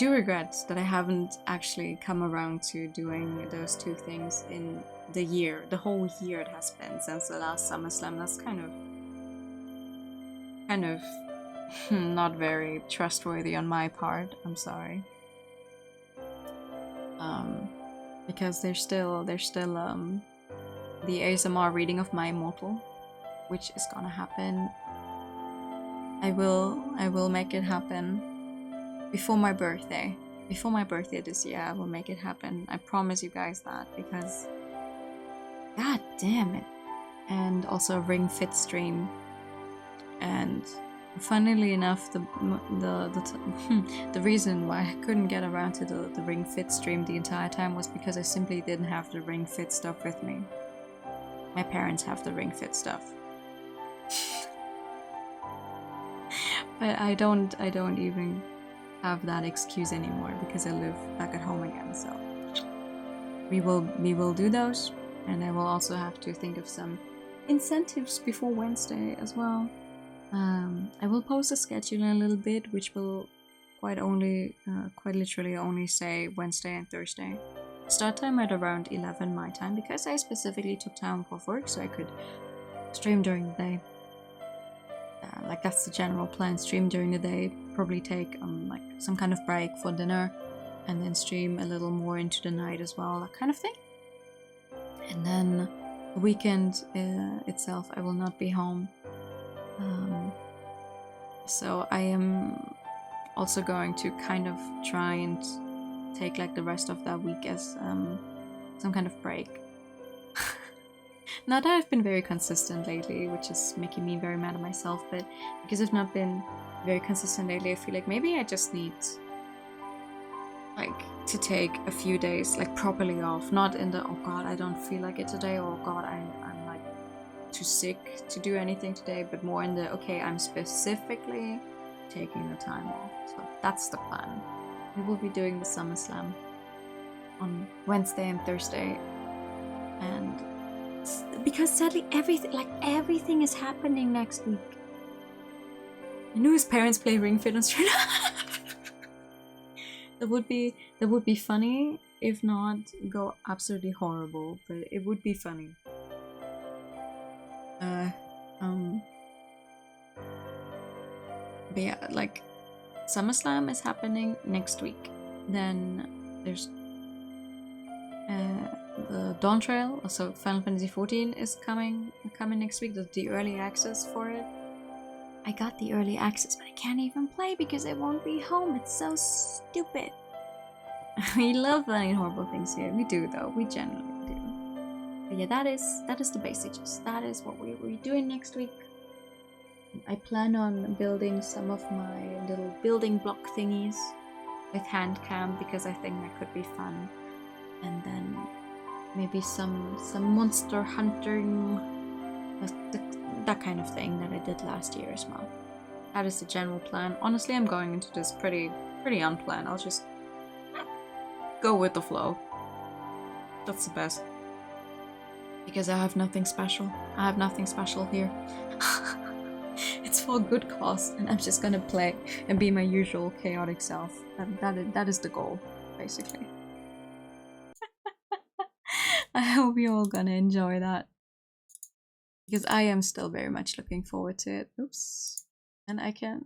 regret that I haven't actually come around to doing those two things in the whole year it has been since the last SummerSlam. That's kind of not very trustworthy on my part. I'm sorry. Because there's still the ASMR reading of My Immortal, which is gonna happen. I will make it happen before my birthday. Before my birthday this year, I will make it happen. I promise you guys that, because god damn it. And also a Ring Fit stream. And funnily enough, the reason why I couldn't get around to the Ring Fit stream the entire time was because I simply didn't have the Ring Fit stuff with me. My parents have the Ring Fit stuff. But I don't even have that excuse anymore because I live back at home again, so we will do those, and I will also have to think of some incentives before Wednesday as well. I will post a schedule in a little bit, which will quite literally only say Wednesday and Thursday. Start time at around 11 my time, because I specifically took time off work so I could stream during the day. Like that's the general plan: stream during the day, probably take like some kind of break for dinner, and then stream a little more into the night as well, that kind of thing. And then the weekend itself, I will not be home. So I am also going to kind of try and take like the rest of that week as some kind of break. Not that I've been very consistent lately, which is making me very mad at myself, but because I've not been very consistent lately, I feel like maybe I just need like to take a few days like properly off, not in the oh god I don't feel like it today, or oh god I'm like too sick to do anything today, but more in the okay I'm specifically taking the time off. So that's the plan. We will be doing the SummerSlam on Wednesday and Thursday, and because sadly everything is happening next week. I knew his parents play Ring Fit Australia. That would be funny, if not go absolutely horrible, but it would be funny. But yeah, like SummerSlam is happening next week. Then there's the Dawn Trail, also Final Fantasy XIV is coming next week. There's the early access for it. I got the early access, but I can't even play because I won't be home. It's so stupid. We love learning horrible things here. We do though. We generally do. But yeah, that is the basics. That is what we're doing next week. I plan on building some of my little building block thingies with hand cam because I think that could be fun. And then maybe some monster hunting, that kind of thing that I did last year as well. That is the general plan. Honestly, I'm going into this pretty unplanned. I'll just go with the flow. That's the best. Because I have nothing special. I have nothing special here. It's for a good cause, and I'm just gonna play and be my usual chaotic self. That is the goal, basically. I hope you're all gonna enjoy that. Because I am still very much looking forward to it. Oops. And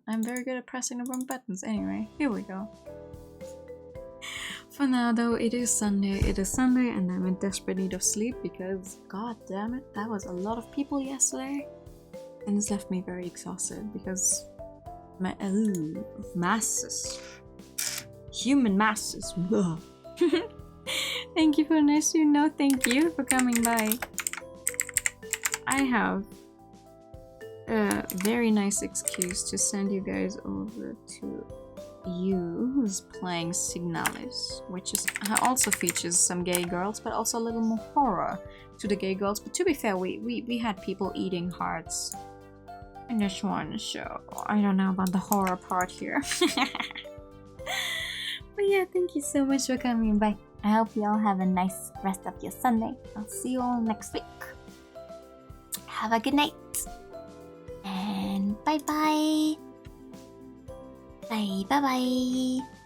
I'm very good at pressing the wrong buttons. Anyway, here we go. For now though, it is Sunday, and I'm in desperate need of sleep because, god damn it, that was a lot of people yesterday. And it's left me very exhausted because my masses. Human masses. Thank you for this, thank you for coming by. I have a very nice excuse to send you guys over to you who's playing Signalis, which also features some gay girls, but also a little more horror to the gay girls. But to be fair, we had people eating hearts in this one, so I don't know about the horror part here. But yeah, thank you so much for coming by. I hope you all have a nice rest of your Sunday. I'll see you all next week. Have a good night. And bye bye. Bye bye bye.